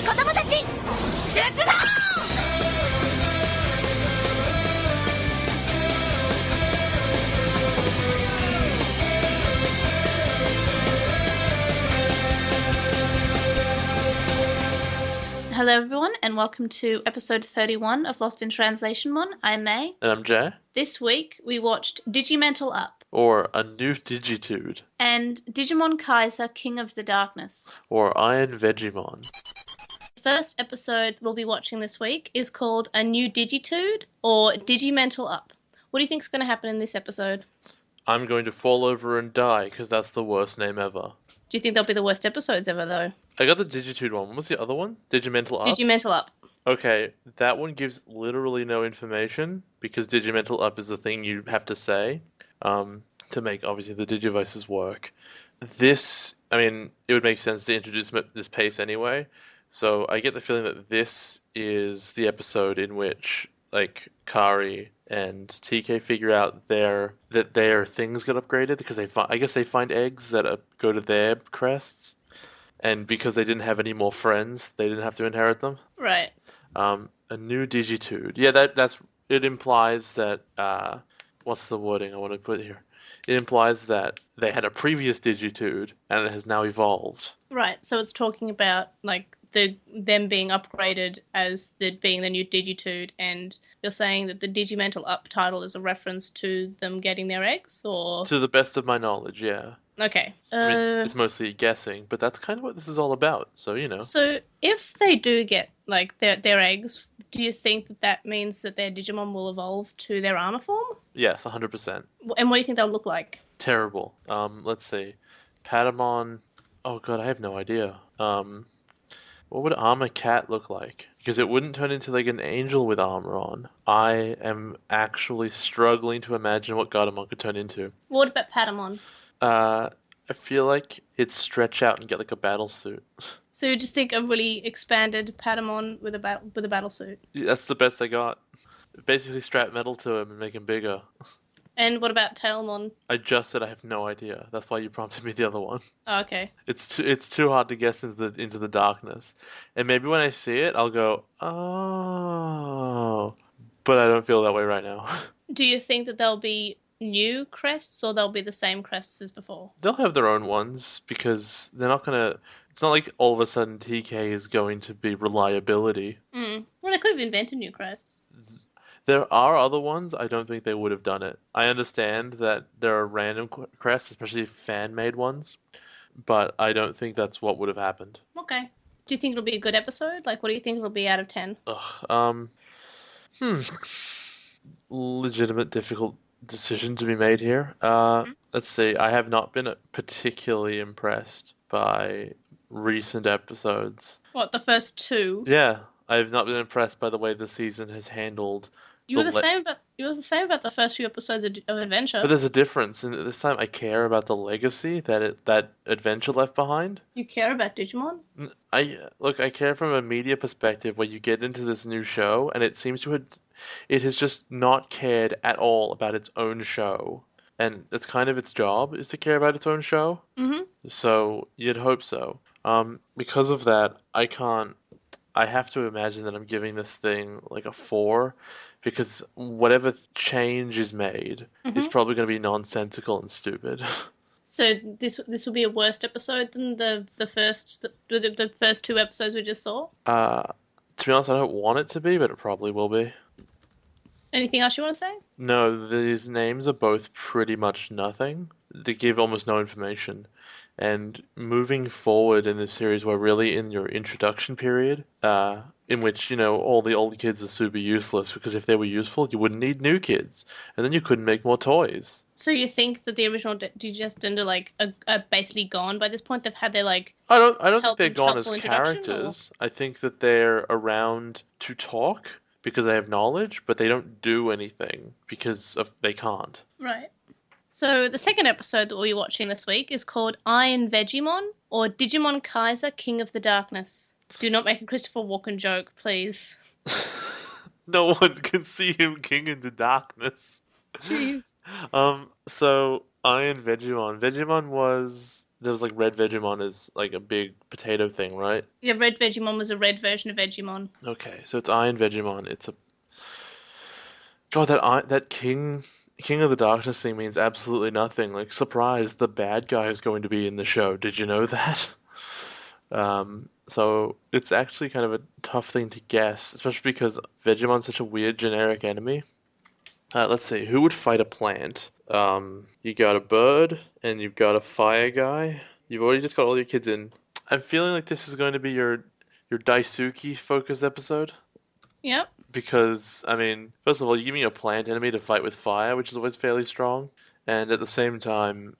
子供たち出動。 Hello everyone and welcome to episode 31 of Lost in Translation Mon. I'm May. And I'm Jay. This week we watched Digimental Up. Or A New Digitude. And Digimon Kaiser King of the Darkness. Or Iron Vegiemon. The first episode we'll be watching this week is called A New Digitude or Digimental Up. What do you think is going to happen in this episode? I'm going to fall over and die because that's the worst name ever. Do you think they'll be the worst episodes ever though? I got the Digitude one. What was the other one? Digimental Up? Digimental Up. Okay, that one gives literally no information because Digimental Up is the thing you have to say to make, obviously, the Digivices work. This, I mean, it would make sense to introduce this pace anyway, so I get the feeling that this is the episode in which, like, Kari and TK figure out that their things got upgraded because I guess they find eggs that go to their crests, and because they didn't have any more friends, they didn't have to inherit them. Right. A new Digitude. Yeah, that's it implies that what's the wording I want to put here? It implies that they had a previous Digitude and it has now evolved. Right. So it's talking about like them being upgraded as being the new Digitude, and you're saying that the Digimental Up title is a reference to them getting their eggs, or? To the best of my knowledge, yeah. Okay. I mean, it's mostly guessing, but that's kind of what this is all about, so you know. So if they do get like their eggs, do you think that means that their Digimon will evolve to their armor form? Yes, 100%. And what do you think they'll look like? Terrible. Let's see. Patamon. Oh god, I have no idea. What would Armor Cat look like? Because it wouldn't turn into like an angel with armor on. I am actually struggling to imagine what Gardamon could turn into. What about Patamon? I feel like it'd stretch out and get like a battle suit. So you just think a really expanded Patamon with a battle suit? Yeah, that's the best I got. Basically strap metal to him and make him bigger. And what about Tailmon? I just said I have no idea. That's why you prompted me the other one. Oh, okay. It's too hard to guess into the darkness. And maybe when I see it, I'll go, oh. But I don't feel that way right now. Do you think that there'll be new crests, or they'll be the same crests as before? They'll have their own ones because they're not gonna. It's not like all of a sudden TK is going to be reliability. Well, they could have invented new crests. There are other ones. I don't think they would have done it. I understand that there are random crests, especially fan-made ones, but I don't think that's what would have happened. Okay. Do you think it'll be a good episode? Like, what do you think it'll be out of 10? Legitimate, difficult decision to be made here. Let's see. I have not been particularly impressed by recent episodes. What, the first two? Yeah, I have not been impressed by the way the season has handled. You were the same about the first few episodes of Adventure. But there's a difference, and this time I care about the legacy that Adventure left behind. You care about Digimon? I care from a media perspective where you get into this new show, and it seems it has just not cared at all about its own show, and it's kind of its job is to care about its own show. Mm-hmm. So you'd hope so. Because of that, I have to imagine that I'm giving this thing like a 4, because whatever change is made is probably going to be nonsensical and stupid. So this will be a worse episode than the first two episodes we just saw? To be honest, I don't want it to be, but it probably will be. Anything else you want to say? No, these names are both pretty much nothing. They give almost no information. And moving forward in this series, we're really in your introduction period, in which, all the old kids are super useless, because if they were useful, you wouldn't need new kids, and then you couldn't make more toys. So you think that the original Digidestined are basically gone by this point? They've had their I don't think they're gone as characters. Or? I think that they're around to talk because they have knowledge, but they don't do anything because they can't. Right. So the second episode that we're watching this week is called Iron Vegiemon or Digimon Kaiser King of the Darkness. Do not make a Christopher Walken joke, please. No one can see him king in the darkness. Jeez. So Iron Vegiemon. Vegiemon was there was like red Vegiemon is like a big potato thing, right? Yeah, red Vegiemon was a red version of Vegiemon. Okay, so it's Iron Vegiemon. It's a God that King of the Darkness thing means absolutely nothing. Like, surprise, the bad guy is going to be in the show. Did you know that? So it's actually kind of a tough thing to guess, especially because Vegemon's such a weird generic enemy. Let's see, who would fight a plant? You got a bird, and you've got a fire guy. You've already just got all your kids in. I'm feeling like this is going to be your Daisuke focused episode. Yep. Because, I mean, first of all, you give me a plant enemy to fight with fire, which is always fairly strong. And at the same time,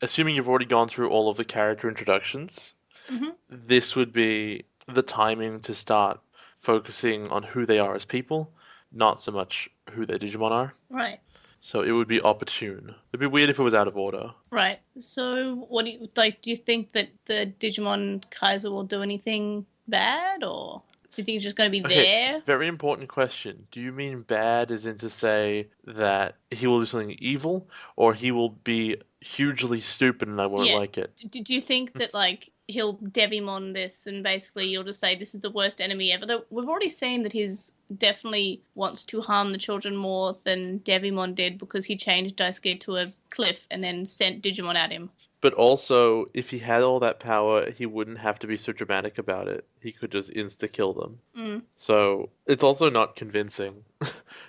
assuming you've already gone through all of the character introductions, Hmm. this would be the timing to start focusing on who they are as people, not so much who their Digimon are. Right. So it would be opportune. It'd be weird if it was out of order. Right. So, what do you like? Do you think that the Digimon Kaiser will do anything bad, or do you think he's just going to be Okay, there? very important question. Do you mean bad as in to say that he will do something evil, or he will be hugely stupid and I won't Yeah. like it? Do you think that like he'll Devimon this and basically you'll just say this is the worst enemy ever? Though we've already seen that he's definitely wants to harm the children more than Devimon did because he changed Daisuke to a cliff and then sent Digimon at him. But also, if he had all that power, he wouldn't have to be so dramatic about it. He could just insta-kill them. Mm. So it's also not convincing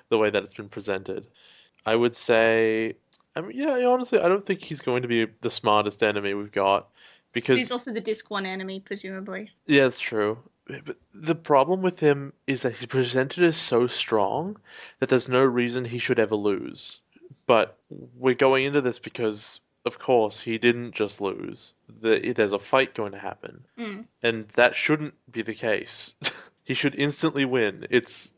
the way that it's been presented. I would say, I mean, yeah, honestly, I don't think he's going to be the smartest enemy we've got But he's because, also the Disc 1 enemy, presumably. yeah, it's true. But the problem with him is that he's presented as so strong that there's no reason he should ever lose. But we're going into this because, of course, he didn't just lose. There's a fight going to happen. Mm. And that shouldn't be the case. He should instantly win. It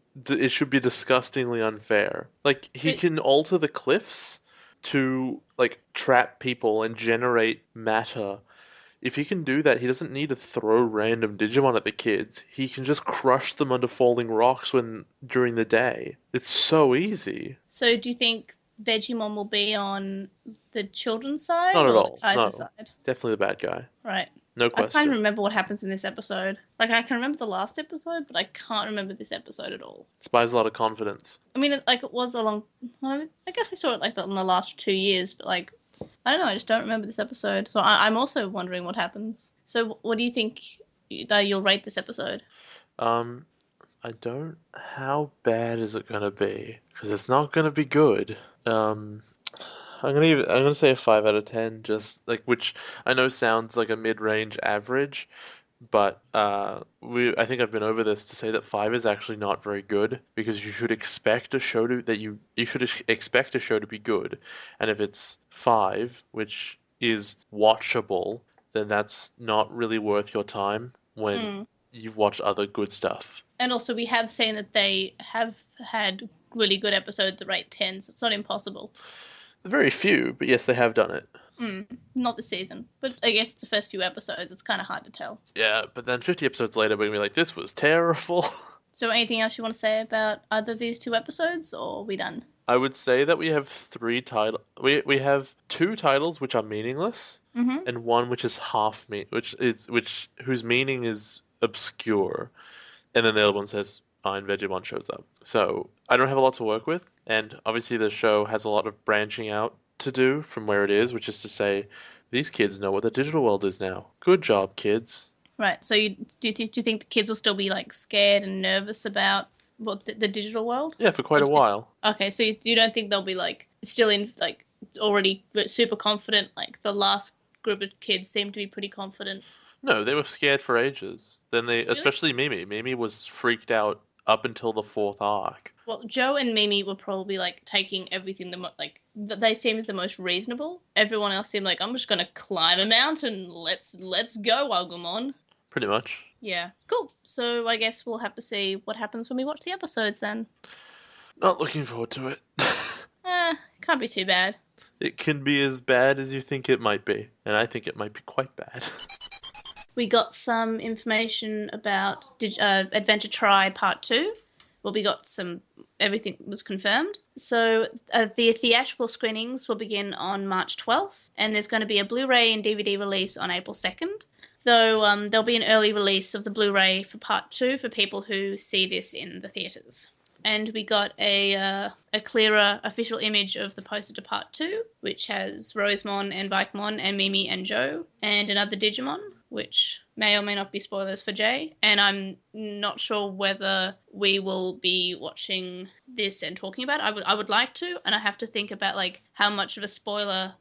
should be disgustingly unfair. Like, he But can alter the cliffs to like trap people and generate matter. If he can do that, he doesn't need to throw random Digimon at the kids. He can just crush them under falling rocks during the day. It's so easy. so do you think Vegemon will be on the children's side Not at or the all. Kaiser No. side? Definitely the bad guy. Right. No I can't question. remember what happens in this episode. Like, I can remember the last episode, but I can't remember this episode at all. Inspires a lot of confidence. I mean, it was a long. I guess I saw it like in the last 2 years, but like, I don't know. I just don't remember this episode. So I'm also wondering what happens. So, what do you think that you'll rate this episode? Um, I don't. How bad is it gonna be? Because it's not gonna be good. I'm gonna say a 5 out of 10, just like which I know sounds like a mid-range average, but I think I've been over this to say that 5 is actually not very good because you should expect a show expect a show to be good, and if it's 5, which is watchable, then that's not really worth your time when Mm. you've watched other good stuff. And also, we have seen that they have had really good episodes that rate 10, so it's not impossible. Very few, but yes, they have done it. Not this season, but I guess it's the first few episodes. It's kind of hard to tell. Yeah, but then 50 episodes later, we're gonna be like, this was terrible. So, anything else you want to say about either of these two episodes, or are we done? I would say that we have we have 2 titles which are meaningless, Mm-hmm. and one which is whose meaning is obscure, and then the other one says Iron Vegemon shows up. So I don't have a lot to work with, and obviously the show has a lot of branching out to do from where it is, which is to say, these kids know what the digital world is now. Good job, kids. Right. So, do you think the kids will still be like scared and nervous about what the digital world? Yeah, for quite a while. Okay, so you don't think they'll be like still in like already super confident? Like the last group of kids seemed to be pretty confident. No, they were scared for ages. Then especially Mimi. Mimi was freaked out up until the 4th arc. Well, Joe and Mimi were probably like taking everything they seemed the most reasonable. Everyone else seemed like I'm just gonna climb a mountain. Let's go, Agumon. Pretty much. Yeah, cool. So I guess we'll have to see what happens when we watch the episodes then. Not looking forward to it. Can't be too bad. It can be as bad as you think it might be, and I think it might be quite bad. We got some information about Adventure Try Part 2, Well, we got everything was confirmed. So the theatrical screenings will begin on March 12th, and there's going to be a Blu-ray and DVD release on April 2nd. Though there'll be an early release of the Blu-ray for Part 2 for people who see this in the theatres. And we got a clearer official image of the poster to Part 2, which has Rosemon and Vegiemon and Mimi and Joe, and another Digimon, which may or may not be spoilers for Jay. And I'm not sure whether we will be watching this and talking about it. I would like to, and I have to think about like how much of a spoiler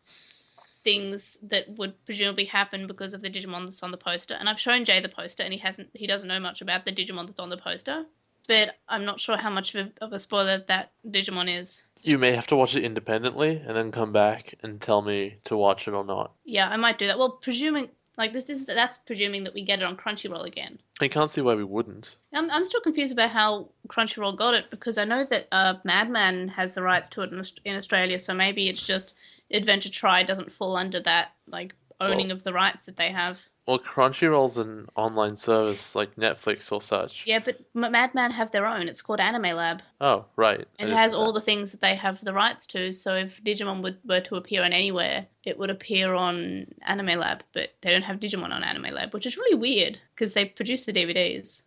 things that would presumably happen because of the Digimon that's on the poster. And I've shown Jay the poster, and he doesn't know much about the Digimon that's on the poster. But I'm not sure how much of a spoiler that Digimon is. You may have to watch it independently and then come back and tell me to watch it or not. Yeah, I might do that. Well, presuming like that's presuming that we get it on Crunchyroll again. I can't see why we wouldn't. I'm still confused about how Crunchyroll got it, because I know that Madman has the rights to it in Australia, so maybe it's just Adventure Tri doesn't fall under that like owning of the rights that they have. Well, Crunchyroll's an online service like Netflix or such. Yeah, but Madman have their own. It's called Anime Lab. Oh, right. And it has all the things that they have the rights to. So if Digimon were to appear on anywhere, it would appear on Anime Lab. But they don't have Digimon on Anime Lab, which is really weird because they produce the DVDs.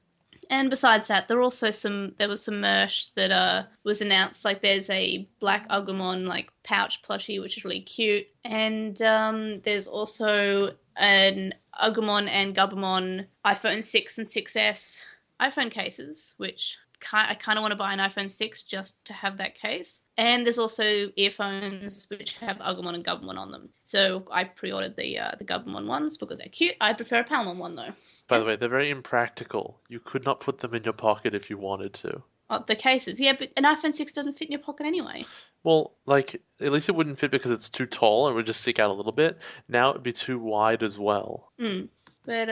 And besides that, there was some merch that was announced. Like there's a black Agumon like pouch plushie, which is really cute. And there's also an Agumon and Gabumon iPhone 6 and 6S iPhone cases, which I kind of want to buy an iPhone 6 just to have that case. And there's also earphones which have Agumon and Gabumon on them. So I pre-ordered the Gabumon ones because they're cute. I prefer a Palmon one though. By the way, they're very impractical. You could not put them in your pocket if you wanted to. Oh, the cases, yeah, but an iPhone 6 doesn't fit in your pocket anyway. Well, like, at least it wouldn't fit because it's too tall. It would just stick out a little bit. Now it would be too wide as well. But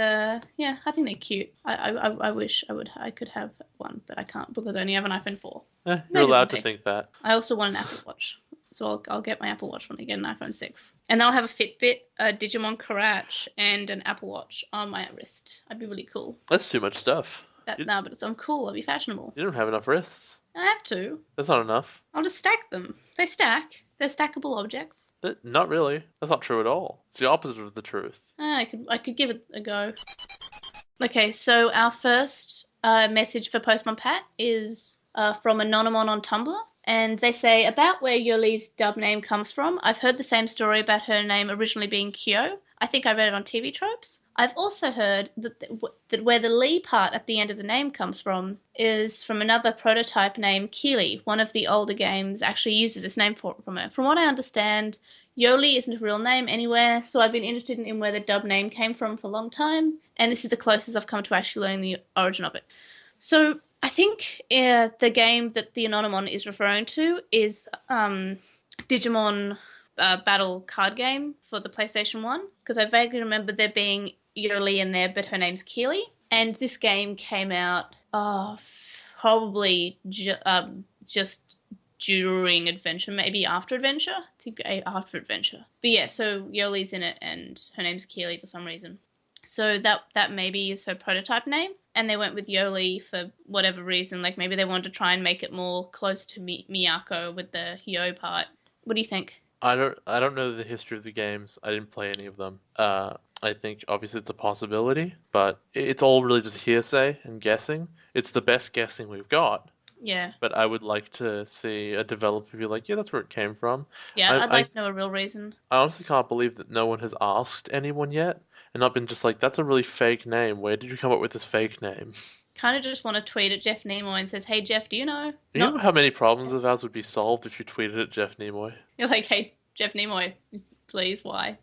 yeah, I think they're cute. I wish I could have one, but I can't because I only have an iPhone 4. You're allowed to think that. I also want an Apple Watch, so I'll get my Apple Watch when I get an iPhone 6. And I'll have a Fitbit, a Digimon Karache, and an Apple Watch on my wrist. I'd be really cool. That's too much stuff. No, but I'm cool. I'll be fashionable. You don't have enough wrists. I have to. That's not enough. I'll just stack them. They stack. They're stackable objects. Not really. That's not true at all. It's the opposite of the truth. I could give it a go. Okay, so our first message for Postmon Pat is from Anonymon on Tumblr. And they say, about where Yoli's dub name comes from, I've heard the same story about her name originally being Kyo. I think I read it on TV Tropes. I've also heard that where the Lee part at the end of the name comes from is from another prototype named Keely. One of the older games actually uses this name from her. From what I understand, Yoli isn't a real name anywhere, so I've been interested in where the dub name came from for a long time, and this is the closest I've come to actually learning the origin of it. So I think the game that the Anonymon is referring to is Digimon Battle card game for the PlayStation 1, because I vaguely remember there being Yoli in there, but her name's Keely. And this game came out probably just during Adventure, maybe after Adventure. I think after Adventure. But yeah, so Yoli's in it, and her name's Keely for some reason. So that maybe is her prototype name, and they went with Yoli for whatever reason. Like maybe they wanted to try and make it more close to Miyako with the Hyo part. What do you think? I don't know the history of the games. I didn't play any of them. I think obviously it's a possibility, but it's all really just hearsay and guessing. It's the best guessing we've got. Yeah. But I would like to see a developer be like, yeah, that's where it came from. Yeah, I'd like to know a real reason. I honestly can't believe that no one has asked anyone yet and not been just like, that's a really fake name. Where did you come up with this fake name? Kind of just want to tweet at Jeff Nimoy and says, hey, Jeff, do you know? You know how many problems of ours would be solved if you tweeted at Jeff Nimoy? You're like, hey, Jeff Nimoy, please, why?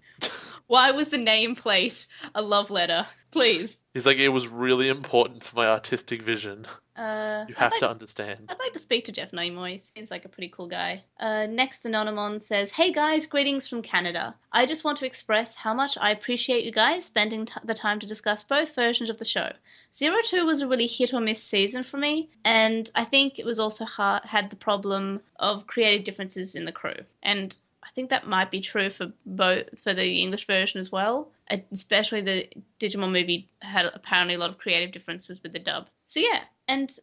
Why was the nameplate a love letter? Please. He's like, it was really important for my artistic vision. You have to understand. I'd like to speak to Jeff Nimoy. Seems like a pretty cool guy. Next, Anonymon says, hey guys, greetings from Canada. I just want to express how much I appreciate you guys spending the time to discuss both versions of the show. 02 was a really hit or miss season for me, and I think it was also had the problem of creative differences in the crew. And I think that might be true for the English version as well. Especially the Digimon movie had apparently a lot of creative differences with the dub. So yeah, and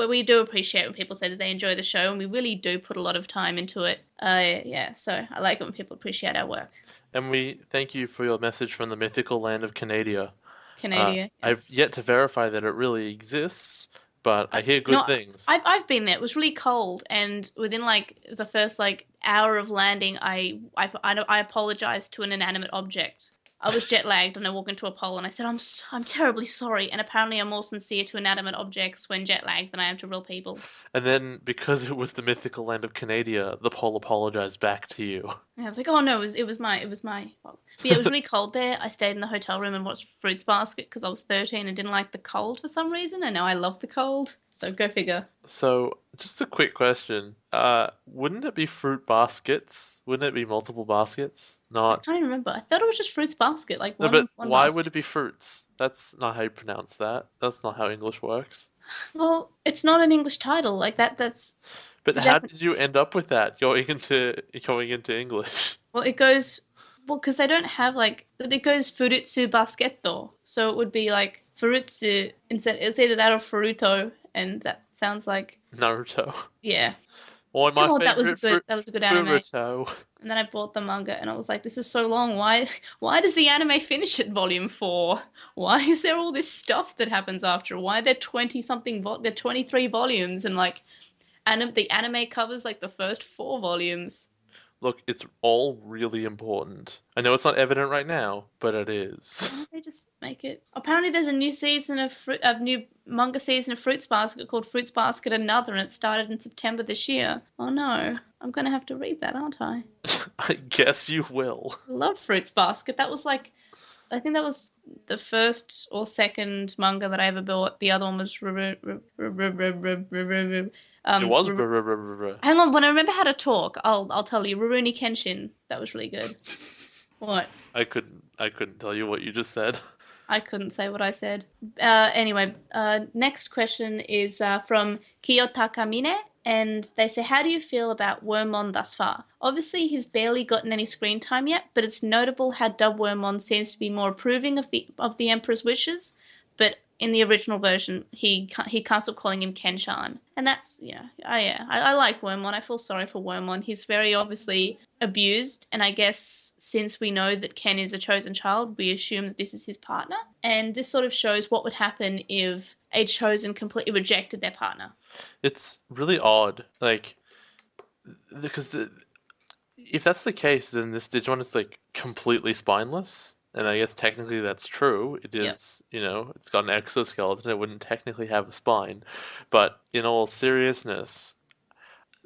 we do appreciate when people say that they enjoy the show, and we really do put a lot of time into it. Yeah, so I like it when people appreciate our work. And we thank you for your message from the mythical land of Canada. Canada, I've yes. yet to verify that it really exists, but I hear good No, things. I've been there. It was really cold, and within like it was the first like hour of landing, I apologized to an inanimate object. I was jet lagged, and I walked into a pole, and I said, I'm terribly sorry. And apparently, I'm more sincere to inanimate objects when jet lagged than I am to real people. And then, because it was the mythical land of Canada, the pole apologized back to you. And I was like, oh no, it was my fault. But yeah, it was really cold there. I stayed in the hotel room and watched Fruits Basket because I was 13 and didn't like the cold for some reason. And now I love the cold. So go figure. So, just a quick question. Wouldn't it be fruit baskets? Wouldn't it be multiple baskets? I Not. can't even remember. I thought it was just Fruits Basket, like No, one but one why basket. would it be fruits? That's not how you pronounce that. That's not how English works. Well, it's not an English title like that. That's But the how Japan. did you end up with that going into English? Well, it goes well because they don't have like it goes Furutsu Basketto, so it would be like Furutsu instead. It's either that or Furuto, and that sounds like Naruto. yeah. Or my God, that was a favorite good that was a good anime. Furuto. And then I bought the manga, and I was like, this is so long. Why does the anime finish at volume 4? Why is there all this stuff that happens after? Why are there 20 something? There are 23 volumes, and like the anime covers like the first 4 volumes. Look, it's all really important. I know it's not evident right now, but it is. Why don't they just make it? Apparently, there's a new season of new manga season of Fruits Basket called Fruits Basket Another, and it started in September this year. Oh no, I'm gonna have to read that, aren't I? I guess you will. I love Fruits Basket. That was like, I think that was the first or second manga that I ever bought. The other one was It was. Ru- hang on, when I remember how to talk, I'll tell you. Rurouni Kenshin. That was really good. What? I couldn't tell you what you just said. I couldn't say what I said. Anyway, next question is from Kiyotakamine, and they say, how do you feel about Wormmon thus far? Obviously, he's barely gotten any screen time yet, but it's notable how Dub Wormmon seems to be more approving of the Emperor's wishes. But in the original version, he can't stop calling him Kenshan, and that's I like Wormmon. I feel sorry for Wormmon. He's very obviously abused, and I guess since we know that Ken is a chosen child, we assume that this is his partner, and this sort of shows what would happen if a chosen completely rejected their partner. It's really odd, like, because if that's the case, then this Digimon is like completely spineless. And I guess technically that's true. It Yep. is, it's got an exoskeleton. It wouldn't technically have a spine. But in all seriousness,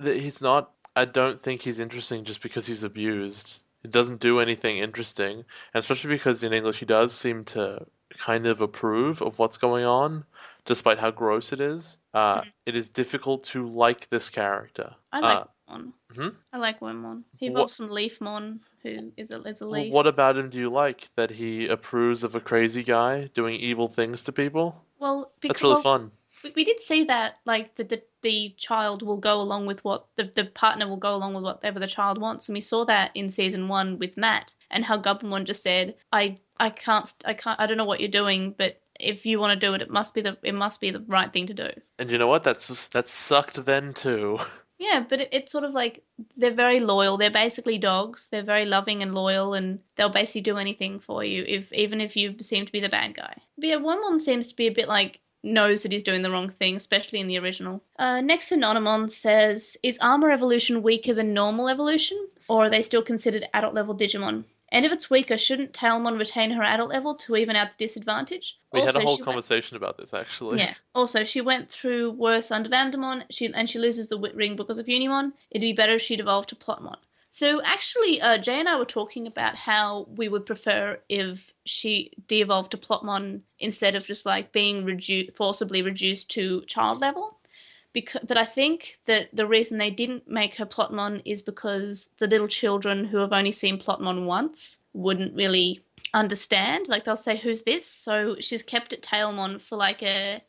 he's not. I don't think he's interesting just because he's abused. It doesn't do anything interesting, and especially because in English he does seem to kind of approve of what's going on, despite how gross it is. It is difficult to like this character. I like Wormmon. Hmm? I like Wormmon. He What involves some Leafmon, who is a leaf. what about him do you like? That he approves of a crazy guy doing evil things to people? Well, That's because really fun. we did see that like the child will go along with what the partner will go along with whatever the child wants, and we saw that in season 1 with Matt, and how Gabumon just said, I don't know what you're doing, but if you want to do it, it must be the right thing to do. And you know what? That sucked then too. Yeah, but it's sort of like they're very loyal. They're basically dogs. They're very loving and loyal, and they'll basically do anything for you, even if you seem to be the bad guy. But yeah, Wormmon seems to be a bit like knows that he's doing the wrong thing, especially in the original. Next to Nonomon says, is Armor Evolution weaker than normal evolution, or are they still considered adult level Digimon? And if it's weaker, shouldn't Tailmon retain her adult level to even out the disadvantage? We had a whole she conversation about this actually. yeah. Also, she went through worse under Vamdemon, she loses the ring because of Unimon. It'd be better if she'd evolved to Plotmon. So actually, Jay and I were talking about how we would prefer if she de-evolved to Plotmon instead of just like being forcibly reduced to child level. But I think that the reason they didn't make her Plotmon is because the little children who have only seen Plotmon once wouldn't really understand. Like they'll say, "Who's this?" So she's kept it Tailmon for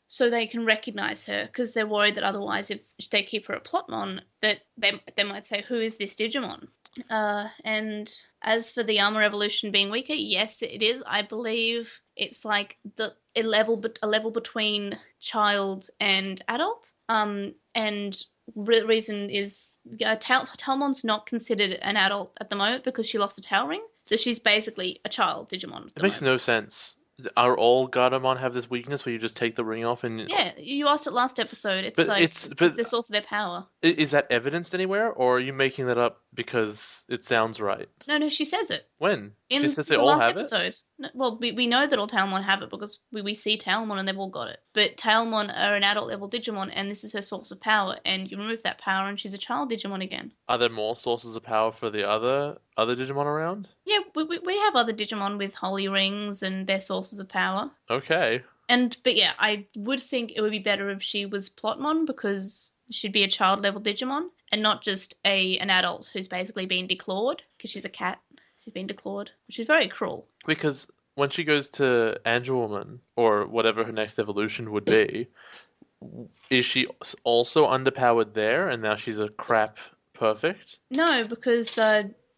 so they can recognize her, because they're worried that otherwise, if they keep her at Plotmon, that they might say, "Who is this Digimon?" And as for the Armor Evolution being weaker, yes, it is. I believe it's like a level between child and adult. And reason is Talmon's not considered an adult at the moment because she lost a tail ring, so she's basically a child Digimon at It the makes moment. no sense. Are all Garamon have this weakness where you just take the ring off and? Yeah, you asked it last episode. It's But like it's it's the source of their power. is that evidenced anywhere, or are you making that up because it sounds right? No, she says it. When? She In says they the all last have it? episode. No, well, we know that all Tailmon have it because we see Tailmon and they've all got it. But Tailmon are an adult level Digimon and this is her source of power. And you remove that power and she's a child Digimon again. Are there more sources of power for the other Digimon around? Yeah, we have other Digimon with holy rings and their sources of power. Okay. But yeah, I would think it would be better if she was Plotmon because she'd be a child level Digimon and not just an adult who's basically been declawed because she's a cat. She's been declawed, which is very cruel. Because when she goes to Angelwoman, or whatever her next evolution would be, is she also underpowered there, and now she's a crap perfect? No, because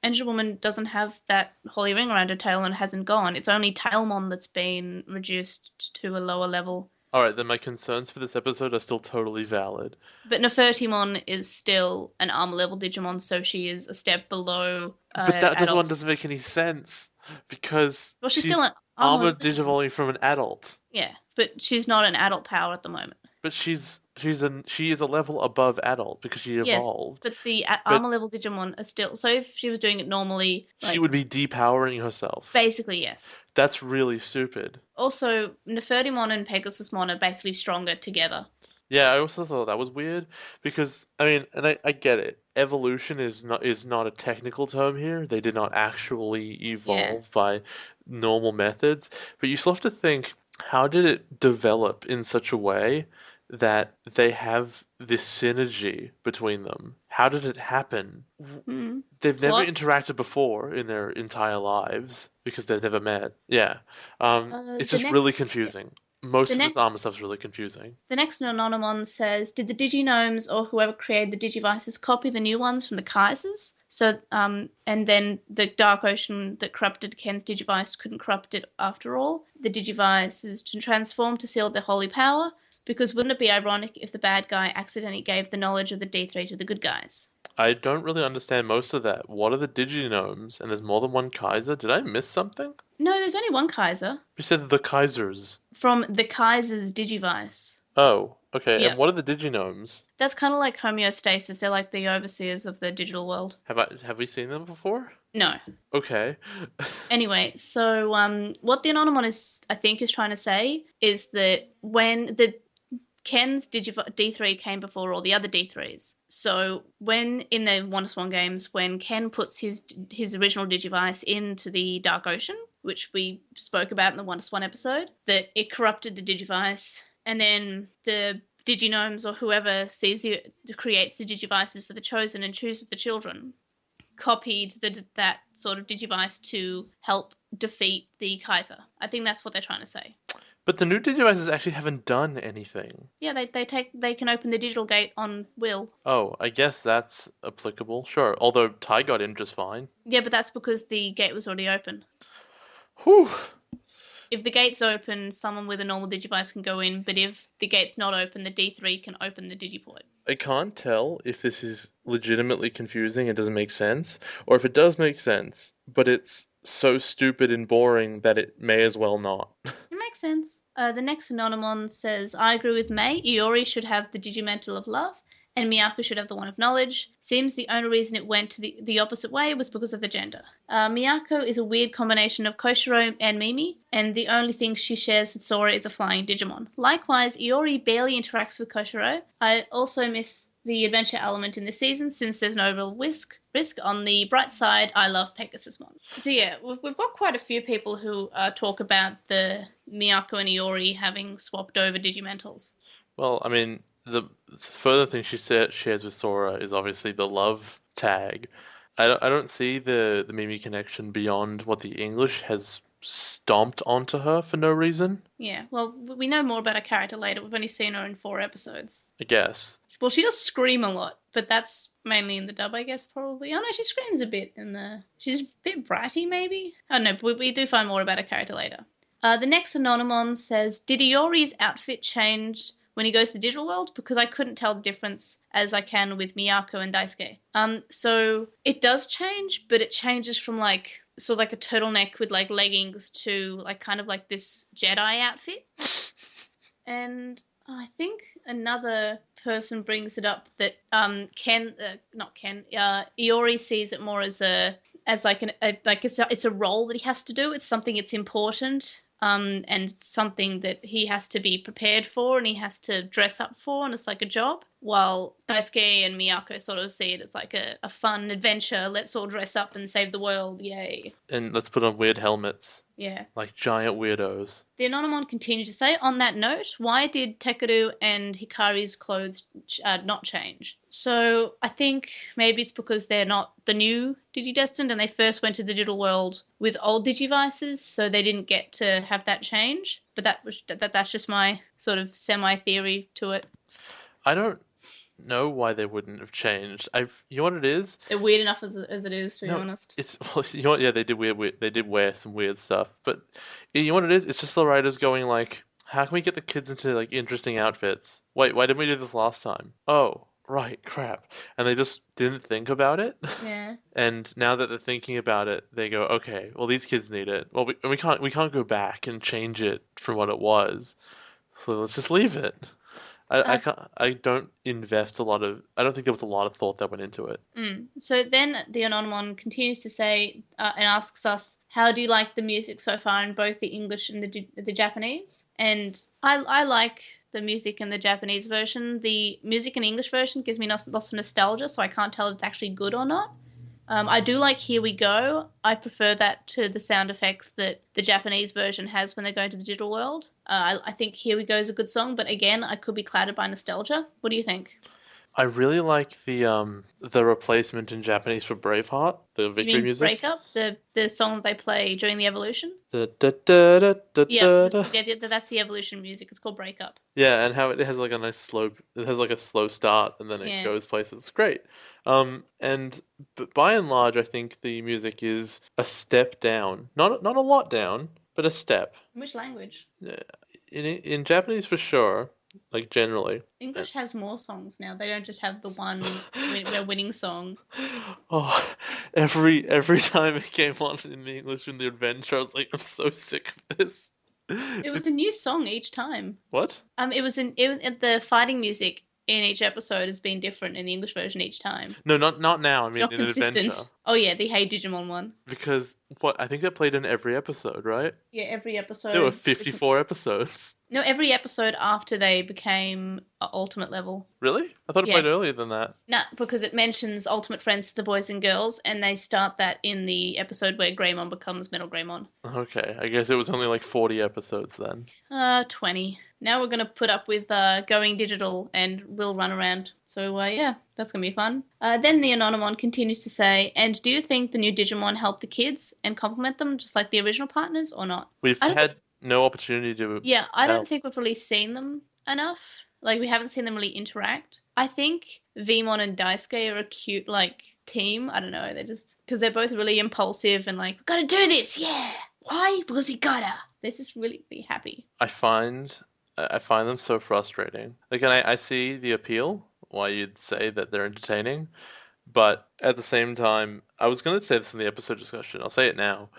Angel Woman doesn't have that holy ring around her tail and hasn't gone. It's only Tailmon that's been reduced to a lower level. Alright, then my concerns for this episode are still totally valid. But Nefertimon is still an armor level Digimon, so she is a step below But that adult. one doesn't make any sense, because Well, she's still an armor armor Digimon. digivolving from an adult. Yeah, but she's not an adult power at the moment. But she is a level above adult because she evolved. Yes, but the armor level Digimon are still. So if she was doing it normally, She would be depowering herself. basically yes. That's really stupid. Also, Nefertimon and Pegasusmon are basically stronger together. Yeah, I also thought that was weird because I mean, and I get it. Evolution is not a technical term here. They did not actually evolve by normal methods, but you still have to think, how did it develop in such a way that they have this synergy between them? How did it happen? They've never interacted before in their entire lives because they've never met. Yeah. It's just really confusing. Most of this armor stuff is really confusing. The next Nonomon says, did the Diginomes or whoever created the Digivices copy the new ones from the Kaisers? So, and then the Dark Ocean that corrupted Ken's Digivice couldn't corrupt it after all. The Digivices to transform to seal their holy power, because wouldn't it be ironic if the bad guy accidentally gave the knowledge of the D3 to the good guys? I don't really understand most of that. What are the Diginomes? And there's more than one Kaiser? Did I miss something? No, there's only one Kaiser. You said the Kaisers. From the Kaiser's Digivice. Oh, okay. Yeah. And what are the Diginomes? That's kind of like homeostasis. They're like the overseers of the digital world. Have we seen them before? No. Okay. Anyway, so what the Anonomon is, I think, is trying to say is that when the Ken's D3 came before all the other D3s. So when in the 1-to-1 games, when Ken puts his original Digivice into the Dark Ocean, which we spoke about in the 1-to-1 episode, that it corrupted the Digivice, and then the Diginomes or whoever creates the Digivices for the Chosen and chooses the children, copied that sort of Digivice to help defeat the Kaiser. I think that's what they're trying to say. But the new Digivices actually haven't done anything. Yeah, they can open the digital gate on will. Oh, I guess that's applicable. Sure. Although Ty got in just fine. Yeah, but that's because the gate was already open. Whew. If the gate's open, someone with a normal Digivice can go in, but if the gate's not open, the D3 can open the Digiport. I can't tell if this is legitimately confusing and doesn't make sense, or if it does make sense, but it's so stupid and boring that it may as well not. It makes sense. The next Anonomon says, I agree with May. Iori should have the Digimental of Love, and Miyako should have the One of Knowledge. Seems the only reason it went to the opposite way was because of the gender. Miyako is a weird combination of Koshiro and Mimi, and the only thing she shares with Sora is a flying Digimon. Likewise, Iori barely interacts with Koshiro. I also miss the adventure element in this season since there's no real risk. On the bright side, I love Pegasusmon. So yeah, we've got quite a few people who talk about the Miyako and Iori having swapped over Digimentals. Well, I mean, the further thing she shares with Sora is obviously the love tag. I don't see the Mimi connection beyond what the English has stomped onto her for no reason. Yeah, well, we know more about her character later. We've only seen her in 4 episodes. I guess. Well, she does scream a lot, but that's mainly in the dub, I guess, probably. Oh, no, she screams a bit in the... She's a bit bratty, maybe? I don't know, but we do find more about her character later. The next Anonymon says, did Iori's outfit change when he goes to the digital world? Because I couldn't tell the difference as I can with Miyako and Daisuke. So it does change, but it changes from like sort of like a turtleneck with like leggings to like kind of like this Jedi outfit. And I think another person brings it up that Iori sees it more as it's a role that he has to do. It's something it's important, and it's something that he has to be prepared for and he has to dress up for, and it's like a job. While Daisuke and Miyako sort of see it as like a fun adventure. Let's all dress up and save the world, yay! And let's put on weird helmets. Yeah. Like giant weirdos. The Anonymon continued to say, on that note, why did Tekeru and Hikari's clothes not change? So I think maybe it's because they're not the new Digidestined and they first went to the digital world with old Digivices, so they didn't get to have that change. But that's just my sort of semi-theory to it. I don't know why they wouldn't have changed. You know what it is? They're weird enough as it is, to be honest. It's you know what? Yeah, they did they did wear some weird stuff, but you know what it is? It's just the writers going like, how can we get the kids into like interesting outfits? Wait, why didn't we do this last time? Oh, right, crap, and they just didn't think about it. Yeah. And now that they're thinking about it, they go, okay, well these kids need it. Well, we can't go back and change it from what it was, so let's just leave it. I don't invest a lot of. I don't think there was a lot of thought that went into it. So then the Anonymon continues to say and asks us, how do you like the music so far in both the English and the Japanese? And I like the music in the Japanese version. The music in the English version gives me lots of nostalgia, so I can't tell if it's actually good or not. I do like Here We Go. I prefer that to the sound effects that the Japanese version has when they go into the digital world. I think Here We Go is a good song, but again, I could be clouded by nostalgia. What do you think? I really like the replacement in Japanese for Braveheart, the victory music. Breakup, the song that they play during the evolution. The da da da da Yeah, da. that's the evolution music. It's called Breakup. Yeah, and how it has like a nice slow. It has like a slow start, and then it goes places. It's great. But by and large, I think the music is a step down. Not a lot down, but a step. In which language? In Japanese for sure. Like generally. English has more songs now. They don't just have the one winning song. Oh, every time it came on in the English in the adventure, I was like, I'm so sick of this. It was a new song each time. What? It was the fighting music in each episode has been different in the English version each time. No, not now. I mean, not in consistent. Adventure. Oh yeah, the Hey Digimon one. Because I think that played in every episode, right? Yeah, every episode. There were 54 episodes. No, every episode after they became Ultimate Level. Really? I thought it played earlier than that. No, because it mentions Ultimate Friends to the boys and girls, and they start that in the episode where Greymon becomes Metal Greymon. Okay, I guess it was only like 40 episodes then. 20. Now we're going to put up with going digital and we'll run around. So, yeah, that's going to be fun. Then the Anonymon continues to say, and do you think the new Digimon help the kids and complement them just like the original partners or not? We've had no opportunity to. Yeah, I don't think we've really seen them enough. Like, we haven't seen them really interact. I think Vegiemon and Daisuke are a cute, like, team. I don't know. They're just... Because they're both really impulsive and like, gotta do this, yeah! Why? Because we gotta. They're just really happy. I find them so frustrating. Like, and I see the appeal, why you'd say that they're entertaining, but at the same time, I was going to say this in the episode discussion, I'll say it now.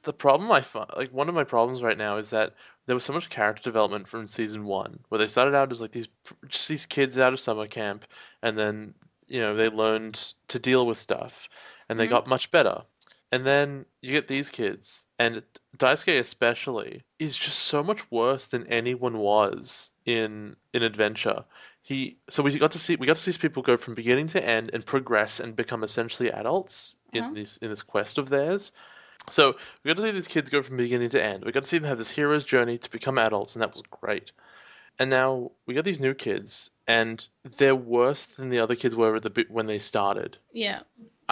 The problem I find, like, one of my problems right now is that there was so much character development from season 1, where they started out as like these kids out of summer camp, and then, you know, they learned to deal with stuff, and they got much better. And then you get these kids, and Daisuke especially is just so much worse than anyone was in Adventure. So we got to see these people go from beginning to end and progress and become essentially adults in this quest of theirs. So we got to see these kids go from beginning to end. We got to see them have this hero's journey to become adults, and that was great. And now we got these new kids, and they're worse than the other kids were when they started. Yeah.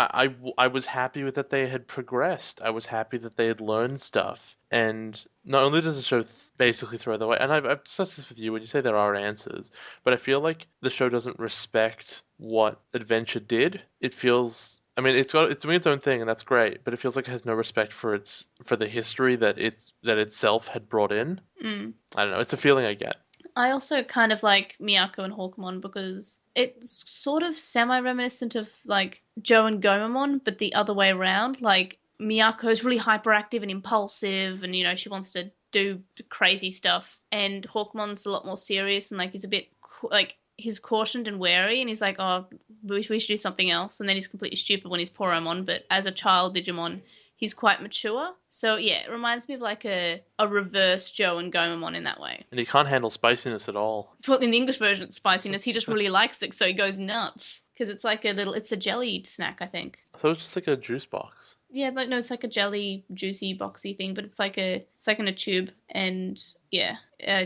I was happy with that they had progressed. I was happy that they had learned stuff. And not only does the show basically throw that away, and I've discussed this with you when you say there are answers, but I feel like the show doesn't respect what Adventure did. It feels, I mean, it's doing its own thing, and that's great, but it feels like it has no respect for the history that itself had brought in. Mm. I don't know. It's a feeling I get. I also kind of like Miyako and Hawkmon because it's sort of semi-reminiscent of, like, Joe and Gomamon, but the other way around. Like, Miyako's really hyperactive and impulsive and, she wants to do crazy stuff. And Hawkmon's a lot more serious and, like, he's a bit, like, he's cautioned and wary and he's like, oh, we should do something else. And then he's completely stupid when he's Poromon, but as a child Digimon, he's quite mature. So, yeah, it reminds me of, like, a reverse Joe and Gomamon in that way. And he can't handle spiciness at all. Well, in the English version, it's spiciness. He just really likes it, so he goes nuts. Because it's like it's a jelly snack, I think. I thought it was just like a juice box. Yeah, like, no, it's like a jelly, juicy, boxy thing, but it's like in a tube. And, yeah,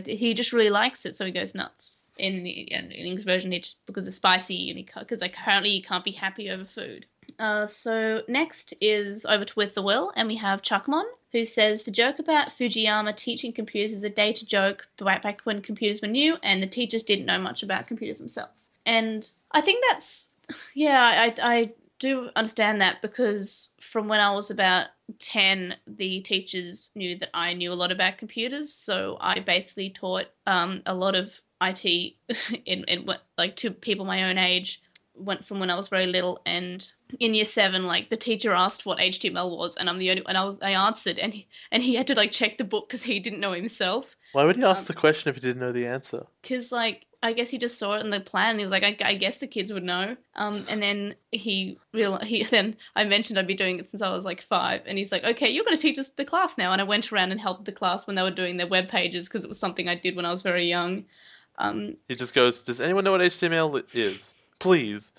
he just really likes it, so he goes nuts. In the English version, it's just because it's spicy, and because, like, apparently you can't be happy over food. So next is over to With the Will, and we have Chuckmon, who says the joke about Fujiyama teaching computers is a dated joke back when computers were new and the teachers didn't know much about computers themselves. And I think that's, yeah, I do understand that because from when I was about 10, the teachers knew that I knew a lot about computers, so I basically taught a lot of IT to people my own age. Went from when I was very little, and in year 7, like, the teacher asked what HTML was, and I answered, and he had to, like, check the book because he didn't know himself. Why would he ask the question if he didn't know the answer? Because, like, I guess he just saw it in the plan, and he was like, I guess the kids would know. And then then I mentioned I'd be doing it since I was like 5, and he's like, okay, you're going to teach us the class now. And I went around and helped the class when they were doing their web pages because it was something I did when I was very young. He just goes, does anyone know what HTML is? Please,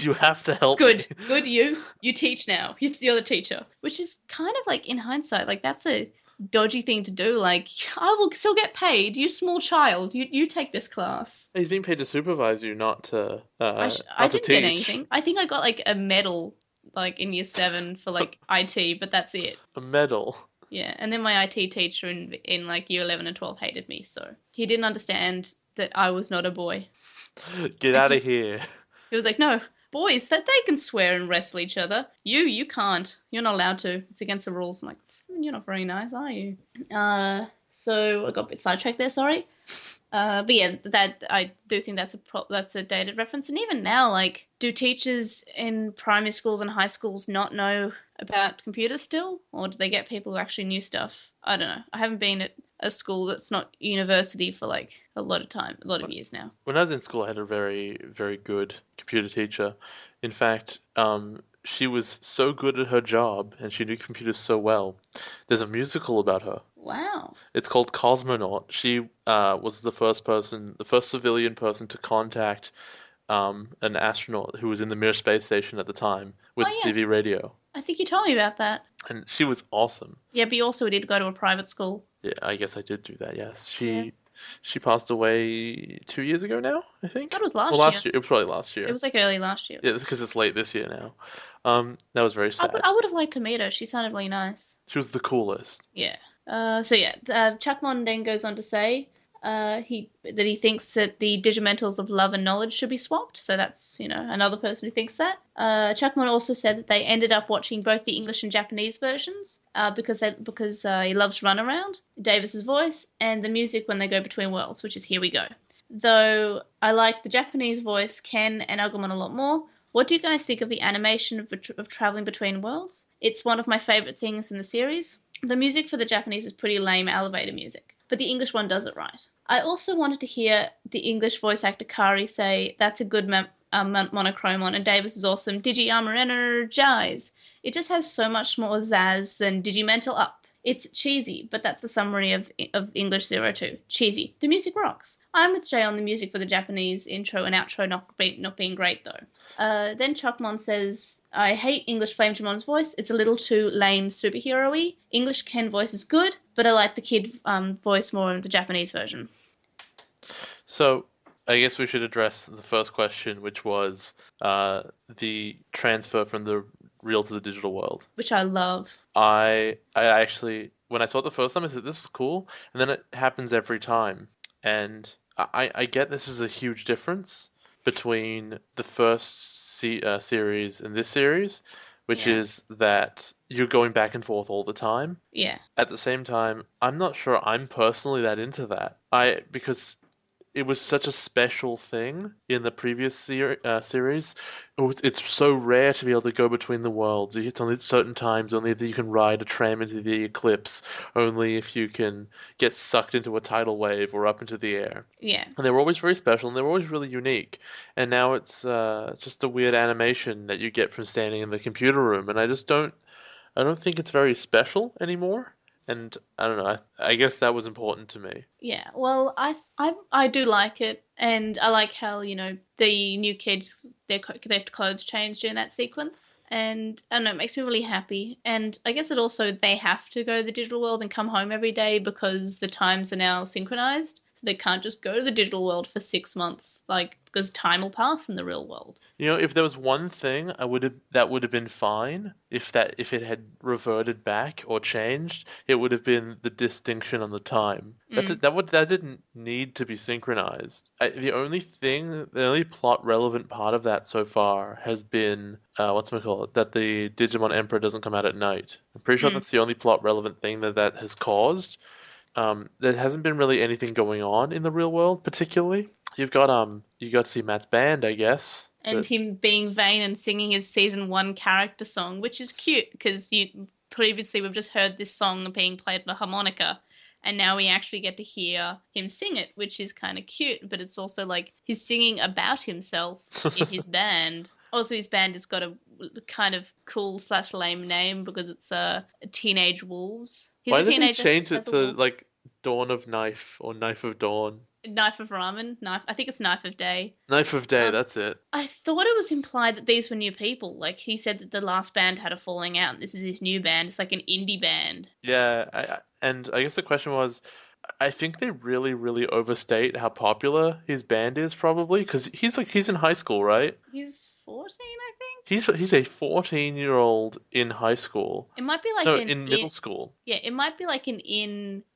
you have to help Good, me. Good, you teach now. You're the teacher. Which is kind of like, in hindsight, like, that's a dodgy thing to do. Like, I will still get paid. You small child. You take this class. He's being paid to supervise you, not to I didn't teach. get anything. I think I got, like, a medal, like, in year 7 for, like, IT, but that's it. A medal? Yeah, and then my IT teacher in like year 11 and 12 hated me, so he didn't understand that I was not a boy. Get out of here. He was like, no, boys, that they can swear and wrestle each other. You can't. You're not allowed to. It's against the rules. I'm like, you're not very nice, are you? So I got a bit sidetracked there, sorry. But yeah, that I do think that's a dated reference. And even now, like, do teachers in primary schools and high schools not know about computers still? Or do they get people who actually knew stuff? I don't know. I haven't been at a school that's not university for, like, a lot of years now. When I was in school, I had a very, very good computer teacher. In fact, she was so good at her job and she knew computers so well. There's a musical about her. Wow. It's called Cosmonaut. She was the first civilian person to contact an astronaut who was in the Mir space station at the time with CB radio. I think you told me about that. And she was awesome. Yeah, but you also did go to a private school. Yeah, I guess I did do that, yes. She passed away 2 years ago now, I think. That was last year. It was probably last year. It was like early last year. Yeah, because it's late this year now. That was very sad. I would have liked to meet her. She sounded really nice. She was the coolest. Yeah. Chuckmon then goes on to say he thinks that the Digimentals of love and knowledge should be swapped. So that's, another person who thinks that. Chuckmon also said that they ended up watching both the English and Japanese versions because he loves Runaround, Davis's voice, and the music when they go between worlds, which is Here We Go. Though I like the Japanese voice, Ken and Agumon, a lot more. What do you guys think of the animation of traveling between worlds? It's one of my favorite things in the series. The music for the Japanese is pretty lame elevator music, but the English one does it right. I also wanted to hear the English voice actor Kari say, that's a good monochromon, and Davis is awesome. Digimon energize. It just has so much more zazz than Digimental Up. It's cheesy, but that's a summary of English 02. Cheesy. The music rocks. I'm with Jay on the music for the Japanese intro and outro not being great, though. Then Chuckmon says, I hate English Flamegemon's voice. It's a little too lame superhero-y. English Ken voice is good, but I like the kid voice more in the Japanese version. So, I guess we should address the first question, which was the transfer from the real to the digital world. which I love. I actually, when I saw it the first time, I said, this is cool. And then it happens every time. And I get this is a huge difference between the first series and this series, which Yeah. is that you're going back and forth all the time. Yeah. At the same time, I'm not sure I'm personally that into that. Because it was such a special thing in the previous series. It's so rare to be able to go between the worlds. It's only at certain times, only that you can ride a tram into the eclipse, only if you can get sucked into a tidal wave or up into the air. Yeah. And they were always very special and they were always really unique. And now it's just a weird animation that you get from standing in the computer room, and I don't think it's very special anymore. And I don't know. I guess that was important to me. Yeah, well, I do like it, and I like how the new kids their clothes change during that sequence, and I don't know, it makes me really happy. And I guess it also they have to go to the digital world and come home every day because the times are now synchronized, so they can't just go to the digital world for 6 months, like because time will pass in the real world. If there was one thing that would have been fine if it had reverted back or changed, it would have been the distinction on the time. Mm. That didn't need to be synchronized. The only plot relevant part of that so far has been that the Digimon Emperor doesn't come out at night. I'm pretty sure Mm. that's the only plot relevant thing that has caused. There hasn't been really anything going on in the real world particularly. You got to see Matt's band, I guess. And him being vain and singing his season 1 character song, which is cute because previously we've just heard this song being played on the harmonica, and now we actually get to hear him sing it, which is kind of cute. But it's also like he's singing about himself in his band. Also, his band has got a kind of cool / lame name because it's Teenage Wolves. He's Why a did they teenager change it as a to wolf. like Dawn of Knife or Knife of Dawn? Knife of Ramen, knife. I think it's Knife of Day. Knife of Day, Um, that's it. I thought it was implied that these were new people. Like he said that the last band had a falling out, and this is his new band. It's like an indie band. Yeah, and I guess the question was, I think they really, really overstate how popular his band is, probably, because he's in high school, right? He's 14, I think. He's a 14-year-old in high school. It might be like No, an in middle school. yeah, it might be like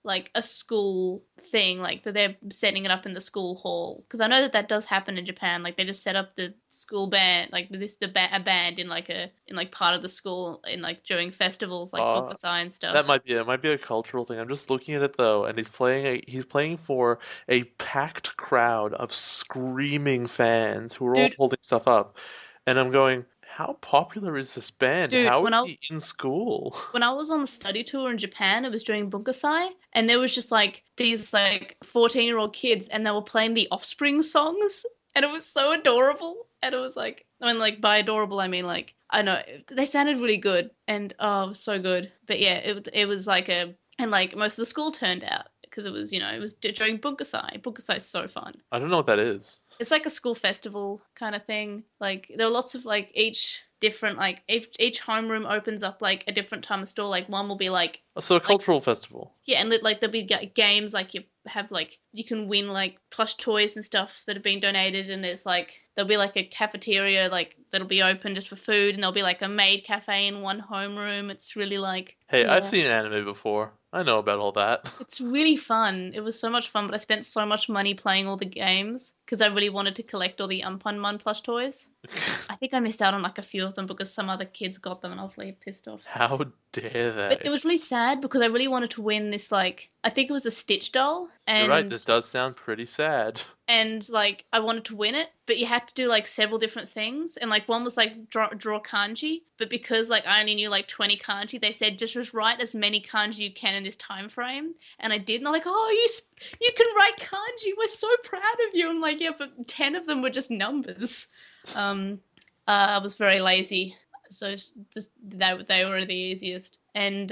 like a school thing, like that they're setting it up in the school hall. Because I know that does happen in Japan. Like they just set up the school band, like a band in like part of the school in like during festivals like Uh, Bokusai and that stuff. might be a cultural thing. I'm just looking at it though, and he's playing for a packed crowd of screaming fans who are all Dude, holding stuff up. And I'm going, how popular is this band? dude, How is he in school? when I was on the study tour in Japan, it was during Bunkusai, and there was just like these like 14-year-old kids, and they were playing the Offspring songs, and it was so adorable. And it was like, I mean, like by adorable, I mean like I know they sounded really good, and oh, it was so good. But yeah, it was like and like most of the school turned out because it was it was during Bunkusai. Bunkusai's so fun. I don't know what that is. It's like a school festival kind of thing. Like there are lots of like each different like each homeroom opens up like a different time of store. Like one will be So a like cultural festival. yeah, and like there'll be games like you have like you can win like plush toys and stuff that have been donated, and there'll be like a cafeteria like that'll be open just for food, and there'll be like a maid cafe in one homeroom. It's really like Hey, I've yeah. seen anime before. I know about all that. It's really fun. It was so much fun, but I spent so much money playing all the games because I really wanted to collect all the Umpunmon plush toys. I think I missed out on like a few of them because some other kids got them and I was really pissed off. How dare But it they? was really sad because I really wanted to win this like I think it was a Stitch doll You're right, this does sound pretty sad. and like I wanted to win it, but you had to do like several different things, and like one was like draw kanji, but because like I only knew like 20 kanji, they said just write as many kanji you can in this time frame, and I did, and they're like, oh, you can write kanji, we're so proud of you. I'm like, yeah, but 10 of them were just numbers. I was very lazy, so just they were the easiest, and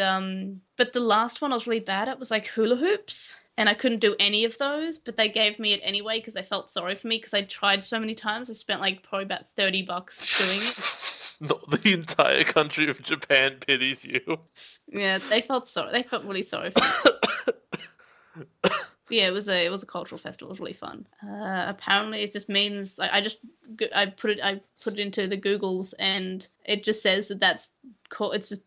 but the last one I was really bad at was like hula hoops. And I couldn't do any of those, but they gave me it anyway because they felt sorry for me because I tried so many times. I spent like probably about $30 doing it. Not the entire country of Japan pities you. Yeah, they felt sorry. They felt really sorry for me. Yeah, it was a cultural festival. It was really fun. Apparently, it just means like I put it into the Googles, and it just says that's it's just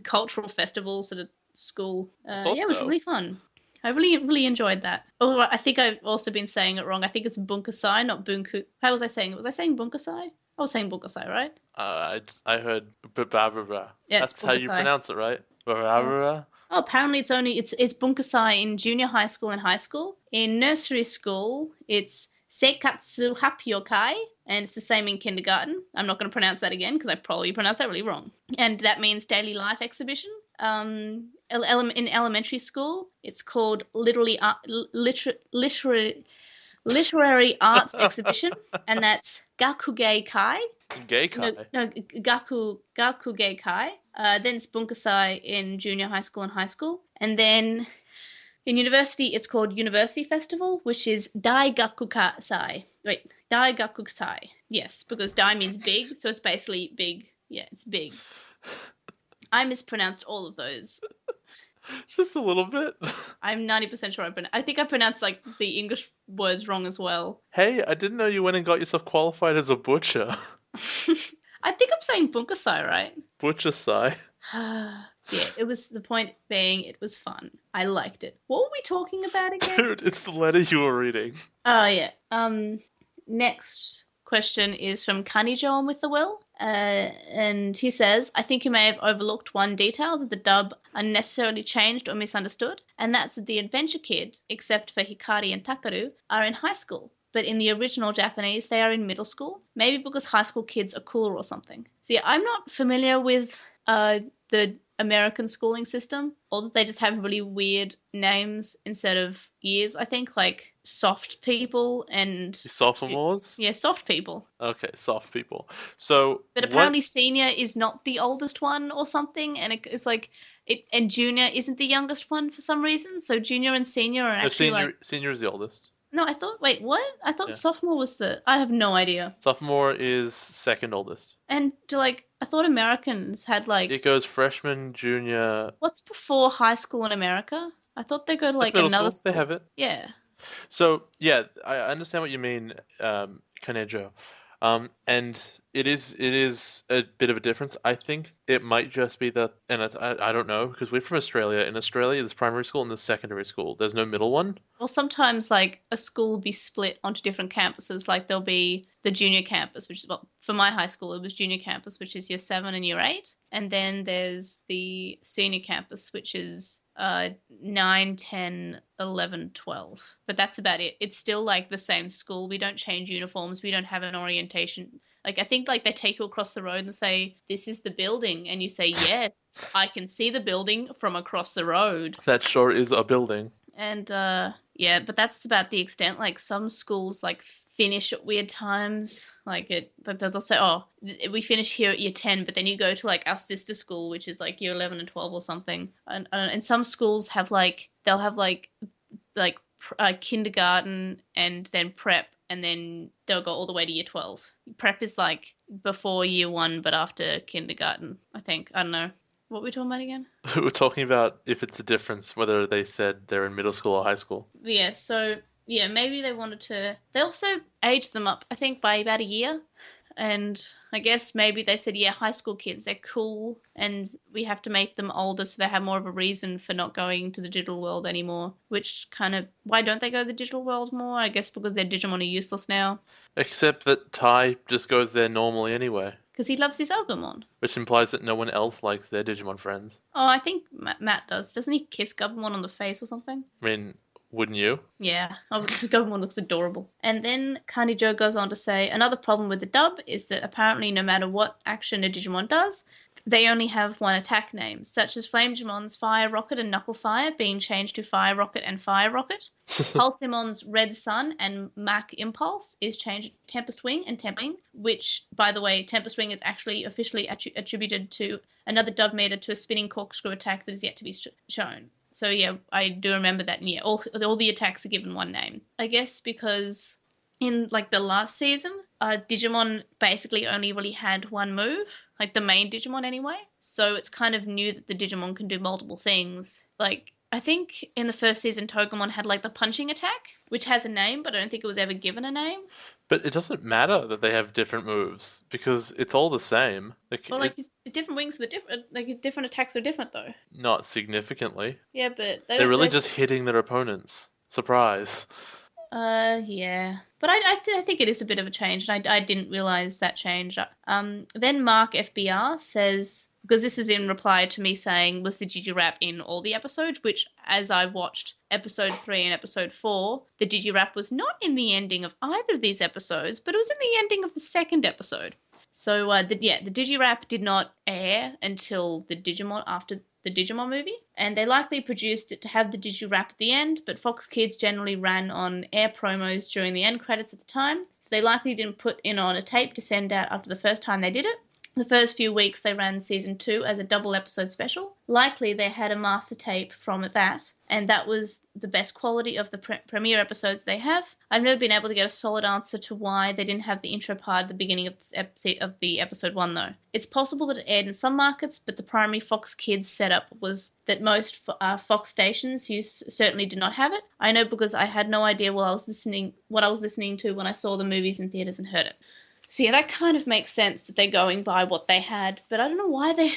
cultural festivals at a school. I thought Yeah, it was so. really fun. I really enjoyed that. Oh, I think I've also been saying it wrong. I think it's Bunkasai, not Bunku. How was I saying it? Was I saying Bunkasai? I was saying Bunkasai, right? I heard blah. Yeah, it's That's how you Bunkasai. pronounce it, right? Blah. Oh, apparently it's Bunkasai in junior high school and high school. In nursery school, it's Seikatsu Happyokai, and it's the same in kindergarten. I'm not going to pronounce that again because I probably pronounced that really wrong. And that means daily life exhibition. In elementary school, it's called literary arts exhibition, and that's Gakugei Kai. Gay Kai. No, Gakugei Kai. Then it's Bunkasai in junior high school and high school. And then in university, it's called University Festival, which is Daigakusai. Wait, Daigakusai. Yes, because Dai means big, so it's basically big. Yeah, it's big. I mispronounced all of those. Just a little bit. I'm 90% sure I think I pronounced like the English words wrong as well. Hey, I didn't know you went and got yourself qualified as a butcher. I think I'm saying Bunkasai, right? Butcher Sai. Yeah, it was the point being it was fun. I liked it. What were we talking about again? Dude, it's the letter you were reading. Oh yeah. Next question is from Kanijo with the Will. And he says, I think you may have overlooked one detail that the dub unnecessarily changed or misunderstood, and that's that the adventure kids, except for Hikari and Takaru, are in high school. But in the original Japanese, they are in middle school. Maybe because high school kids are cooler or something. So yeah, I'm not familiar with the American schooling system, or that they just have really weird names instead of years. I think like soft people and Sophomores? Yeah, soft people. Okay, soft people. So, But apparently senior is not the oldest one or something, and it's like and junior isn't the youngest one for some reason. So junior and senior are actually senior is the oldest. No, I thought. Wait, what? I thought Yeah. sophomore was the. I have no idea. Sophomore is second oldest. And I thought Americans had It goes freshman, junior. What's before high school in America? I thought they go to middle another school. They have it. Yeah. So yeah, I understand what you mean, Kanejo. And it is a bit of a difference. I think it might just be that, and I don't know, because we're from Australia. In Australia, there's primary school and there's secondary school. There's no middle one. Well, sometimes a school will be split onto different campuses. Like there'll be the junior campus, which is, well, for my high school, it was junior campus, which is year 7 and year 8. And then there's the senior campus, which is 9, 10, 11, 12. But that's about it. It's still the same school. We don't change uniforms. We don't have an orientation. I think they take you across the road and say, this is the building. And you say, yes, I can see the building from across the road. That sure is a building. And yeah, but that's about the extent. Some schools finish at weird times. They'll say, oh, we finish here at year 10, but then you go to our sister school, which is year 11 and 12 or something. And some schools have they'll have kindergarten and then prep, and then they'll go all the way to year 12. Prep is before year 1, but after kindergarten, I think. I don't know. What were we talking about again? We're talking about if it's a difference, whether they said they're in middle school or high school. Yeah, so, yeah, maybe they wanted to... They also aged them up, I think, by about a year. And I guess maybe they said, yeah, high school kids, they're cool, and we have to make them older so they have more of a reason for not going to the digital world anymore. Which why don't they go to the digital world more? I guess because their Digimon are useless now. Except that Tai just goes there normally anyway. Because he loves his Agumon. Which implies that no one else likes their Digimon friends. Oh, I think Matt does. Doesn't he kiss Gabumon on the face or something? I mean, wouldn't you? Yeah, Gabumon looks adorable. And then Kanijo goes on to say, another problem with the dub is that apparently no matter what action a Digimon does, they only have one attack name, such as Flamegemon's Fire Rocket and Knuckle Fire being changed to Fire Rocket and Fire Rocket. Pulsemon's Red Sun and Mach Impulse is changed to Tempest Wing and Tempest Wing, which, by the way, Tempest Wing is actually officially attributed to another dub meter to a spinning corkscrew attack that is yet to be shown. So yeah, I do remember that, and yeah, all the attacks are given one name. I guess because in the last season, Digimon basically only really had one move, the main Digimon anyway. So it's kind of new that the Digimon can do multiple things. I I think in the first season, Togemon had like the punching attack, which has a name, but I don't think it was ever given a name. But it doesn't matter that they have different moves because it's all the same. Like, Well, like different wings, the different like different attacks are different though. not significantly. Yeah, but they They're don't. really just hitting their opponents. Surprise. Yeah, but I think it is a bit of a change, and I didn't realize that change. Then Mark FBR says, because this is in reply to me saying, was the Digirap in all the episodes? Which, as I watched episode 3 and episode 4, the Digirap was not in the ending of either of these episodes, but it was in the ending of the second episode. So the Digirap did not air until the Digimon after the Digimon movie, and they likely produced it to have the Digirap at the end, but Fox Kids generally ran on air promos during the end credits at the time, so they likely didn't put in on a tape to send out after the first time they did it. The first few weeks they ran season 2 as a double episode special. Likely they had a master tape from that, and that was the best quality of the premiere episodes they have. I've never been able to get a solid answer to why they didn't have the intro part at the beginning of the episode 1 though. It's possible that it aired in some markets, but the primary Fox Kids setup was that most Fox stations certainly did not have it. I know because I had no idea what I was listening to when I saw the movies in theaters and heard it. So yeah, that kind of makes sense that they're going by what they had, but I don't know why the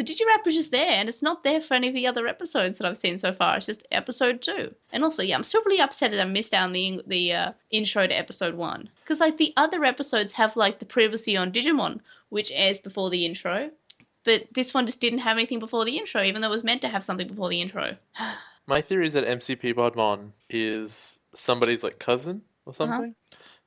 Digirap was just there, and it's not there for any of the other episodes that I've seen so far. It's just episode 2. And also, yeah, I'm still really upset that I missed out on the intro to episode 1. Because, like, the other episodes have, like, the Previously on Digimon, which airs before the intro. But this one just didn't have anything before the intro, even though it was meant to have something before the intro. My theory is that MCP Podmon is somebody's, like, cousin or something.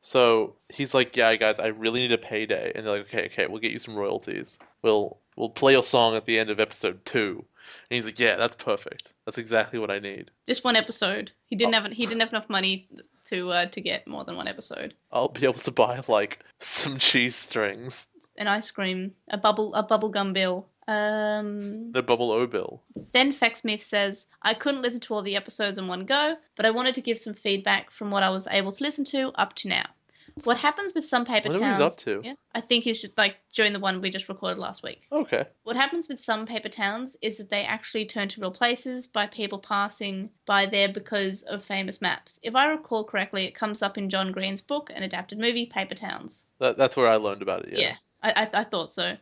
So he's like, yeah, guys, I really need a payday. And they're like, okay, we'll get you some royalties. We'll play your song at the end of episode 2. And he's like, yeah, that's perfect. That's exactly what I need. Just one episode. He didn't have enough money to get more than one episode. I'll be able to buy like some cheese strings. An ice cream, a bubble gum bill. The Bubble O bill. Then Faxmith says, I couldn't listen to all the episodes in one go, but I wanted to give some feedback from what I was able to listen to up to now. What happens with some paper towns... What are we up to? Yeah, I think he's just like during the one we just recorded last week. Okay. What happens with some paper towns is that they actually turn to real places by people passing by there because of famous maps. If I recall correctly, it comes up in John Green's book, an adapted movie, Paper Towns. That's where I learned about it, yeah. I thought so.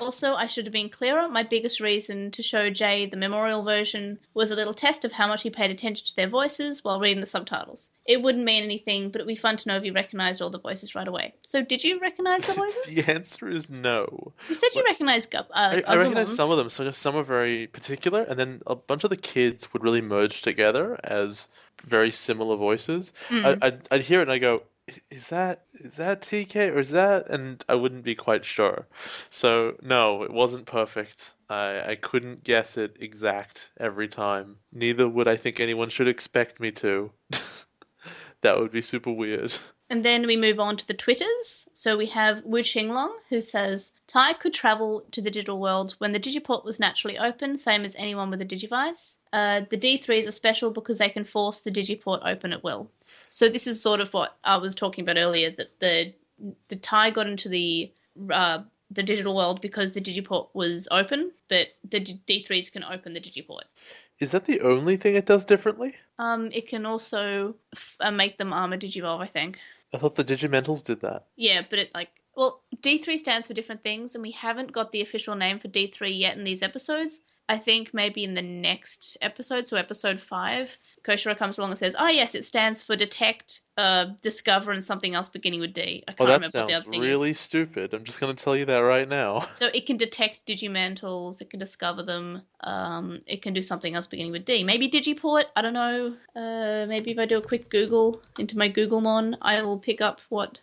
Also, I should have been clearer. My biggest reason to show Jay the memorial version was a little test of how much he paid attention to their voices while reading the subtitles. It wouldn't mean anything, but it would be fun to know if you recognised all the voices right away. So, did you recognise the voices? The answer is no. You said you recognised I recognise some of them, so some are very particular, and then a bunch of the kids would really merge together as very similar voices. I'd hear it and I go, is that TK or is that? And I wouldn't be quite sure. So no, it wasn't perfect. I couldn't guess it exact every time. Neither would I think anyone should expect me to. That would be super weird. And then we move on to the Twitters. So we have Wuchinglong, who says, Tai could travel to the digital world when the Digiport was naturally open, same as anyone with a Digivice. The D3s are special because they can force the Digiport open at will. So this is sort of what I was talking about earlier, that the Tai got into the digital world because the Digiport was open, but the D3s can open the Digiport. Is that the only thing it does differently? It can also make them armor Digivolve, I think. I thought the Digimentals did that. Yeah, but well, D3 stands for different things, and we haven't got the official name for D3 yet in these episodes. I think maybe in the next episode, so episode 5, Koshiro comes along and says, oh yes, it stands for detect, discover, and something else beginning with D. I can't remember what the other thing is. That sounds really stupid. I'm just going to tell you that right now. So it can detect Digimantles, it can discover them, it can do something else beginning with D. Maybe Digiport, I don't know. Maybe if I do a quick Google into my Googlemon, I will pick up what...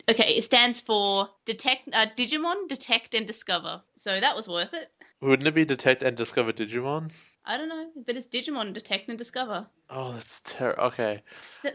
Okay, it stands for Digimon, Detect, and Discover. So that was worth it. Wouldn't it be Detect and Discover Digimon? I don't know, but it's Digimon, Detect, and Discover. Oh, that's terrible. Okay.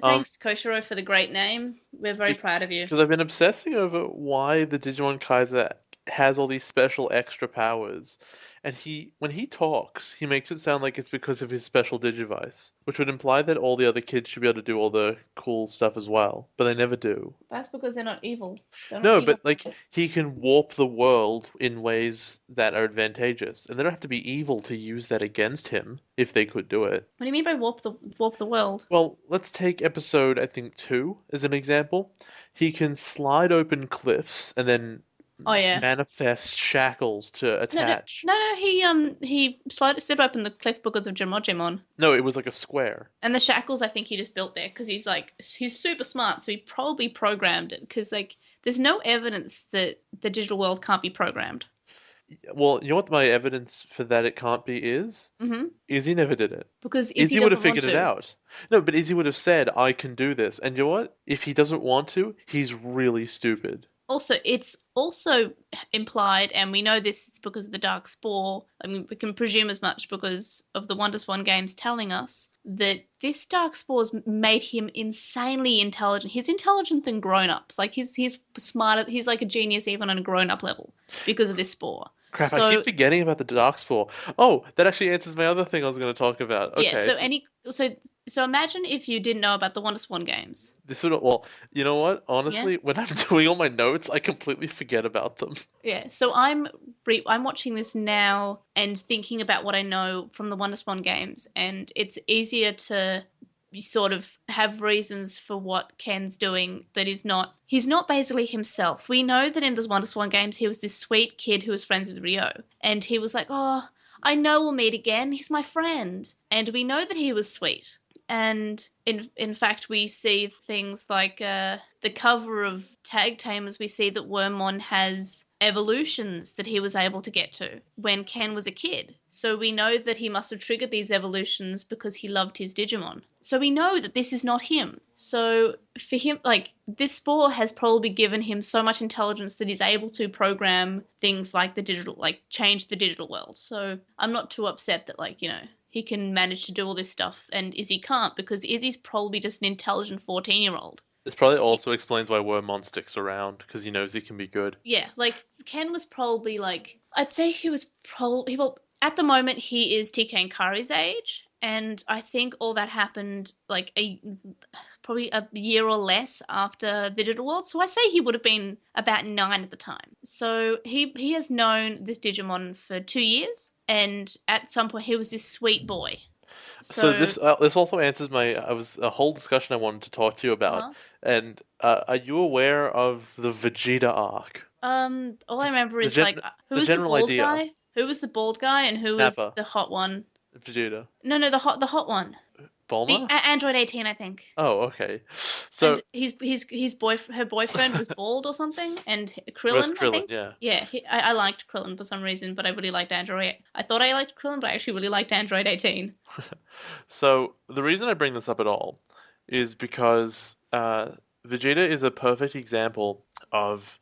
Thanks, Koshiro, for the great name. We're very proud of you. Because I've been obsessing over why the Digimon Kaiser has all these special extra powers. And when he talks, he makes it sound like it's because of his special Digivice, which would imply that all the other kids should be able to do all the cool stuff as well, but they never do. That's because they're not evil. They're not No, evil. but like he can warp the world in ways that are advantageous, and they don't have to be evil to use that against him if they could do it. What do you mean by warp the world? Well, let's take episode, I think, 2 as an example. He can slide open cliffs and then Oh yeah. manifest shackles to attach. No. He slid open the cliff because of Digimon. No, it was like a square. And the shackles, I think he just built there because he's super smart, so he probably programmed it. Because like, there's no evidence that the digital world can't be programmed. Well, you know what my evidence for that it can't be is? Mm-hmm. Izzy never did it. Because Izzy would have doesn't want figured it to. out. No, but Izzy would have said, I can do this. And you know what? If he doesn't want to, he's really stupid. Also, it's also implied, and we know this is because of the Dark Spore. I mean, we can presume as much because of the WonderSwan games telling us that this Dark Spore's made him insanely intelligent. He's intelligent than grown-ups. Like, he's smarter. He's like a genius even on a grown-up level because of this spore. Crap, So, I keep forgetting about the Dark Spore. Oh, that actually answers my other thing I was going to talk about. Okay. yeah. So imagine if you didn't know about the WonderSwan games. This would, well, you know what? Honestly, when I'm doing all my notes, I completely forget about them. Yeah, so I'm watching this now and thinking about what I know from the WonderSwan games, and it's easier to sort of have reasons for what Ken's doing that he's not basically himself. We know that in the WonderSwan games he was this sweet kid who was friends with Rio, and he was like, oh, I know we'll meet again, he's my friend. And we know that he was sweet. And in fact, we see things like the cover of Tag Tamers, we see that Wormmon has evolutions that he was able to get to when Ken was a kid. So we know that he must have triggered these evolutions because he loved his Digimon. So we know that this is not him. So for him, like, this spore has probably given him so much intelligence that he's able to program things like change the digital world. So I'm not too upset that, like, he can manage to do all this stuff and Izzy can't, because Izzy's probably just an intelligent 14-year-old. This probably also explains why Wormmon sticks around, because he knows he can be good. Yeah, like, Ken was probably, like, I'd say he was probably, well, at the moment he is TK and Kari's age, and I think all that happened, like, probably a year or less after the Digital World, so I say he would have been about 9 at the time. So he has known this Digimon for 2 years, and at some point he was this sweet boy. So this also answers a whole discussion I wanted to talk to you about. Uh-huh. And are you aware of the Vegeta arc? All I remember is who the was the general bald idea. guy? Who was the bald guy, and who was Nappa. the hot one? Vegeta. No, the hot one. Bulma? The Android 18, I think. Oh, okay. So and her boyfriend was bald or something, and Krillin. was Krillin, I think. yeah. Yeah, I liked Krillin for some reason, but I really liked Android. I thought I liked Krillin, but I actually really liked Android 18. So the reason I bring this up at all is because Vegeta is a perfect example of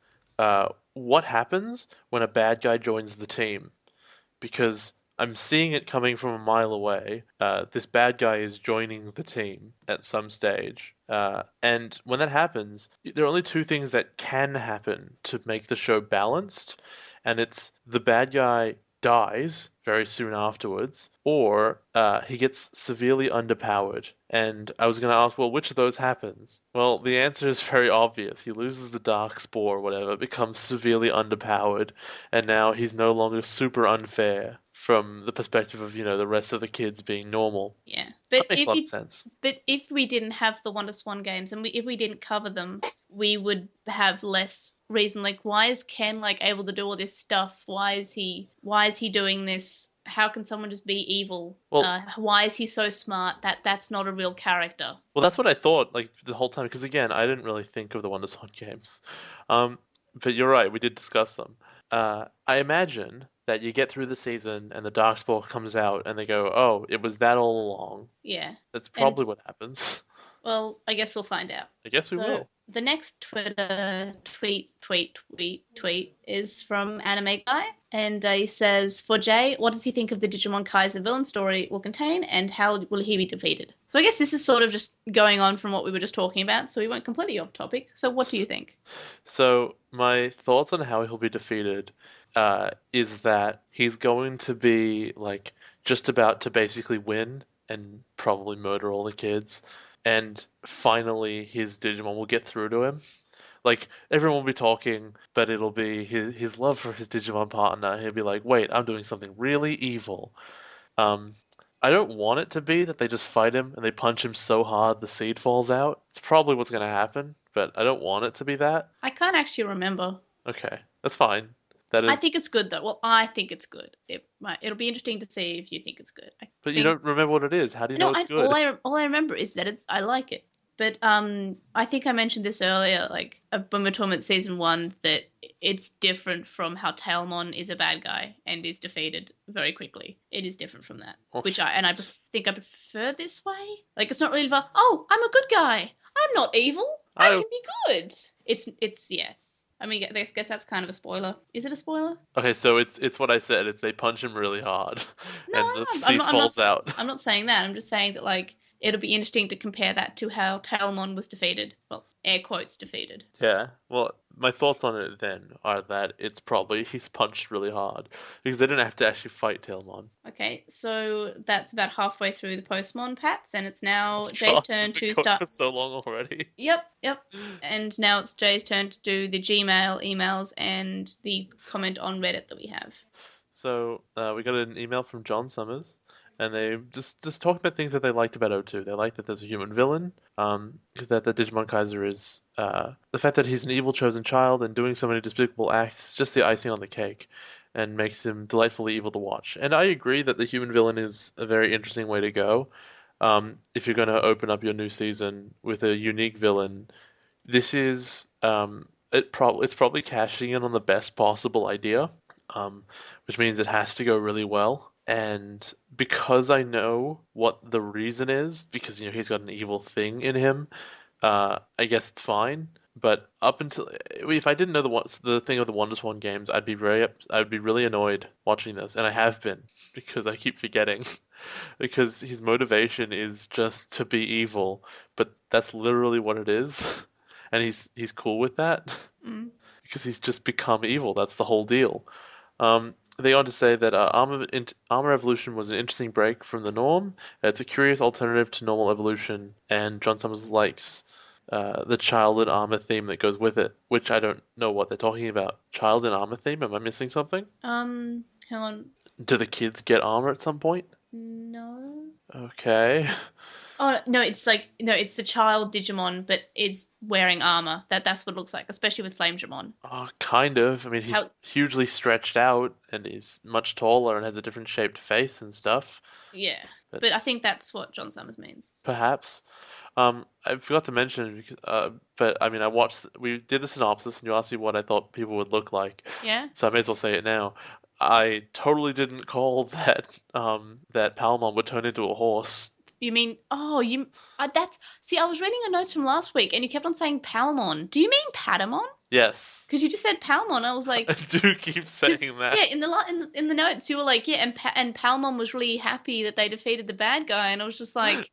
what happens when a bad guy joins the team. Because I'm seeing it coming from a mile away. This bad guy is joining the team at some stage. And when that happens, there are only two things that can happen to make the show balanced. And it's the bad guy dies very soon afterwards, or he gets severely underpowered. And I was going to ask, well, which of those happens? Well, the answer is very obvious. He loses the Dark Spore or whatever, becomes severely underpowered, and now he's no longer super unfair from the perspective of, the rest of the kids being normal. Yeah, but that makes a lot of sense. But if we didn't have the WonderSwan games, and if we didn't cover them, we would have less reason. Like, why is Ken able to do all this stuff? Why is he doing this? How can someone just be evil? Well, why is he so smart? That's not a real character. Well, that's what I thought the whole time, because again, I didn't really think of the WonderSwan games. But you're right, we did discuss them. I imagine that you get through the season and the Darkspawn comes out and they go, oh, it was that all along. Yeah. That's probably what happens. Well, I guess we'll find out. I guess we will. The next Twitter tweet is from Anime Guy, and he says, for Jay, what does he think of the Digimon Kaiser villain story it will contain, and how will he be defeated? So I guess this is sort of just going on from what we were just talking about, so we went completely off topic. So what do you think? So my thoughts on how he'll be defeated is that he's going to be like just about to basically win and probably murder all the kids, and finally his Digimon will get through to him. Like everyone will be talking, but it'll be his love for his Digimon partner. He'll be like, "Wait, I'm doing something really evil." Um, I don't want it to be that they just fight him and they punch him so hard the seed falls out. It's probably what's going to happen, but I don't want it to be that. I can't actually remember. Okay, that's fine. That I is, think it's good though. Well, I think it's good. It'll be interesting to see if you think it's good. I but you think don't remember what it is. How do you know no, it's good? all I remember is that I like it. But I think I mentioned this earlier, like when we were talking about season 1, that it's different from how Tailmon is a bad guy and is defeated very quickly. It is different from that, which I think I prefer this way. Like it's not really about, oh, I'm a good guy. I'm not evil. I can be good. It's yes. I mean, I guess that's kind of a spoiler. Is it a spoiler? Okay, so it's what I said. It's they punch him really hard, No, and the seed falls out. I'm not saying that. I'm just saying that like it'll be interesting to compare that to how Tailmon was defeated. Well, air quotes defeated. Yeah. Well, my thoughts on it then are that it's probably he's punched really hard because they didn't have to actually fight Tailmon. Okay, so that's about halfway through the Postmon Pats, and it's now Jay's God, turn we've been to going start. for so long already. Yep. And now it's Jay's turn to do the Gmail emails and the comment on Reddit that we have. So we got an email from John Summers, and they just talk about things that they liked about O2. They like that there's a human villain, that the Digimon Kaiser is the fact that he's an evil chosen child and doing so many despicable acts, just the icing on the cake, and makes him delightfully evil to watch. And I agree that the human villain is a very interesting way to go. If you're going to open up your new season with a unique villain, this is it's probably cashing in on the best possible idea, which means it has to go really well. And because I know what the reason is, because he's got an evil thing in him, I guess it's fine. But up until if I didn't know the thing of the WonderSwan games, I'd be really annoyed watching this, and I have been because I keep forgetting. Because his motivation is just to be evil, but that's literally what it is, and he's cool with that Mm. because he's just become evil. That's the whole deal. They go on to say that Armor Evolution was an interesting break from the norm. It's a curious alternative to normal evolution, and John Summers likes the child and armor theme that goes with it, which I don't know what they're talking about. Child and armor theme? Am I missing something? Hang on. Do the kids get armor at some point? No. Okay. Oh no, it's it's the child Digimon, but it's wearing armor. That's what it looks like, especially with Flamedramon. Kind of. I mean, he's How? hugely stretched out and he's much taller and has a different shaped face and stuff. Yeah, But but I think that's what John Summers means. perhaps. I forgot to mention, but I mean, we did the synopsis and you asked me what I thought people would look like. Yeah. So I may as well say it now. I totally didn't call that Palmon would turn into a horse. You mean? Oh, that's. See, I was reading your notes from last week, and you kept on saying Palmon. Do you mean Patamon? Yes, Because you just said Palmon. I was I like, do keep saying that. yeah, in the notes you were like, yeah, and Palmon was really happy that they defeated the bad guy, and I was just like,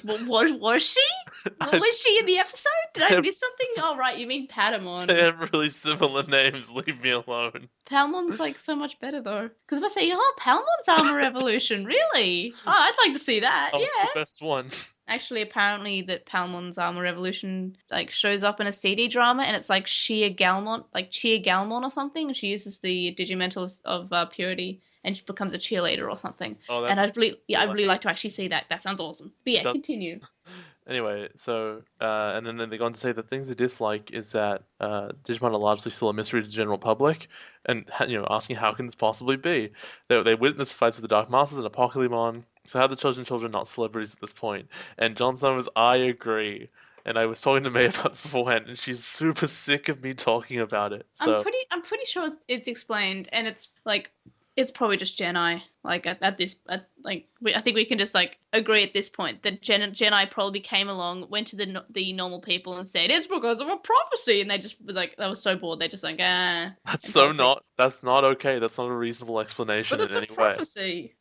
was she? Was she in the episode? Did I miss something? Oh right, you mean Patamon. They have really similar names. Leave me alone. Palmon's like so much better though. Because if I say, oh, Palmon's Armor Evolution, really? Oh, I'd like to see that. Oh, it's Yeah. the best one. Actually, apparently that Palmon's Armor Evolution like shows up in a CD drama, and it's like Chia Galmon or something. And she uses the Digimental of Purity, and she becomes a cheerleader or something. Oh, And that's I'd really like to actually see that. That sounds awesome. But yeah, Does- continue. Anyway, so and then they go on to say the things they dislike is that Digimon are largely still a mystery to the general public, and asking how can this possibly be? They witness fights with the Dark Masters and Apocalypse. So how are the children not celebrities at this point? And John Summers, I agree. And I was talking to May about this beforehand, and she's super sick of me talking about it. So I'm pretty sure it's explained, and it's like it's probably just Jedi. Like I think we can just like agree at this point that Jedi probably came along, went to the normal people and said it's because of a prophecy, and they just was like they were so bored they just like that's not okay. That's not a reasonable explanation but it's in a any way. prophecy.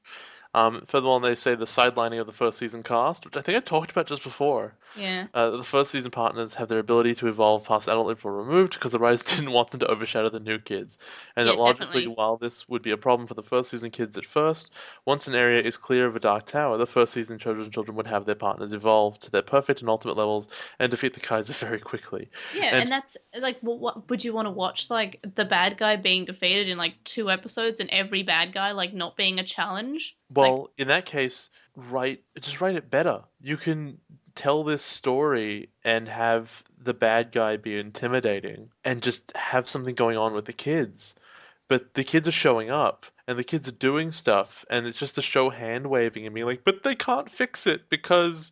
Furthermore, they say the sidelining of the first season cast, which I think I talked about just before. Yeah. The first season partners have their ability to evolve past adult info removed because the writers didn't want them to overshadow the new kids. And Yeah, that logically, definitely. while this would be a problem for the first season kids at first, once an area is clear of a dark tower, the first season children would have their partners evolve to their perfect and ultimate levels and defeat the Kaiser very quickly. Yeah, and And that's like, what would you want to watch? Like the bad guy being defeated in like 2 episodes, and every bad guy like not being a challenge. Like, well, in that case, just write it better. You can tell this story and have the bad guy be intimidating and just have something going on with the kids. But the kids are showing up and the kids are doing stuff and it's just the show hand waving and being like, but they can't fix it because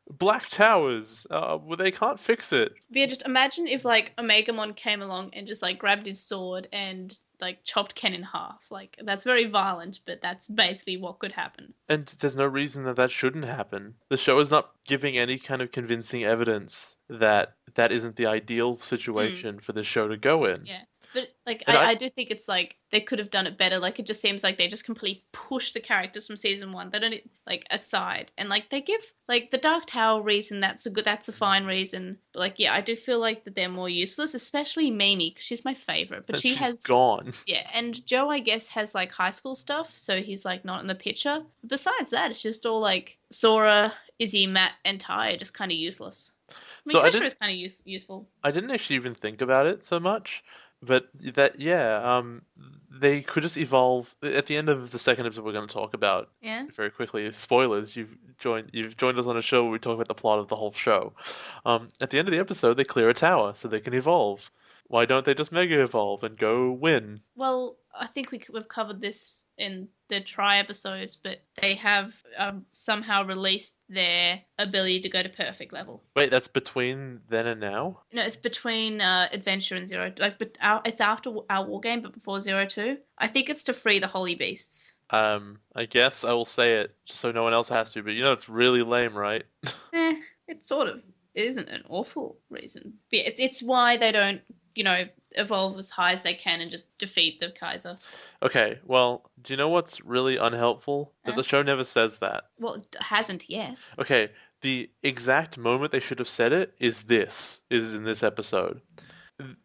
Black Towers, well, they can't fix it. yeah, just imagine if like Omegamon came along and just like grabbed his sword and like chopped Ken in half. Like that's very violent, but that's basically what could happen. And there's no reason that that shouldn't happen. The show is not giving any kind of convincing evidence that that isn't the ideal Mm. situation for the show to go in. Yeah. But like And I do think it's like they could have done it better. Like it just seems like they just completely push the characters from season one. They don't like aside and like they give like the Dark Tower reason that's a fine reason. But like yeah, I do feel like that they're more useless, especially Mimi because she's my favorite. But she she's has gone. yeah, and Joe I guess has like high school stuff, so he's like not in the picture. But besides that, it's just all like Sora, Izzy, Matt, and Ty are just kind of useless. I mean, So I Kesha didn't is kind of useful. I didn't actually even think about it so much, but that yeah, they could just evolve at the end of the second episode we're going to talk about Yeah. very quickly. Spoilers, you've joined us on a show where we talk about the plot of the whole show. At the end of the episode, they clear a tower so they can evolve. Why don't they just mega evolve and go win? Well, I think we've covered this in the try episodes, but they have somehow released their ability to go to perfect level. Wait, that's between then and now? No, it's between Adventure and Zero. Like, but it's after our war game, but before 02. I think it's to free the holy beasts. I guess I will say it just so no one else has to, but it's really lame, right? It sort of isn't an awful reason. But yeah, it's why they don't, evolve as high as they can and just defeat the Kaiser. Okay, well, do you know what's really unhelpful? That Uh, the show never says that. well, it hasn't yet. Okay, the exact moment they should have said it is in this episode.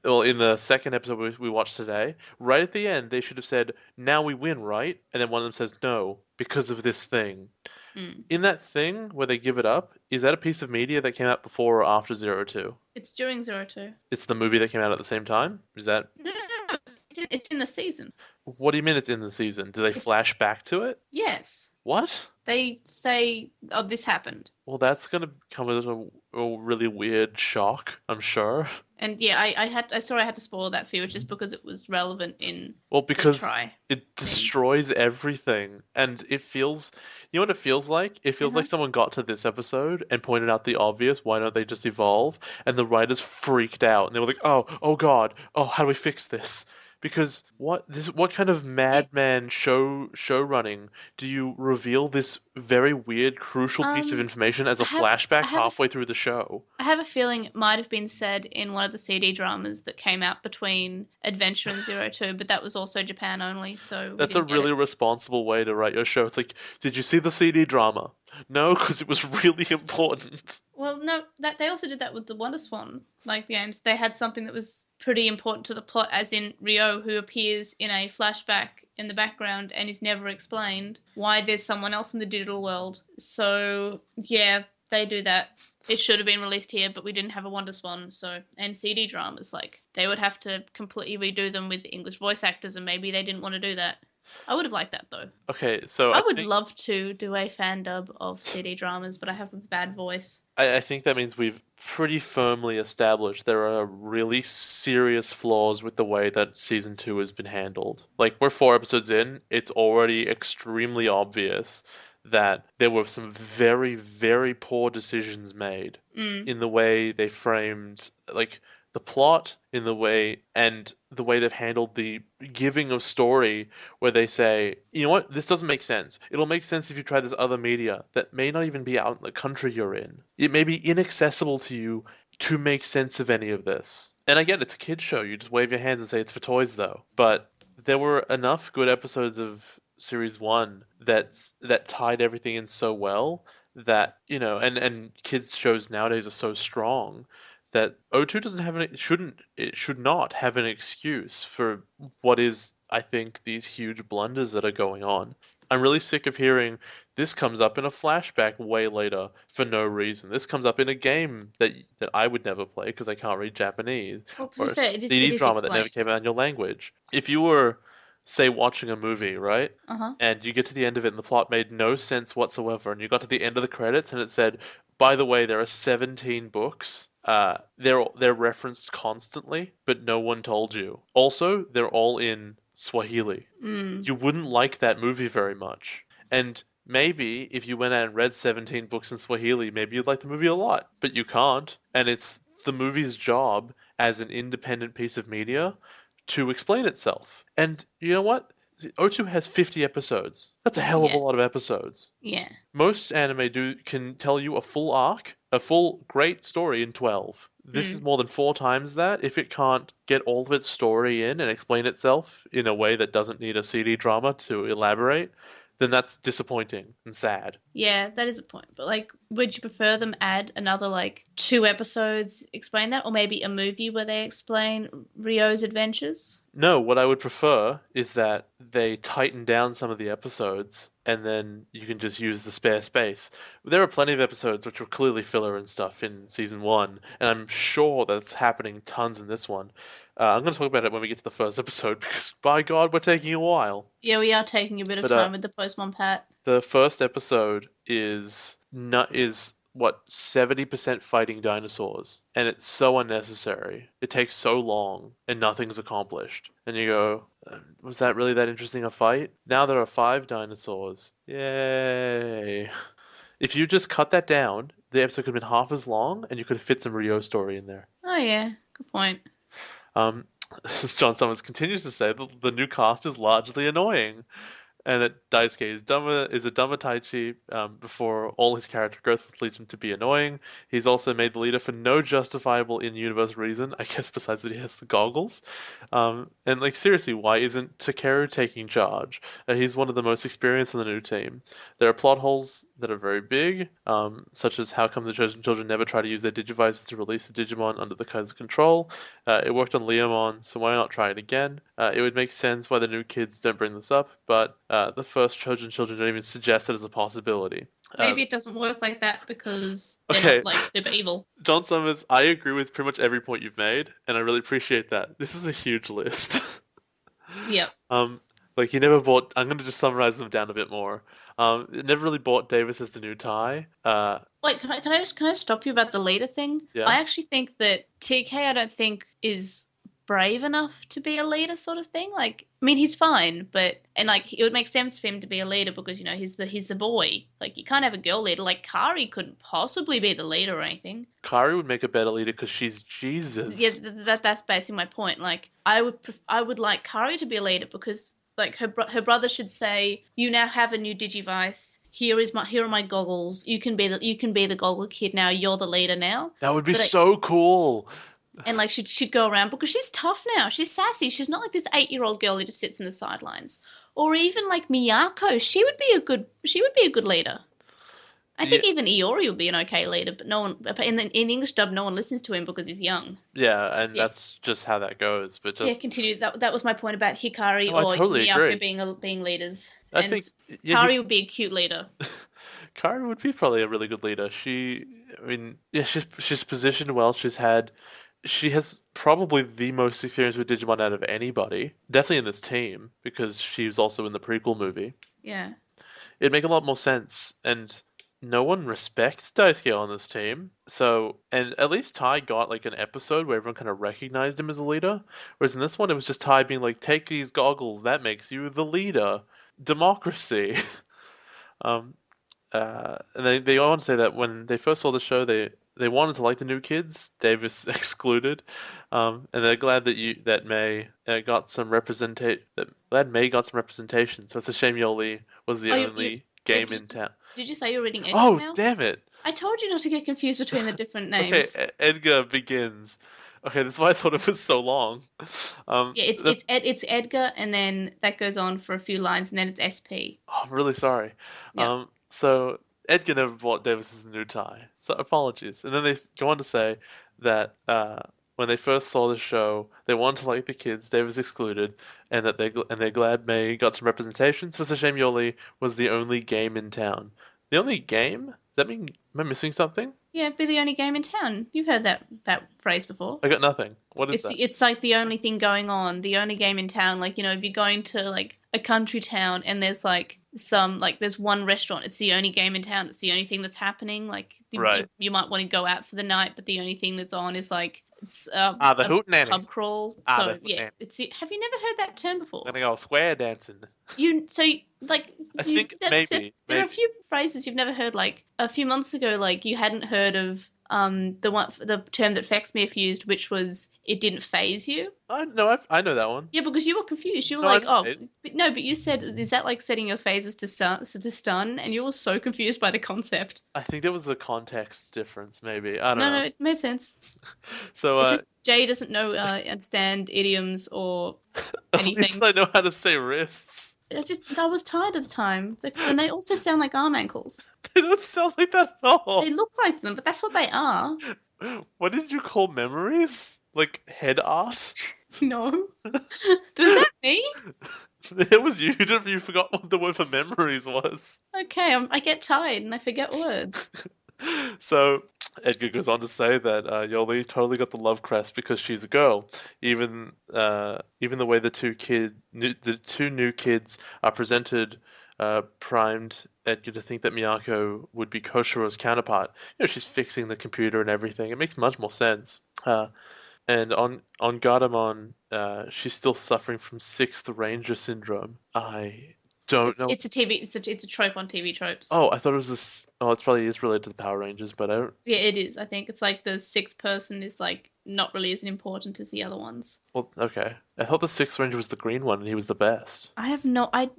Well, in the second episode we watched today, right at the end, they should have said, now we win, right? And then one of them says, no, because of this thing. Mm. In that thing where they give it up, is that a piece of media that came out before or after Zero Two? It's during 02. It's the movie that came out at the same time? Is that... No. It's in the season. What do you mean it's in the season? Do they It's flash back to it? yes. What? They say, "Oh, this happened," Well, that's gonna come as a really weird shock, I'm sure. and yeah, I saw I had to spoil that for you just because it was relevant in Well, the because try. it destroys everything, and it feels, you know what it feels like? It feels Uh-huh. like someone got to this episode and pointed out the obvious, why don't they just evolve? And the writers freaked out, and they were like, oh God, oh, how do we fix this? Because what kind of It, madman show running do you reveal this very weird, crucial piece of um, information as I a have flashback I have a halfway through the show? I have a feeling it might have been said in one of the CD dramas that came out between Adventure and 02, but that was also Japan only, so we That's a didn't get really it. responsible way to write your show. It's like, did you see the CD drama? No, because it was really important. Well, no, that they also did that with the Wonder Swan like games. They had something that was pretty important to the plot, as in Rio, who appears in a flashback in the background and is never explained why there's someone else in the digital world. So yeah, they do that. It should have been released here, but we didn't have a Wonder Swan. So and CD dramas, like they would have to completely redo them with English voice actors, and maybe they didn't want to do that. I would have liked that though. Okay, so I I would think love to do a fan dub of CD dramas, but I have a bad voice. I think that means we've pretty firmly established there are really serious flaws with the way that season two has been handled. Like we're 4 episodes in, it's already extremely obvious that there were some very, very poor decisions made Mm. in the way they framed like the plot, in the way they've handled the giving of story, where they say, you know what, this doesn't make sense. It'll make sense if you try this other media that may not even be out in the country you're in. It may be inaccessible to you to make sense of any of this. And I get it's a kid's show. You just wave your hands and say it's for toys, though. But there were enough good episodes of series one that tied everything in so well that, and kids shows nowadays are so strong that O2 doesn't have it should not have an excuse for what is, I think, these huge blunders that are going on. I'm really sick of hearing this comes up in a flashback way later for no reason. This comes up in a game that I would never play because I can't read Japanese, Well, to or be a fair, CD it is drama that never explained. came out in your language. If you were, say, watching a movie, right? Uh-huh. And you get to the end of it and the plot made no sense whatsoever, and you got to the end of the credits and it said, by the way, there are 17 books. They're referenced constantly, but no one told you. Also, they're all in Swahili. Mm. You wouldn't like that movie very much. And maybe if you went out and read 17 books in Swahili, maybe you'd like the movie a lot. But you can't. And it's the movie's job as an independent piece of media to explain itself. And you know what? O2 has 50 episodes. That's a hell of a Yeah. lot of episodes. Yeah. Most anime can tell you a full arc, a full great story in 12. This is Mm. more than 4 times that. If it can't get all of its story in and explain itself in a way that doesn't need a CD drama to elaborate, then that's disappointing and sad. Yeah, that is a point. But like, would you prefer them add another like 2 episodes explain that, or maybe a movie where they explain Ryo's adventures? No, what I would prefer is that they tighten down some of the episodes and then you can just use the spare space. There are plenty of episodes which were clearly filler and stuff in season one, and I'm sure that's happening tons in this one. I'm going to talk about it when we get to the first episode because, by God, we're taking a while. Yeah, we are taking a bit of But time with the Postmon Pat. the first episode is what 70% fighting dinosaurs, and it's so unnecessary. It takes so long, and nothing's accomplished. And you go, was that really that interesting a fight? Now there are 5 dinosaurs. Yay! If you just cut that down, the episode could have been half as long, and you could have fit some Rio story in there. Oh yeah, good point. Um, John Summers continues to say that the new cast is largely annoying, and that Daisuke is a dumber Taichi before all his character growth would lead him to be annoying. He's also made the leader for no justifiable in-universe reason, I guess besides that he has the goggles. And like seriously, why isn't Takeru taking charge? He's one of the most experienced in the new team. There are plot holes that are very big, such as how come the chosen children never try to use their Digivices to release the Digimon under the Kai's control. It worked on Leomon, so why not try it again? It would make sense why the new kids don't bring this up, but the first chosen children don't even suggest it as a possibility. Maybe it doesn't work like that because they're Okay. not like super evil. John Summers, I agree with pretty much every point you've made, and I really appreciate that. This is a huge list. Yep. Like he never bought. I'm gonna just summarize them down a bit more. It never really bought Davis as the new tie. Wait, can I just stop you about the leader thing? Yeah. I actually think that TK I don't think is brave enough to be a leader sort of thing. Like, I mean, he's fine, but and like it would make sense for him to be a leader because he's the boy. Like you can't have a girl leader. Like Kari couldn't possibly be the leader or anything. Kari would make a better leader because she's Jesus. Yeah, that's basically my point. Like I would like Kari to be a leader because like her brother should say, "You now have a new Digivice. Here are my goggles. You can be the goggle kid now. You're the leader now." That would be But so cool. And like she'd go around because she's tough now. She's sassy. She's not like this 8-year-old girl who just sits in the sidelines. Or even like Miyako, she would be a good leader. I think even Iori would be an okay leader, but no one in the English dub, no one listens to him because he's young. Yeah, and that's just how that goes. But just Continue. That was my point about Hikari No, I or totally Miyako agree. being leaders. I think Kari would be a cute leader. Kari would be probably a really good leader. She's positioned well. She has probably the most experience with Digimon out of anybody. Definitely in this team, because she was also in the prequel movie. Yeah. It'd make a lot more sense, and no one respects Daisuke on this team. So, and at least Tai got like an episode where everyone kind of recognized him as a leader. Whereas in this one, it was just Tai being like, take these goggles, that makes you the leader. Democracy. And they all want to say that when they first saw the show, they wanted to like the new kids, Davis excluded, and they're glad that May got some representation. So it's a shame Yoli was the only game in town. Did you say you're reading Edgar's Oh, now? damn it! I told you not to get confused between the different names. Okay, Edgar begins. Okay, that's why I thought it was so long. Yeah, it's Edgar, and then that goes on for a few lines, and then it's SP. I'm really sorry. Yeah. So Edgar never bought Davis's new tie. So apologies. And then they go on to say that when they first saw the show, they wanted to like the kids, Davis excluded, and that they're glad May got some representation. So it's a shame Yoli was the only game in town. The only game? Does that mean am I missing something? Yeah, be the only game in town. You've heard that phrase before. I got nothing. What is It's that? it's like the only thing going on, the only game in town. Like, if you're going to like a country town and there's like there's one restaurant, it's the only game in town. It's the only thing that's happening. Like Right. you might want to go out for the night, but the only thing that's on is like it's The a hootenanny. pub crawl. The So yeah, hootenanny. have you never heard that term before? I'm gonna go square dancing. I think maybe. there are a few phrases you've never heard. Like a few months ago, like you hadn't heard of the term that Fexmere used, which was it didn't phase you. I know that one. Yeah, because you were confused. You were No, like, I oh, didn't. but no, but you said, is that like setting your phases to stun? And you were so confused by the concept. I think there was a context difference, maybe. I don't No, know. it made sense. So, It's just Jay doesn't know understand idioms or at anything. least I know how to say wrists. I was tired at the time, and they also sound like arm ankles. They don't sound like that at all. They look like them, but that's what they are. What did you call memories? Like head art? No, was that me? It was you. You forgot what the word for memories was. Okay, I get tired and I forget words. So Edgar goes on to say that Yoli totally got the love crest because she's a girl. Even the way the two new kids are presented primed Edgar to think that Miyako would be Koshiro's counterpart. She's fixing the computer and everything. It makes much more sense. And on Gardamon, she's still suffering from Sixth Ranger syndrome. I don't know. It's a TV. It's a trope on TV tropes. Oh, I thought it was this. Oh, it probably is related to the Power Rangers, but I don't. Yeah, it is. I think it's like the sixth person is like not really as important as the other ones. Well, okay. I thought the Sixth Ranger was the green one, and he was the best. I have no. I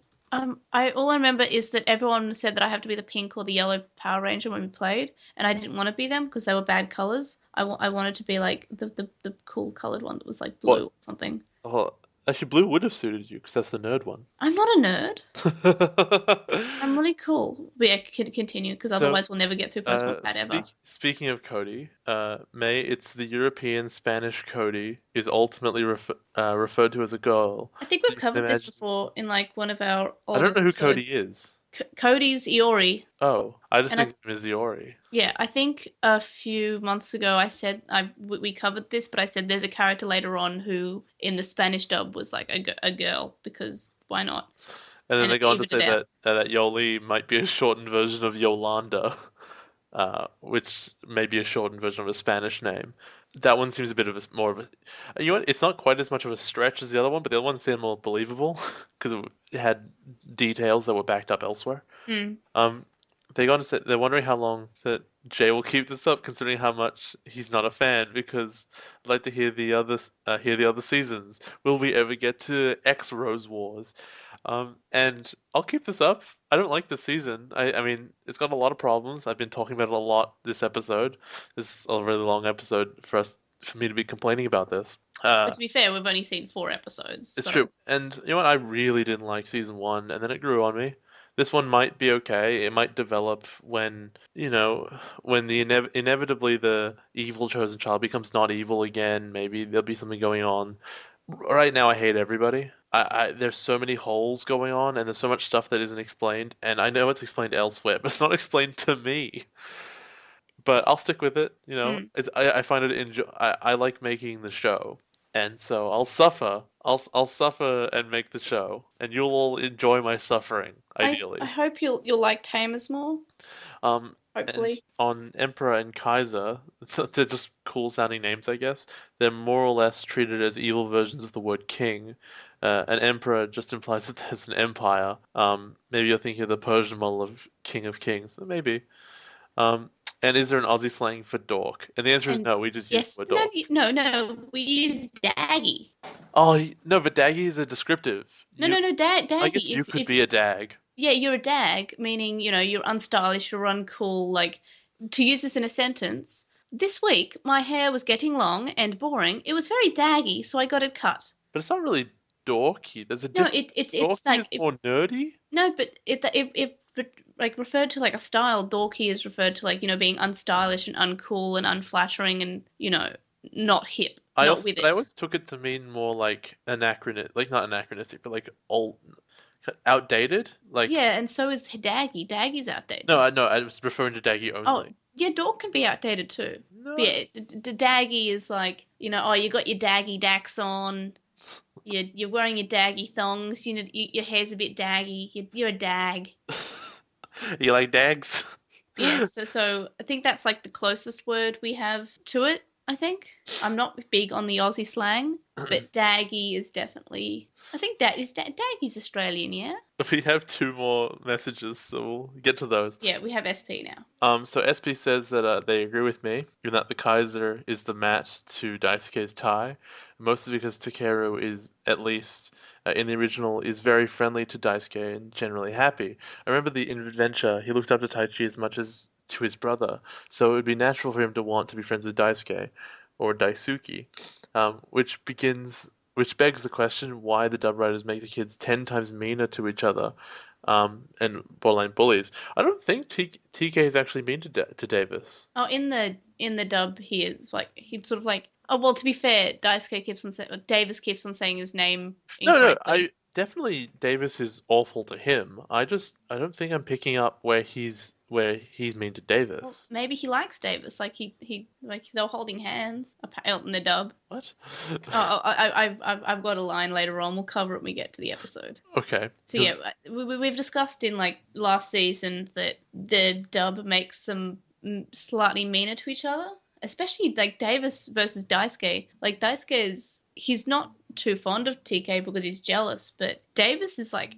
all I remember is that everyone said that I have to be the pink or the yellow Power Ranger when we played, and I didn't want to be them because they were bad colors. I wanted to be like the cool colored one that was like blue or something. Oh, actually, blue would have suited you because that's the nerd one. I'm not a nerd. I'm really cool. But yeah, continue because otherwise we'll never get through Postmon Pat ever. Speaking of Cody, May, it's the European Spanish Cody is ultimately referred to as a girl. I think we've covered this before in like one of our older I don't know who episodes. Cody is. Cody's Iori. Oh, I just And think of him as Iori. Yeah, I think a few months ago I said we covered this, but I said there's a character later on who in the Spanish dub was like a girl because why not? And then And they it's go on to evened say it that Yoli might be a shortened version of Yolanda, which may be a shortened version of a Spanish name. That one seems a bit of more of a. You know what? It's not quite as much of a stretch as the other one, but the other one seemed more believable because it had details that were backed up elsewhere. Mm. They go on to say they're wondering how long that Jay will keep this up, considering how much he's not a fan. Because I'd like to hear the other seasons. Will we ever get to X Rose Wars? And I'll keep this up. I don't like this season. I mean, it's got a lot of problems. I've been talking about it a lot this episode. This is a really long episode for me to be complaining about this. But to be fair, we've only seen 4 episodes. It's so. true. And you know what? I really didn't like season 1, and then it grew on me. This one might be okay. It might develop when, when inevitably the evil chosen child becomes not evil again. Maybe there'll be something going on. Right now, I hate everybody. There's so many holes going on, and there's so much stuff that isn't explained. And I know it's explained elsewhere, but it's not explained to me. But I'll stick with it. I find it I like making the show. And so I'll suffer. I'll suffer and make the show, and you'll all enjoy my suffering. Ideally, I hope you'll like Tamers more. Hopefully, and on Emperor and Kaiser, they're just cool sounding names, I guess. They're more or less treated as evil versions of the word king. An emperor just implies that there's an empire. Maybe you're thinking of the Persian model of King of Kings. Maybe. And is there an Aussie slang for dork? And the answer is no. We just use the word dork. No. We use daggy. Oh no, but daggy is a descriptive. No, daggy. I guess you could be a dag. Yeah, you're a dag, meaning you're unstylish, you're uncool. Like to use this in a sentence, This week, my hair was getting long and boring. It was very daggy, so I got it cut. But it's not really dorky. There's a No, difference. it's Dorky is like more nerdy. no, but if like referred to like a style, dorky is referred to like being unstylish and uncool and unflattering and not hip, not with But I it. always took it to mean more like anachronistic, like not anachronistic, but like old, outdated. Like Yeah, and so is daggy. Daggy's outdated. no, I was referring to Daggy Oh, only. yeah, dork can be outdated too. But No, yeah, daggy is like oh, you got your daggy dacks on. You're wearing your daggy thongs. Your hair's a bit daggy. You're a dag. you like dags? Yeah, so I think that's like the closest word we have to it, I think. I'm not big on the Aussie slang, but daggy is definitely I think daggy's Australian, yeah? We have two more messages, so we'll get to those. Yeah, we have SP now. So SP says that they agree with me in that the Kaiser is the match to Daisuke's Tai, mostly because Takeru is, at least in the original, is very friendly to Daisuke and generally happy. I remember in Adventure, he looked up to Taichi as much as to his brother, so it would be natural for him to want to be friends with Daisuke, or Daisuke, which begs the question why the dub writers make the kids 10 times meaner to each other, and borderline bullies. I don't think TK is actually mean to Davis. Oh, in the dub, he's sort of like. Oh well, to be fair, Davis keeps on saying his name No, incorrectly. definitely Davis is awful to him. I don't think I'm picking up where he's mean to Well, Davis. maybe he likes Davis. Like he like they were holding hands. Apparently in the dub. What? Oh, I've got a line later on. We'll cover it when we get to the episode. Okay. So yeah, we've discussed in like last season that the dub makes them slightly meaner to each other, especially like Davis versus Daisuke. Like he's not too fond of TK because he's jealous, but Davis is like,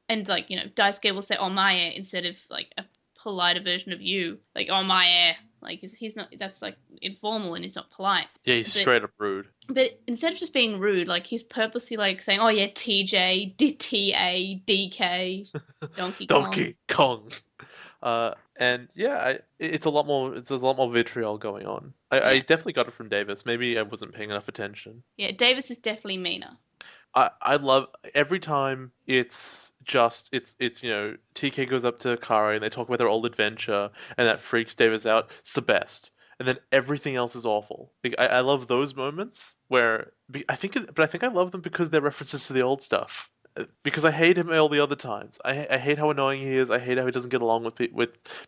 and like Daisuke will say "oh my air" instead of like a politer version of you, like "oh my air." Like he's not. That's like informal and he's not polite. Yeah, he's But straight up rude. but instead of just being rude, like he's purposely like saying, "Oh yeah, TJ, DTA, DK, Donkey Kong." Donkey Kong. And yeah, it's a lot more. There's a lot more vitriol going on. I Yeah, definitely got it from Davis. Maybe I wasn't paying enough attention. yeah. Davis is definitely meaner. I love every time it's TK goes up to Kari and they talk about their old adventure and that freaks Davis out. It's the best. And then everything else is awful. Like, I love those moments where I think I love them because they're references to the old stuff. Because I hate him all the other times. I hate how annoying he is. I hate how he doesn't get along with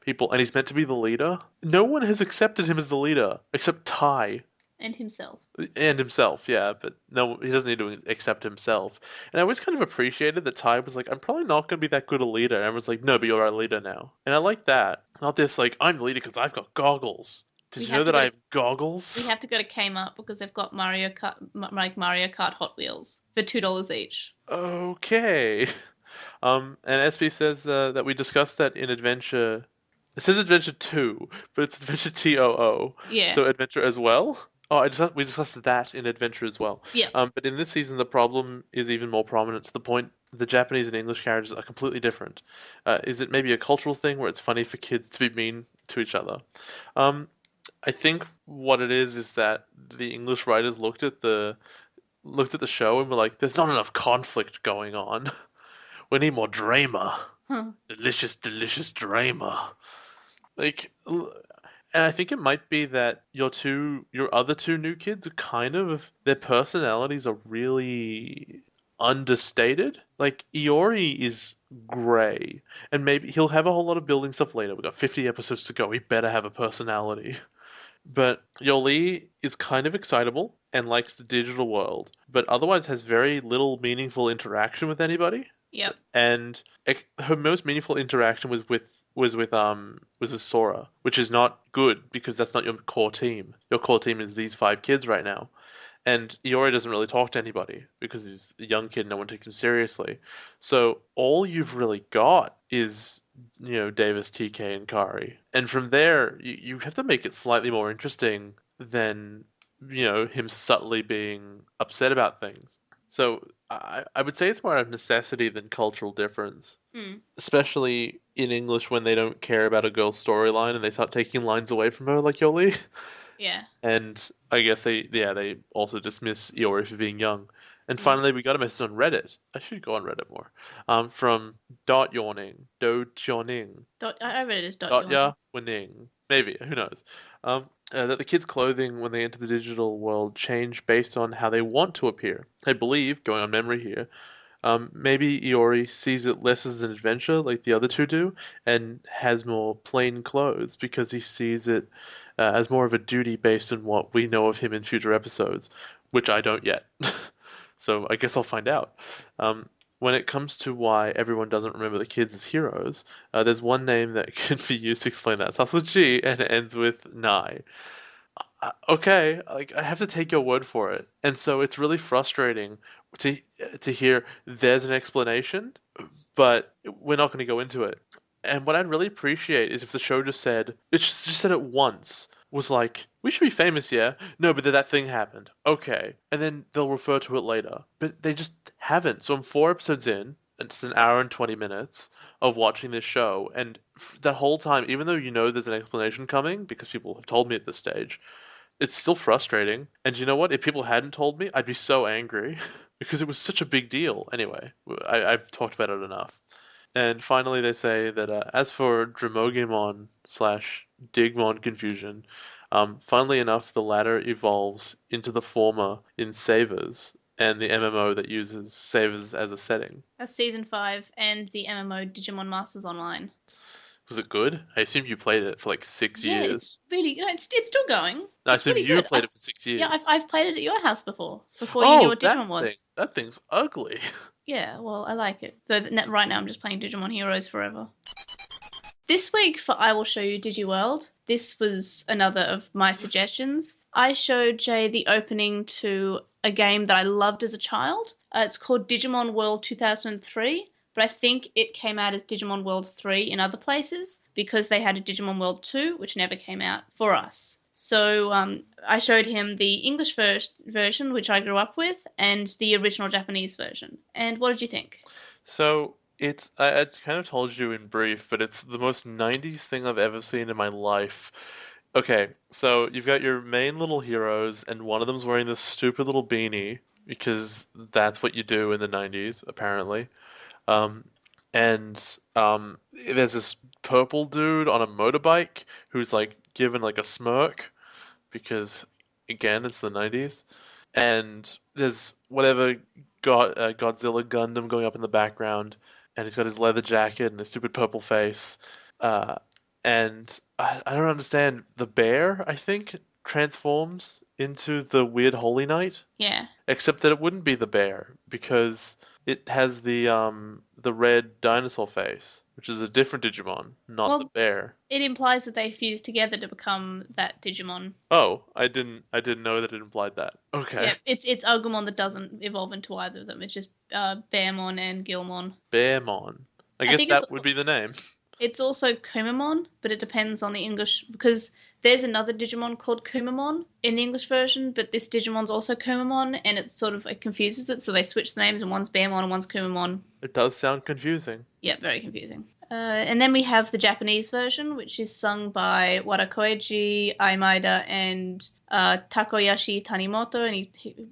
people, and he's meant to be the leader. No one has accepted him as the leader except Tai. And himself. And himself, yeah, but no, he doesn't need to accept himself. And I always kind of appreciated that Ty was like, I'm probably not going to be that good a leader. And everyone's like, no, but you're our leader now. And I like that. Not this, like, I'm the leader because I've got goggles. We Did you have know to that go I to have goggles? we have to go to Kmart because they've got Mario Kart Hot Wheels for $2 each. Okay. And SB says that we discussed that in Adventure. It says Adventure 2, but it's Adventure TOO. Yeah. So Adventure as well? Oh, we discussed that in Adventure as well. Yeah. But in this season, the problem is even more prominent to the point the Japanese and English characters are completely different. Is it maybe a cultural thing where it's funny for kids to be mean to each other? I think what it is that the English writers looked at the show and were like, "There's not enough conflict going on. We need more drama. Huh. Delicious, delicious drama." Like, and I think it might be that your other two new kids are kind of their personalities are really understated. Like Iori is grey, and maybe he'll have a whole lot of building stuff later. We've got 50 episodes to go. He better have a personality. But Yoli is kind of excitable and likes the digital world, but otherwise has very little meaningful interaction with anybody. Yep. And her most meaningful interaction was with Sora, which is not good because that's not your core team. Your core team is these five kids right now. And Iori doesn't really talk to anybody because he's a young kid, no one takes him seriously. So all you've really got is, Davis, TK, and Kari. And from there, you have to make it slightly more interesting than, him subtly being upset about things. So I would say it's more of necessity than cultural difference, Mm. especially in English when they don't care about a girl's storyline and they start taking lines away from her like Yoli. Yeah. And I guess they also dismiss Iori for being young. And finally, we got a message on Reddit. I should go on Reddit more. From Dot Yawning, Do Yawning, I read it as dot Dot yawn. Ya Winning, maybe who knows? That the kids' clothing when they enter the digital world change based on how they want to appear. I believe, going on memory here, maybe Iori sees it less as an adventure like the other two do, and has more plain clothes because he sees it as more of a duty based on what we know of him in future episodes, which I don't yet. So I guess I'll find out. When it comes to why everyone doesn't remember the kids as heroes, there's one name that can be used to explain that. Starts with G and it ends with Nai. Okay, like I have to take your word for it. And so it's really frustrating to to hear there's an explanation, but we're not going to go into it. And what I'd really appreciate is if the show just said it once, was like, we should be famous, yeah? No, but then that thing happened. Okay. And then they'll refer to it later. But they just haven't. So I'm 4 episodes in, and it's an hour and 20 minutes of watching this show, and that whole time, even though you know there's an explanation coming, because people have told me at this stage, it's still frustrating. And you know what? If people hadn't told me, I'd be so angry because it was such a big deal. Anyway, I've talked about it enough. And finally, they say that as for Dremogemon slash Digmon confusion, funnily enough, the latter evolves into the former in Savers and the MMO that uses Savers as a setting. That's season 5 and the MMO Digimon Masters Online. Was it good? I assume you played it for like 6 years. Yeah, it's really it's still going. I It's assume pretty you good. played it for 6 years. Yeah, I've played it at your house before you knew Oh, what that Digimon was. thing. That thing's ugly. Yeah, well, I like it. Though right now I'm just playing Digimon Heroes Forever. This week for I Will Show You DigiWorld, this was another of my suggestions. I showed Jay the opening to a game that I loved as a child. It's called Digimon World 2003, but I think it came out as Digimon World 3 in other places because they had a Digimon World 2, which never came out for us. So I showed him the English version, which I grew up with, and the original Japanese version. And what did you think? So I kind of told you in brief, but it's the most 90s thing I've ever seen in my life. Okay, so you've got your main little heroes, and one of them's wearing this stupid little beanie because that's what you do in the 90s, apparently. Um, and there's this purple dude on a motorbike who's like given like a smirk because again, it's the 90s. And there's whatever Godzilla Gundam going up in the background, and he's got his leather jacket and his stupid purple face. Uh, and I don't understand. The bear, I think, transforms into the weird Holy Knight, Yeah. except that it wouldn't be the bear because it has the red dinosaur face, which is a different Digimon, not the Well, bear. it implies that they fused together to become that Digimon. Oh, I didn't know that it implied that. Okay. Yeah, it's Agumon that doesn't evolve into either of them. It's just Bearmon and Gilmon. Bearmon. I I guess think that would be the name. it's also Kumamon, but it depends on the English because there's another Digimon called Kumamon in the English version, but this Digimon's also Kumamon, and it confuses it, so they switch the names, and one's Bearmon and one's Kumamon. It does sound confusing. Yeah, very confusing. And then we have the Japanese version, which is sung by Watakoeiji Aimaida and Takoyashi Tanimoto,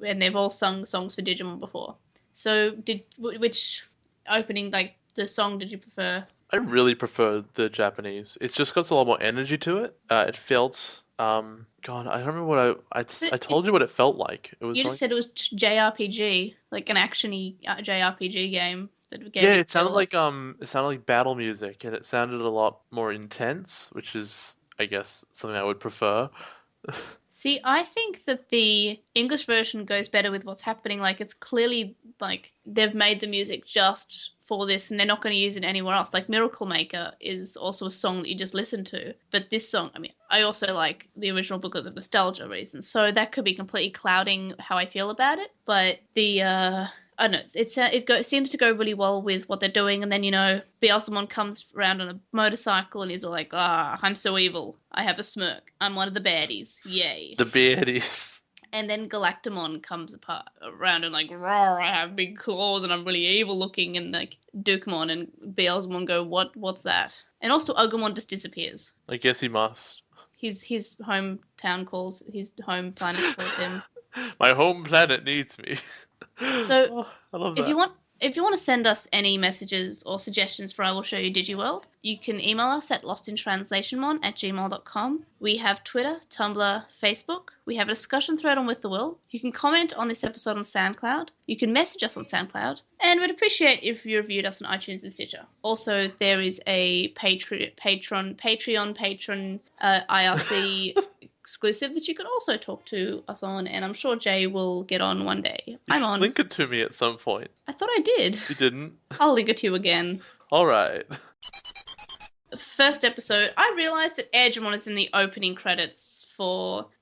and they've all sung songs for Digimon before. So, which opening, like the song, did you prefer? I really prefer the Japanese. It's just got a lot more energy to it. It felt, God, I don't remember what I told you what it felt like. It was You just like, said it was JRPG, like an actiony JRPG game that gave yeah, you it sounded feel. like battle music, and it sounded a lot more intense, which is, I guess, something I would prefer. See, I think that the English version goes better with what's happening. Like, it's clearly like they've made the music just for this and they're not going to use it anywhere else. Like, Miracle Maker is also a song that you just listen to. But this song, I mean, I also like the original because of nostalgia reasons. So that could be completely clouding how I feel about it. But I don't know. It seems to go really well with what they're doing, and then Beelzemon comes around on a motorcycle and he's all like, I'm so evil. I have a smirk. I'm one of the baddies. Yay!" The baddies. And then Galactamon comes around and like, "Roar! I have big claws and I'm really evil looking." And like Dukemon and Beelzemon go, "What's that?" And also Agumon just disappears. I guess he must. His his home planet calls him. My home planet needs me. So Oh, I love if that. if you want to send us any messages or suggestions for I Will Show You DigiWorld, you can email us at lostintranslationmon@gmail.com. We have Twitter, Tumblr, Facebook. We have a discussion thread on With the Will. You can comment on this episode on SoundCloud. You can message us on SoundCloud. And we'd appreciate if you reviewed us on iTunes and Stitcher. Also, there is a Patron IRC exclusive that you could also talk to us on, and I'm sure Jay will get on one day. I'm on. Link it to me at some point. I thought I did. You didn't? I'll link it to you again. Alright. First episode, I realised that Airdramon is in the opening credits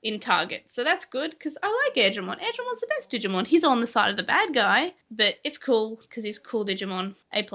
in Target, so that's good because I like Airdramon. Aidramon's the best Digimon. He's on the side of the bad guy, but it's cool because he's cool Digimon. A+.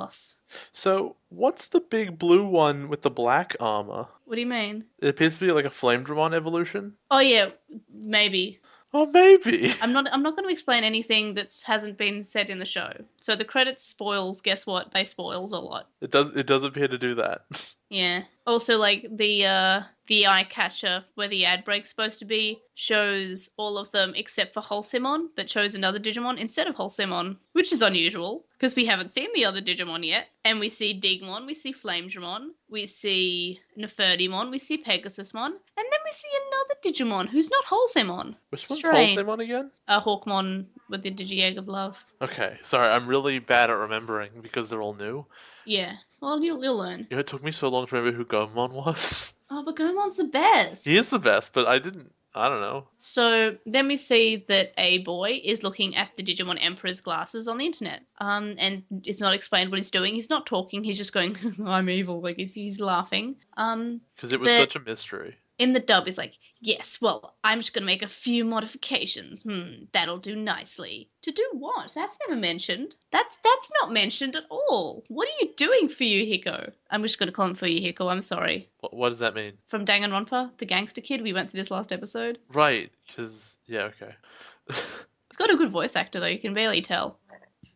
So, what's the big blue one with the black armor? What do you mean? It appears to be like a Flamedramon evolution. Oh yeah, maybe. Oh, maybe. I'm not going to explain anything that hasn't been said in the show. So the credits spoils. Guess what? They spoils a lot. It does appear to do that. Yeah. Also, like the eye catcher where the ad break's supposed to be shows all of them except for Wholesemon, but shows another Digimon instead of Wholesemon, which is unusual because we haven't seen the other Digimon yet. And we see Digimon, we see Flamedramon, we see Nefertimon, we see Pegasusmon, and then we see another Digimon who's not Wholesemon. Which one's Strange. Wholesemon again? Hawkmon with the Digi-Egg of Love. Okay, sorry, I'm really bad at remembering because they're all new. Yeah. Well, you'll learn. You know, it took me so long to remember who Gomon was. Oh, but Goemon's the best. He is the best, but I don't know. So then we see that a boy is looking at the Digimon Emperor's glasses on the internet. And it's not explained what he's doing. He's not talking. He's just going, I'm evil. Like he's laughing. Because it was such a mystery. In the dub, is like, yes, well, I'm just going to make a few modifications. That'll do nicely. To do what? That's never mentioned. That's not mentioned at all. What are you doing, Fuyuhiko? I'm just going to call him Fuyuhiko, I'm sorry. What does that mean? From Danganronpa, the gangster kid. We went through this last episode. Right, because, yeah, okay. It's got a good voice actor, though. You can barely tell.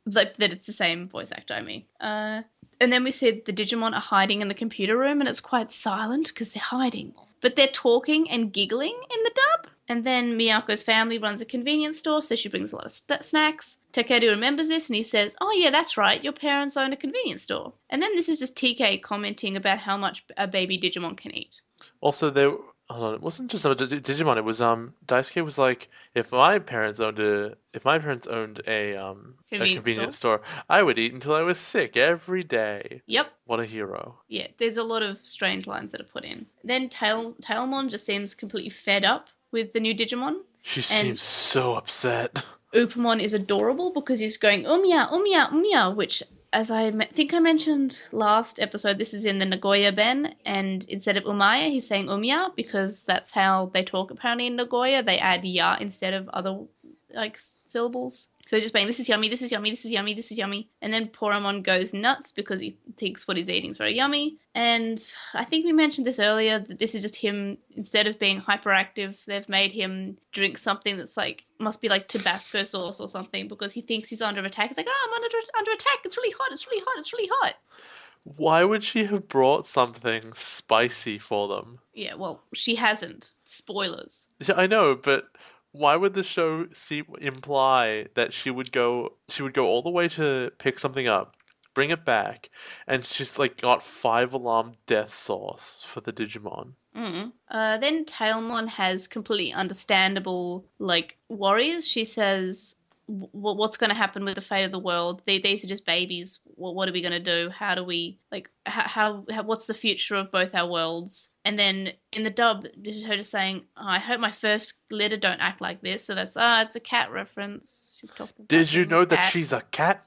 Like, that it's the same voice actor, I mean. And then we see the Digimon are hiding in the computer room, and it's quite silent because they're hiding. But they're talking and giggling in the dub. And then Miyako's family runs a convenience store, so she brings a lot of snacks. Takeru remembers this and he says, oh yeah, that's right, your parents own a convenience store. And then this is just TK commenting about how much a baby Digimon can eat. Also, it wasn't just a Digimon, it was, Daisuke was like, if my parents owned a convenience store, I would eat until I was sick every day. Yep. What a hero. Yeah, there's a lot of strange lines that are put in. Then Tailmon just seems completely fed up with the new Digimon. She seems so upset. Upamon is adorable because he's going, Umiya, Umiya, Umiya, which, as I think I mentioned last episode, this is in the Nagoya Ben, and instead of Umaya, he's saying Umiya because that's how they talk apparently in Nagoya. They add ya instead of other, like, syllables. So just saying, this is yummy, this is yummy, this is yummy, this is yummy. And then Poramon goes nuts because he thinks what he's eating is very yummy. And I think we mentioned this earlier, that this is just him, instead of being hyperactive, they've made him drink something that's like, must be like Tabasco sauce or something because he thinks he's under attack. He's like, oh, I'm under attack, it's really hot, it's really hot, it's really hot. Why would she have brought something spicy for them? Yeah, well, she hasn't. Spoilers. Yeah, I know, but why would the show imply that she would go all the way to pick something up, bring it back, and she's like got 5-alarm death sauce for the Digimon? Then Tailmon has completely understandable, like, worries. She says, what's going to happen with the fate of the world? These are just babies. What are we going to do? How do we, like, how what's the future of both our worlds? And then in the dub, this is her just saying, oh, I hope my first litter don't act like this. So that's, it's a cat reference. Did you know that she's a cat?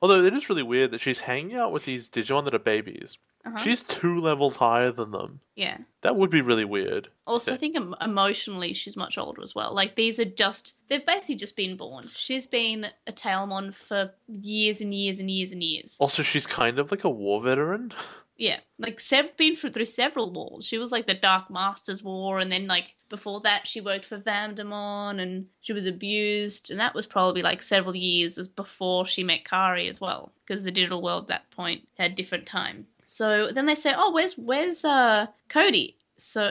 Although it is really weird that she's hanging out with these Digimon that are babies. She's 2 levels higher than them. Yeah. That would be really weird. Also, I think emotionally she's much older as well. Like, they've basically just been born. She's been a Tailmon for years and years and years and years. Also, she's kind of like a war veteran. Yeah, like been through several wars. She was like the Dark Masters War, and then like before that she worked for Vamdemon, and she was abused, and that was probably like several years before she met Kari as well, because the digital world at that point had different time. So then they say, oh, where's Cody?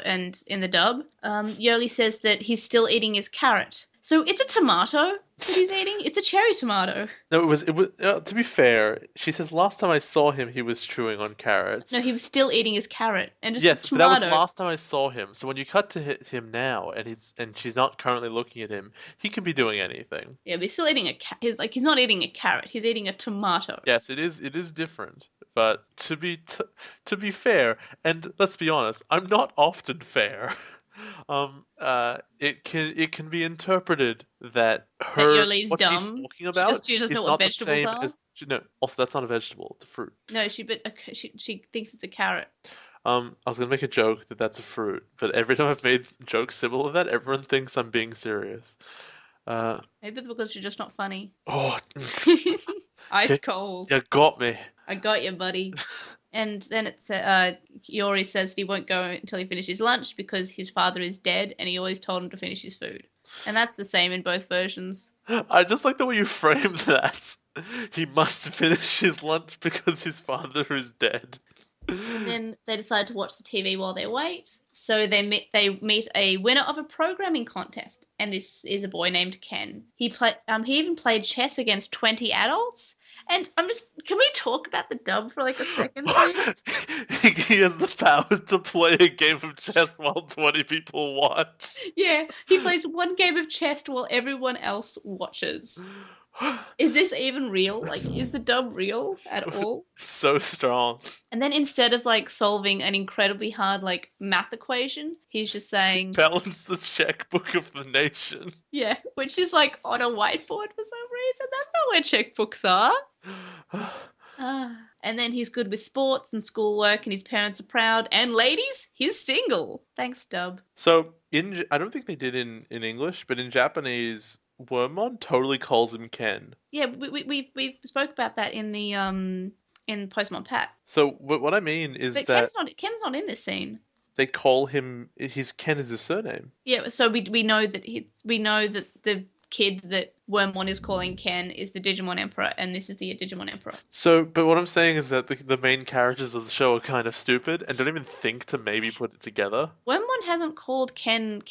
and in the dub, Yoli says that he's still eating his carrot. So it's a tomato that he's eating. It's a cherry tomato. No, it was. To be fair, she says last time I saw him, he was chewing on carrots. No, he was still eating his carrot, and it's Yes, a but that was tomato. last time I saw him. So when you cut to him now, and she's not currently looking at him, he can be doing anything. Yeah, but he's still eating he's not eating a carrot. He's eating a tomato. Yes, it is. It is different. But to be fair, and let's be honest, I'm not often fair. It can be interpreted that Yoli's what dumb. she's talking about She doesn't is know what not the vegetables same are. as no. Also, that's not a vegetable; it's a fruit. No, she thinks it's a carrot. I was gonna make a joke that that's a fruit, but every time I've made jokes similar to that, everyone thinks I'm being serious. Maybe because you're just not funny. Oh, Ice cold. you got me. I got you, buddy. And then Yori says that he won't go until he finishes lunch because his father is dead and he always told him to finish his food. And that's the same in both versions. I just like the way you framed that. He must finish his lunch because his father is dead. And then they decide to watch the TV while they wait. So they meet a winner of a programming contest, and this is a boy named Ken. He even played chess against 20 adults. And can we talk about the dub for like a second, please? He has the powers to play a game of chess while 20 people watch. Yeah, he plays one game of chess while everyone else watches. Is this even real? Like, is the dub real at all? So strong. And then instead of like solving an incredibly hard like math equation, he's just saying Balance the checkbook of the nation. yeah, which is like on a whiteboard for some reason. That's not where checkbooks are. And then he's good with sports and schoolwork, and his parents are proud. And ladies, he's single. Thanks, dub. So I don't think they did in English, but in Japanese, Wormmon totally calls him Ken. Yeah, we spoke about that in the in Postmon Pat. So what I mean is But that Ken's not in this scene. they call him Ken is his surname. Yeah, so we know that the kid that Wormmon is calling Ken is the Digimon Emperor, and this is the Digimon Emperor. So, but what I'm saying is that the main characters of the show are kind of stupid and don't even think to maybe put it together. Wormmon hasn't called Ken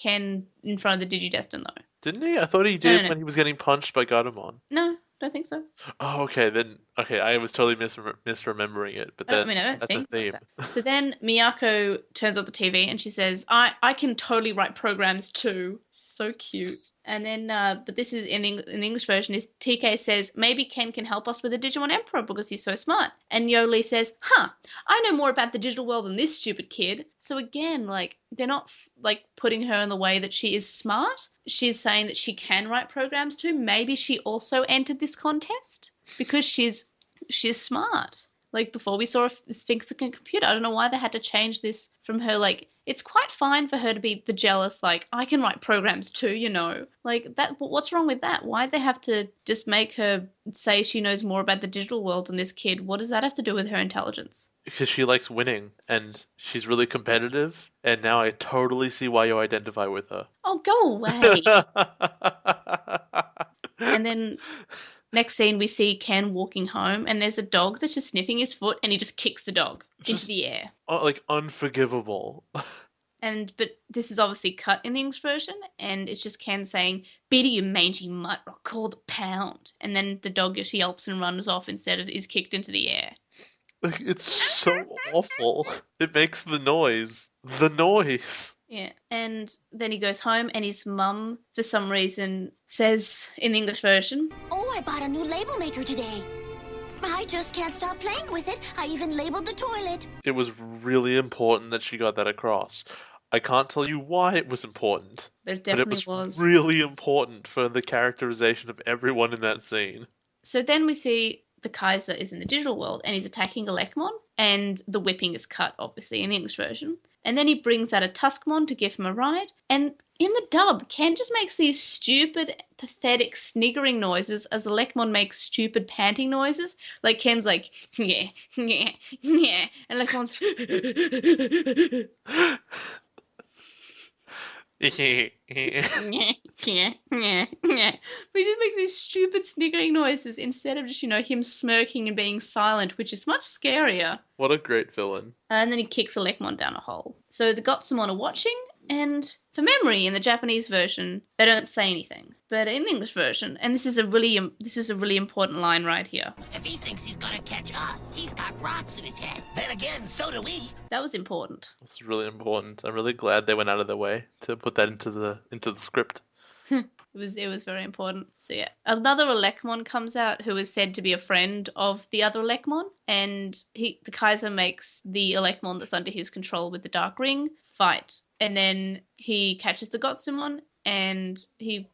in front of the Digidestin though. Didn't he? I thought he did No. when he was getting punched by Gatomon. No, don't think so. Oh, okay, I was totally misremembering it, but then I don't that's think a theme. So then Miyako turns off the TV and she says, I can totally write programs too. So cute. And then, but this is in the English version, is TK says, maybe Ken can help us with the Digimon Emperor because he's so smart. And Yoli says, I know more about the digital world than this stupid kid. So again, like, they're not like putting her in the way that she is smart. She's saying that she can write programs too. Maybe she also entered this contest because she's smart. Like, before we saw a Sphinx computer. I don't know why they had to change this from her. Like, it's quite fine for her to be the jealous, like, I can write programs too, you know. Like, that. But what's wrong with that? Why'd they have to just make her say she knows more about the digital world than this kid? What does that have to do with her intelligence? Because she likes winning, and she's really competitive, and now I totally see why you identify with her. Oh, go away. And then... next scene, we see Ken walking home, and there's a dog that's just sniffing his foot, and he just kicks the dog into the air. Like, unforgivable. But this is obviously cut in the English version, and it's just Ken saying, "Beat you mangy mutt, or I'll call the pound." And then the dog just yelps and runs off instead of is kicked into the air. Like, it's so awful. It makes the noise. The noise. Yeah, and then he goes home, and his mum, for some reason, says in the English version, "Oh, I bought a new label maker today. I just can't stop playing with it. I even labeled the toilet." It was really important that she got that across. I can't tell you why it was important, but it definitely but it was was really important for the characterization of everyone in that scene. So then we see the Kaiser is in the digital world, and he's attacking a Lekmon, and the whipping is cut, obviously, in the English version. And then he brings out a Tuskmon to give him a ride. And in the dub, Ken just makes these stupid, pathetic, sniggering noises as the Lekmon makes stupid panting noises. Like Ken's like, yeah, yeah, yeah. And Lekmon's... We just make these stupid sniggering noises instead of just, him smirking and being silent, which is much scarier. What a great villain. And then he kicks a Lekmon down a hole. So the Gotsumon are watching, and for memory, in the Japanese version, they don't say anything. But in the English version, and this is a really important line right here. If he thinks he's gonna catch us, he's got rocks in his head. Then again, so do we. That was important. This is really important. I'm really glad they went out of their way to put that into the script. It was very important. So yeah, another Lekmon comes out who is said to be a friend of the other Lekmon, and the Kaiser makes the Lekmon that's under his control with the Dark Ring fight, and then he catches the Gotsumon, and he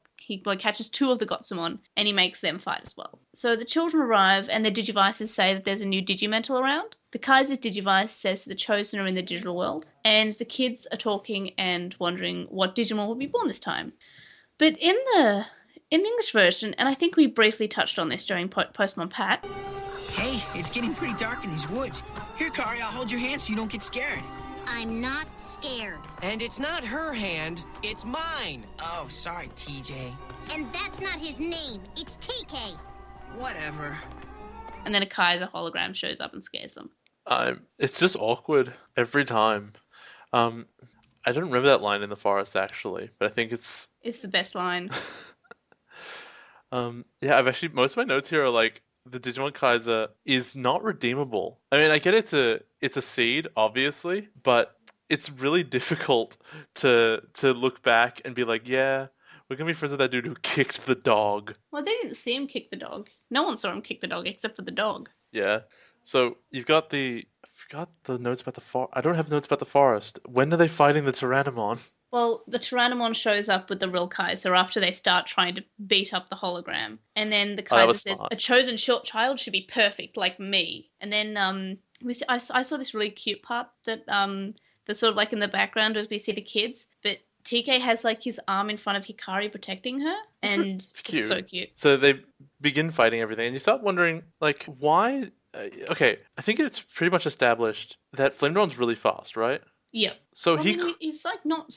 catches two of the Gotsumon, and he makes them fight as well. So the children arrive, and their Digivices say that there's a new Digimental around. The Kaiser's Digivice says that the Chosen are in the digital world, and the kids are talking and wondering what Digimon will be born this time. But in the English version, and I think we briefly touched on this during Postmon Pat. Hey, it's getting pretty dark in these woods. Here, Kari, I'll hold your hand so you don't get scared. I'm not scared. And it's not her hand, it's mine. Oh, sorry, TJ. And that's not his name. It's TK. Whatever. And then a Kaiser hologram shows up and scares them. It's just awkward every time. I don't remember that line in the forest actually, but I think it's the best line. Yeah, most of my notes here are like the Digimon Kaiser is not redeemable. I mean, I get it's a seed, obviously, but it's really difficult to look back and be like, yeah, we're gonna be friends with that dude who kicked the dog. Well, they didn't see him kick the dog. No one saw him kick the dog except for the dog. Yeah. So you've got I forgot the notes about the forest. I don't have notes about the forest. When are they fighting the Tyrannomon? Well, the Tyrannomon shows up with the real Kaiser after they start trying to beat up the hologram. And then the Kaiser says, smart. a chosen child should be perfect, like me. And then I saw this really cute part that that's sort of like in the background as we see the kids. But TK has like his arm in front of Hikari protecting her. And It's cute. It's so cute. So they begin fighting everything, and you start wondering, like, why... okay, I think it's pretty much established that Flamedawn's really fast, right? Yep. So he's like not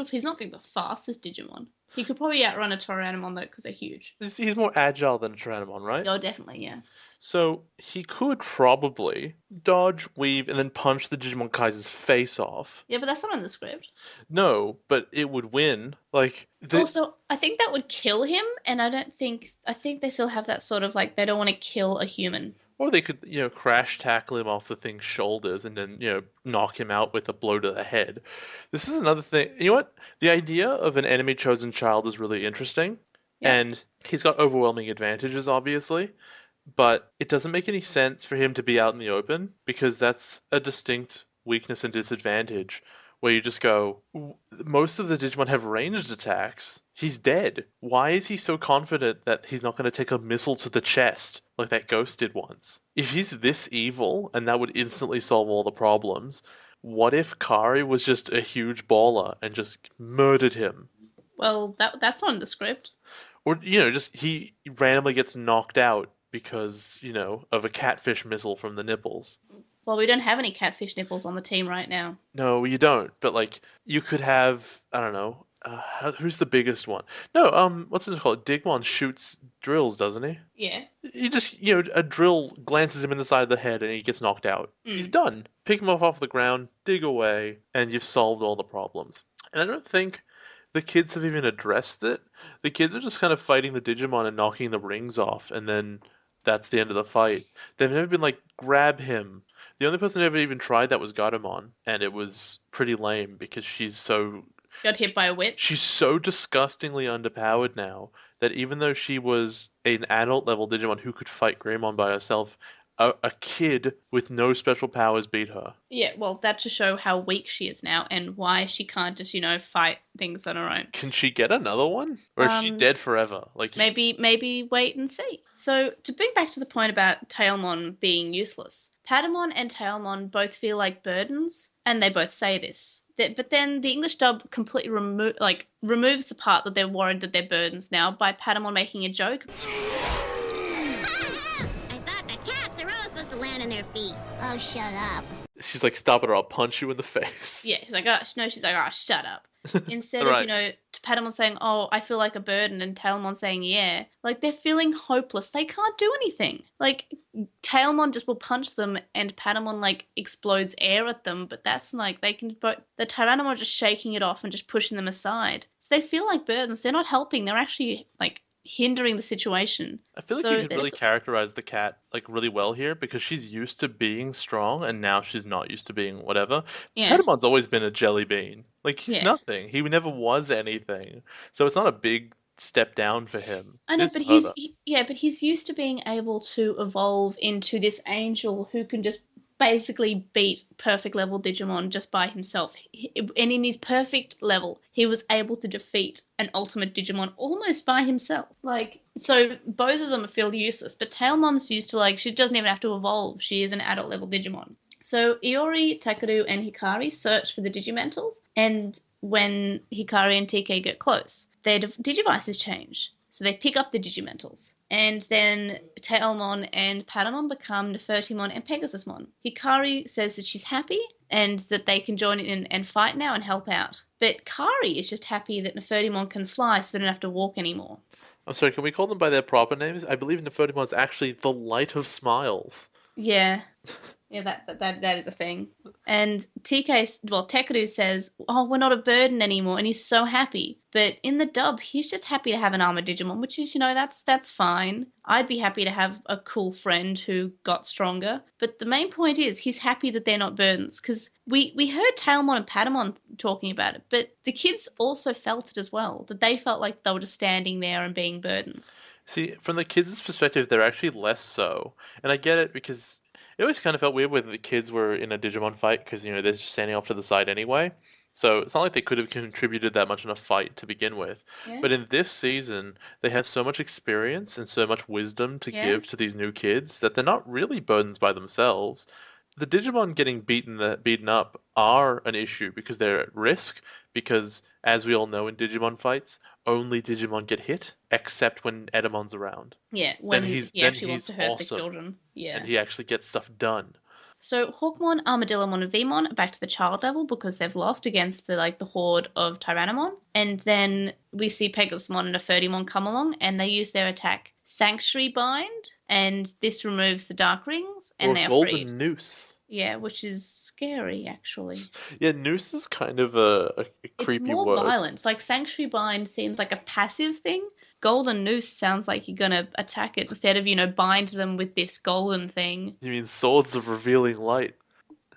he's not the fastest Digimon. He could probably outrun a Tyrannomon though, because they're huge. he's more agile than a Tyrannomon, right? Oh, definitely, yeah. So he could probably dodge, weave, and then punch the Digimon Kaiser's face off. Yeah, but that's not in the script. No, but it would win. Like Also, I think that would kill him, and I think they still have that sort of like they don't want to kill a human. Or they could, crash tackle him off the thing's shoulders and then, knock him out with a blow to the head. This is another thing. You know what? The idea of an enemy chosen child is really interesting. Yeah. And he's got overwhelming advantages, obviously. But it doesn't make any sense for him to be out in the open because that's a distinct weakness and disadvantage. Where you just go, most of the Digimon have ranged attacks. He's dead. Why is he so confident that he's not going to take a missile to the chest like that ghost did once? If he's this evil, and that would instantly solve all the problems, what if Kari was just a huge baller and just murdered him? Well, that's not in the script. Or, just he randomly gets knocked out because, of a catfish missile from the nipples. Well, we don't have any catfish nipples on the team right now. No, you don't. But, like, you could have, I don't know, who's the biggest one? No, what's it called? Digimon shoots drills, doesn't he? Yeah. He just, a drill glances him in the side of the head and he gets knocked out. He's done. Pick him up off the ground, dig away, and you've solved all the problems. And I don't think the kids have even addressed it. The kids are just kind of fighting the Digimon and knocking the rings off, and then that's the end of the fight. They've never been like, grab him. The only person who ever even tried that was Gatomon, and it was pretty lame because she's so... Got hit by a whip? She's so disgustingly underpowered now that even though she was an adult-level Digimon who could fight Greymon by herself, a kid with no special powers beat her. Yeah, well, that to show how weak she is now and why she can't just, fight things on her own. Can she get another one? Or is she dead forever? Like Maybe wait and see. So, to bring back to the point about Tailmon being useless, Patamon and Tailmon both feel like burdens, and they both say this. But then the English dub completely removes the part that they're worried that they're burdens now by Patamon making a joke. I thought the cats are all supposed to land on their feet. Oh, shut up. She's like, stop it or I'll punch you in the face. Yeah, she's like, oh, no, she's like, oh, shut up. Instead of, Right. Patamon saying, oh, I feel like a burden, and Tailmon saying, yeah. Like, they're feeling hopeless. They can't do anything. Like, Tailmon just will punch them, and Patamon, like, explodes air at them, but that's, like, they can, but the Tyrannomon are just shaking it off and just pushing them aside. So they feel like burdens. They're not helping. They're actually, like, hindering the situation. I feel like So you could really characterize the cat like really well here because she's used to being strong and now she's not used to being whatever. yeah. Petamon's always been a jelly bean. Like he's Yeah. nothing. He never was anything. So it's not a big step down for him. I know, It's but for her, but he's used to being able to evolve into this angel who can just basically beat perfect level Digimon just by himself. And in his perfect level, he was able to defeat an ultimate Digimon almost by himself. Like, so both of them feel useless, but Tailmon's used to, like, she doesn't even have to evolve. She is an adult level Digimon. So Iori, Takeru, and Hikari search for the Digimentals, and when Hikari and TK get close, their Digivices change. So they pick up the Digimentals. And then Tailmon and Patamon become Nefertimon and Pegasusmon. Hikari says that she's happy and that they can join in and fight now and help out. But Kari is just happy that Nefertimon can fly so they don't have to walk anymore. I'm sorry, can we call them by their proper names? I believe Nefertimon's actually the Light of Smiles. Yeah. Yeah, that is a thing. And Tekeru says, oh, we're not a burden anymore, and he's so happy. But in the dub, he's just happy to have an armored Digimon, which is, that's fine. I'd be happy to have a cool friend who got stronger. But the main point is, he's happy that they're not burdens, because we heard Tailmon and Patamon talking about it, but the kids also felt it as well, that they felt like they were just standing there and being burdens. See, from the kids' perspective, they're actually less so. And I get it because it always kind of felt weird when the kids were in a Digimon fight because, they're just standing off to the side anyway. So it's not like they could have contributed that much in a fight to begin with. Yeah. But in this season, they have so much experience and so much wisdom to give to these new kids that they're not really burdens by themselves. The Digimon getting beaten up are an issue because they're at risk, because as we all know in Digimon fights, only Digimon get hit, except when Edamon's around. Yeah, when he actually wants he's to hurt awesome, the children. Yeah. and he actually gets stuff done. So Hawkmon, Armadillomon, and Vmon are back to the child level because they've lost against the horde of Tyrannomon. And then we see Pegasusmon and Nefertimon come along, and they use their attack Sanctuary Bind, and this removes the Dark Rings, and Or they're Golden freed. Noose. Yeah, which is scary, actually. Yeah, Noose is kind of a creepy It's more word. violent. Like, Sanctuary Bind seems like a passive thing. Golden Noose sounds like you're gonna attack it instead of, bind them with this golden thing. You mean Swords of Revealing Light?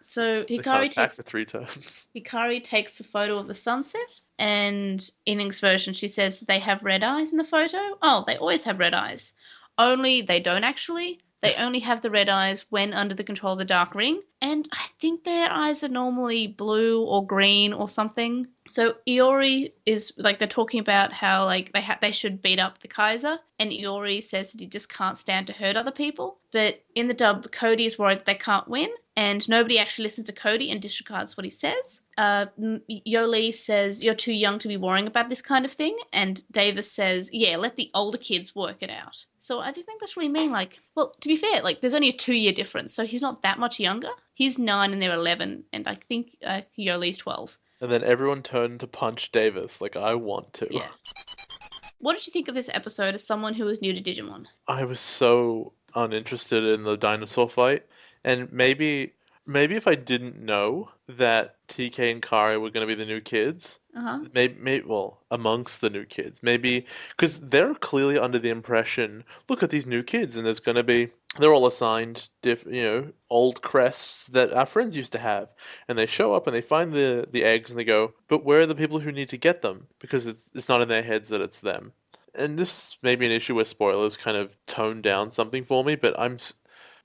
So They can't Hikari attack takes for 3 turns. Hikari takes a photo of the sunset, and in Ink's version, she says that they have red eyes in the photo. Oh, they always have red eyes. Only they don't actually. They only have the red eyes when under the control of the Dark Ring, and I think their eyes are normally blue or green or something. So Iori is, they're talking about how, they should beat up the Kaiser, and Iori says that he just can't stand to hurt other people. But in the dub, Cody is worried that they can't win, and nobody actually listens to Cody and disregards what he says. Yoli says, you're too young to be worrying about this kind of thing, and Davis says, yeah, let the older kids work it out. So I think that's really mean, well, to be fair, there's only a 2-year difference, so he's not that much younger. He's 9 and they're 11, and I think Yoli's 12. And then everyone turned to punch Davis, like I want to. Yeah. What did you think of this episode as someone who was new to Digimon? I was so uninterested in the dinosaur fight, and maybe if I didn't know that TK and Kari were going to be the new kids, amongst the new kids, maybe because they're clearly under the impression, look at these new kids, and they're all assigned old crests that our friends used to have, and they show up and they find the eggs and they go, but where are the people who need to get them? Because it's not in their heads that it's them. And this may be an issue where spoilers kind of tone down something for me, but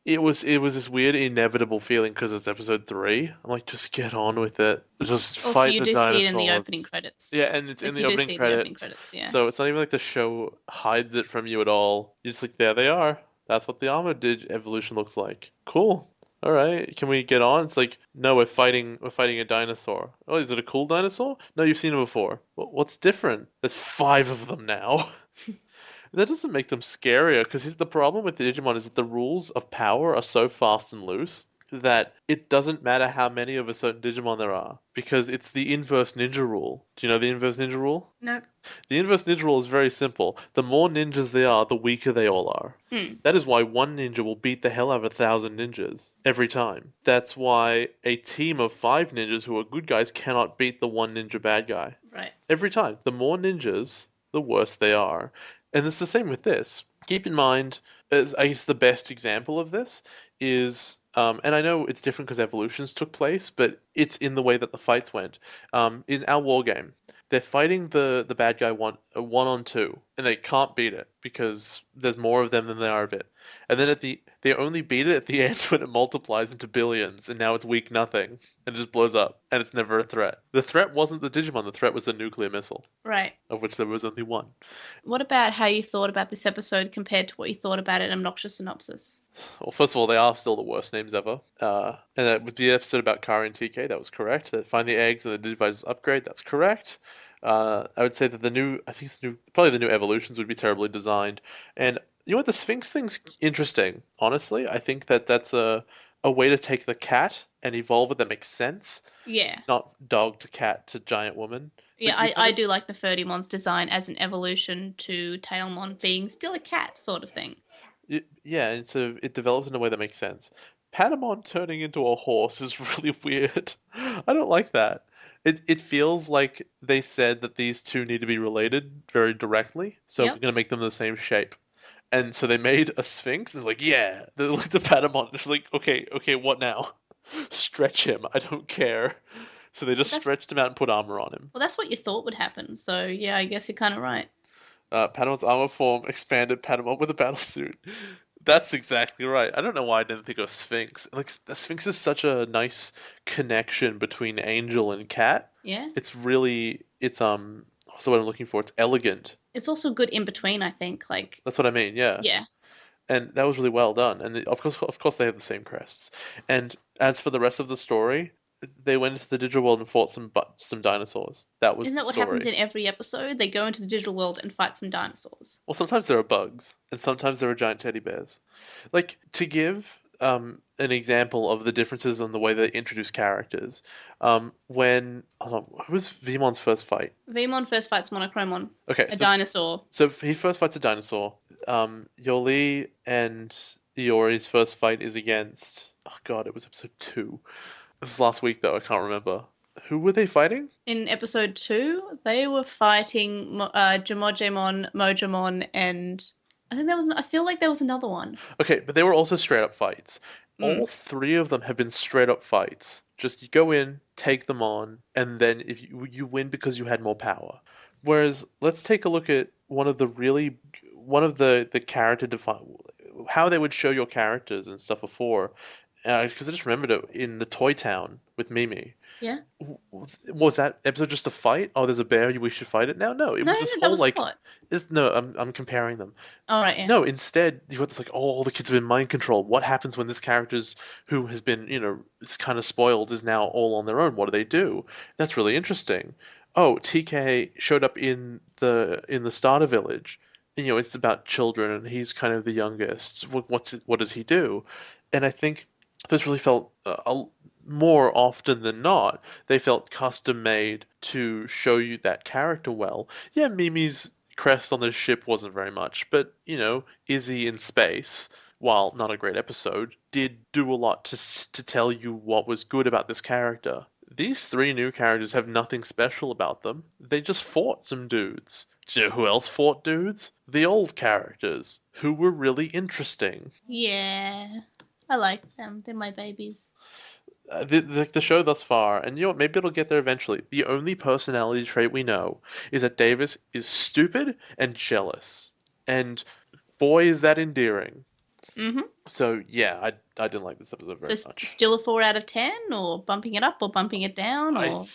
it was this weird inevitable feeling because it's episode 3. I'm like, just get on with it. Just also, fight you the do dinosaurs. see it in the opening credits. Yeah, and it's in the opening credits. Yeah. So it's not even like the show hides it from you at all. You're just like, there they are. That's what the armored evolution looks like. Cool. All right, can we get on? It's like, no, we're fighting a dinosaur. Oh, is it a cool dinosaur? No, you've seen it before. Well, what's different? There's 5 of them now. That doesn't make them scarier, because the problem with the Digimon is that the rules of power are so fast and loose that it doesn't matter how many of a certain Digimon there are, because it's the inverse ninja rule. Do you know the inverse ninja rule? Nope. The inverse ninja rule is very simple. The more ninjas they are, the weaker they all are. That is why one ninja will beat the hell out of 1,000 ninjas every time. That's why a team of 5 ninjas who are good guys cannot beat the one ninja bad guy. Right. Every time. The more ninjas, the worse they are. And it's the same with this. Keep in mind, I guess the best example of this is, and I know it's different because evolutions took place, but it's in the way that the fights went. In our war game, they're fighting the bad guy one on two, and they can't beat it because there's more of them than there are of it. And then they only beat it at the end when it multiplies into billions, and now it's weak nothing, and it just blows up, and it's never a threat. The threat wasn't the Digimon, the threat was the nuclear missile, Right. of which there was only one. What about how you thought about this episode compared to what you thought about it in Obnoxious Synopsis? Well, first of all, they are still the worst names ever. With the episode about Kari and TK, that was correct. They find the eggs and the Digivices upgrade, that's correct. I would say that probably the new evolutions would be terribly designed. And you know what, the Sphinx thing's interesting. Honestly, I think that's a way to take the cat and evolve it that makes sense. Yeah. Not dog to cat to giant woman. Yeah, I do like Nefertimon's design as an evolution to Tailmon being still a cat sort of thing. Yeah, and so it develops in a way that makes sense. Patamon turning into a horse is really weird. I don't like that. It feels like they said that these two need to be related very directly, so Yep. we're going to make them the same shape. And so they made a Sphinx, and like, yeah, they looked at Patamon, and it's like, okay, what now? Stretch him, I don't care. So they just stretched him out and put armor on him. Well, that's what you thought would happen, so yeah, I guess you're kind of right. Patamon's armor form expanded Patamon with a battle suit. That's exactly right. I don't know why I didn't think of Sphinx. Like, the Sphinx is such a nice connection between angel and cat. Yeah. It's what's the word I'm looking for? It's elegant. It's also good in between, I think. Like, That's what I mean, yeah. yeah. And that was really well done. And of course they have the same crests. And as for the rest of the story, they went into the digital world and fought some dinosaurs. That was Isn't that the what story. happens in every episode? They go into the digital world and fight some dinosaurs. Well, sometimes there are bugs, and sometimes there are giant teddy bears. Like, to give an example of the differences in the way they introduce characters, who was Vegemon's first fight? Vegiemon first fights Monochromon, Okay, a dinosaur. So he first fights a dinosaur. Yoli and Iori's first fight is against... Oh god, it was episode 2. This was last week, though, I can't remember. Who were they fighting? In episode 2, they were fighting Jamojemon, Mojamon, and I feel like there was another one. Okay, but they were also straight up fights. All 3 of them have been straight up fights. Just you go in, take them on, and then if you win because you had more power. Whereas let's take a look at one of the character how they would show your characters and stuff before. Because I just remembered it in the Toy Town with Mimi. Yeah. Was that episode just a fight? Oh, there's a bear. We should fight it now. No, it was this that whole was like. what? No, I'm comparing them. All right. Yeah. No, instead you got this like, oh, all the kids have been mind controlled. What happens when this character's who has been is kind of spoiled is now all on their own? What do they do? That's really interesting. Oh, TK showed up in the starter village. It's about children, and he's kind of the youngest. What does he do? And I think this really felt more often than not, they felt custom made to show you that character well. Yeah, Mimi's crest on the ship wasn't very much, but Izzy in space, while not a great episode, did do a lot to tell you what was good about this character. These 3 new characters have nothing special about them. They just fought some dudes. Do you know who else fought dudes? The old characters, who were really interesting. Yeah. I like them. They're my babies. The show thus far, and maybe it'll get there eventually. The only personality trait we know is that Davis is stupid and jealous. And boy, is that endearing. Mm-hmm. So, yeah, I didn't like this episode very much. Still a 4 out of 10, or bumping it up, or bumping it down, or... I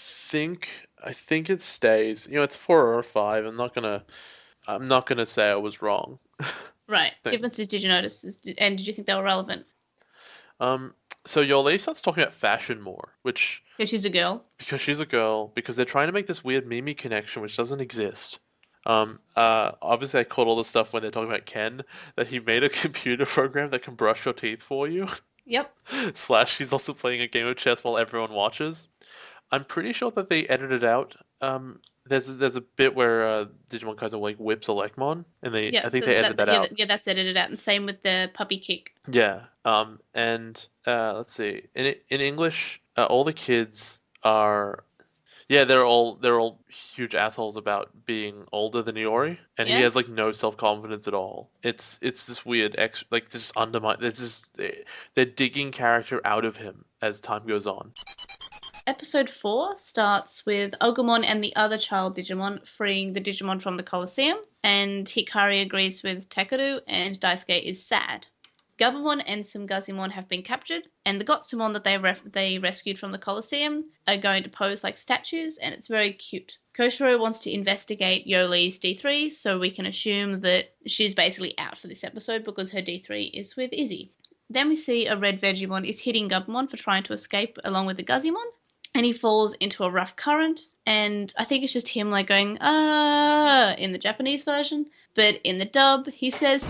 think it stays. It's 4 or 5. I'm not gonna say I was wrong. Right. Differences did you notice, and did you think they were relevant? So Yoli starts talking about fashion more, which... Because she's a girl. Because she's a girl, because they're trying to make this weird Mimi connection, which doesn't exist. Obviously I caught all the stuff when they're talking about Ken, that he made a computer program that can brush your teeth for you. Yep. Slash, he's also playing a game of chess while everyone watches. I'm pretty sure that they edited out. There's a bit where Digimon Kaiser like whips a Lekmon, and Yeah, I think they edited that yeah, out. yeah, that's edited out, and same with the puppy kick. Yeah. And let's see. In English, all the kids are. Yeah, they're all huge assholes about being older than Iori, and he Yeah. has like no self-confidence at all. It's this weird like just undermine. They're digging character out of him as time goes on. Episode 4 starts with Agumon and the other child Digimon freeing the Digimon from the Colosseum, and Hikari agrees with Takeru, and Daisuke is sad. Gabumon and some Gazimon have been captured, and the Gotsumon that they rescued from the Colosseum are going to pose like statues, and it's very cute. Koshiro wants to investigate Yoli's D3, so we can assume that she's basically out for this episode because her D3 is with Izzy. Then we see a red Vegiemon is hitting Gabumon for trying to escape along with the Gazimon, and he falls into a rough current, and I think it's just him like going, ah, in the Japanese version, but in the dub, he says,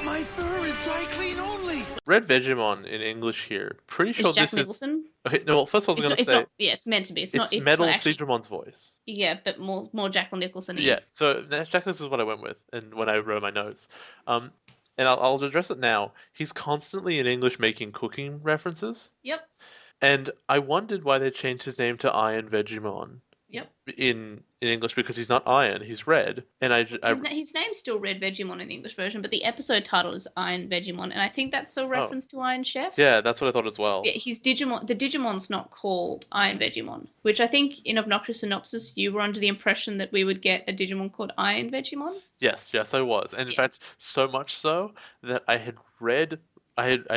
My fur is dry clean only. Red Vegiemon in English here. Pretty sure it's Jack this Nicholson. is. Okay, no, well, first of all, I was going to say It's meant to be. It's not Metal actually, Seedramon's voice. yeah, but more Jack Nicholson. Yeah, so Jack, this is what I went with, and when I wrote my notes, and I'll address it now. He's constantly in English making cooking references, Yep. and I wondered why they changed his name to Iron Vegiemon. Yep. In English, because he's not iron, he's red, and His name's still Red Vegiemon in the English version, but the episode title is Iron Vegiemon, and I think that's a reference to Iron Chef. Yeah, that's what I thought as well. Yeah, he's Digimon. The Digimon's not called Iron Vegiemon, which I think in Obnoxious Synopsis you were under the impression that we would get a Digimon called Iron Vegiemon. Yes, I was, and in fact, so much so that I had read Red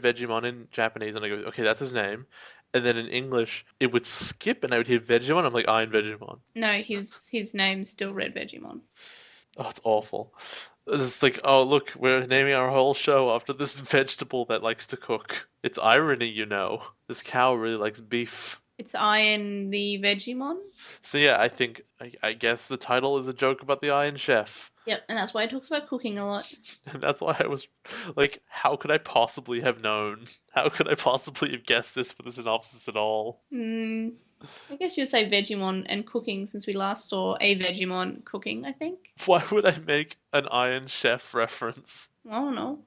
Vegiemon in Japanese, and I go, okay, that's his name. And then in English, it would skip, and I would hear Vegiemon. I'm like, Iron Vegiemon. No, his name's still Red Vegiemon. Oh, it's awful. It's like, oh, look, we're naming our whole show after this vegetable that likes to cook. It's irony, you know. This cow really likes beef. It's Iron the Vegiemon. So yeah, I guess the title is a joke about the Iron Chef. Yep, and that's why it talks about cooking a lot. And that's why I was like, how could I possibly have known? How could I possibly have guessed this for the synopsis at all? I guess you'd say Vegiemon and cooking since we last saw a Vegiemon cooking, I think. Why would I make an Iron Chef reference? I don't know.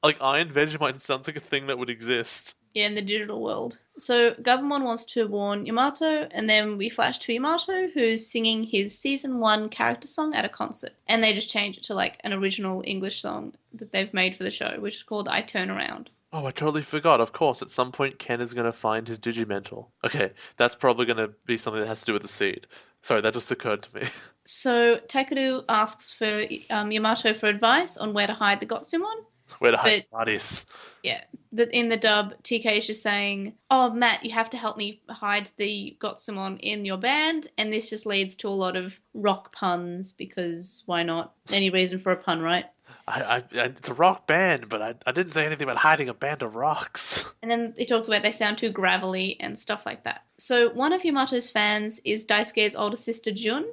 Like, Iron Vegemite sounds like a thing that would exist. Yeah, in the digital world. So Gabumon wants to warn Yamato, and then we flash to Yamato, who's singing his season 1 character song at a concert. And they just change it to like an original English song that they've made for the show, which is called I Turn Around. Oh, I totally forgot. Of course, at some point Ken is going to find his Digimental. Okay, that's probably going to be something that has to do with the seed. Sorry, that just occurred to me. So Takeru asks for Yamato for advice on where to hide the Gotsumon. Where to hide bodies. Yeah, but in the dub, TK is just saying, oh, Matt, you have to help me hide the Gotsumon in your band, and this just leads to a lot of rock puns, because why not? Any reason for a pun, right? It's a rock band, but I didn't say anything about hiding a band of rocks. And then he talks about they sound too gravelly and stuff like that. So one of Yamato's fans is Daisuke's older sister, Jun.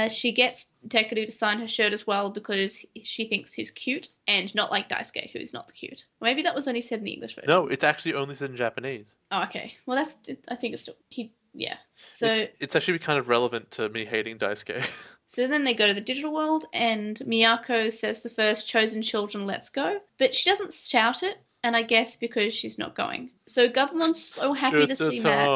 She gets Takeru to sign her shirt as well because she thinks he's cute, and not like Daisuke, who's not cute. Maybe that was only said in the English version. No, it's actually only said in Japanese. Oh, okay. Well, I think it's still... Yeah. So it's actually kind of relevant to me hating Daisuke. So then they go to the digital world, and Miyako says the first chosen children, let's go. But she doesn't shout it, and I guess because she's not going. So Gabumon's so happy to see Matt.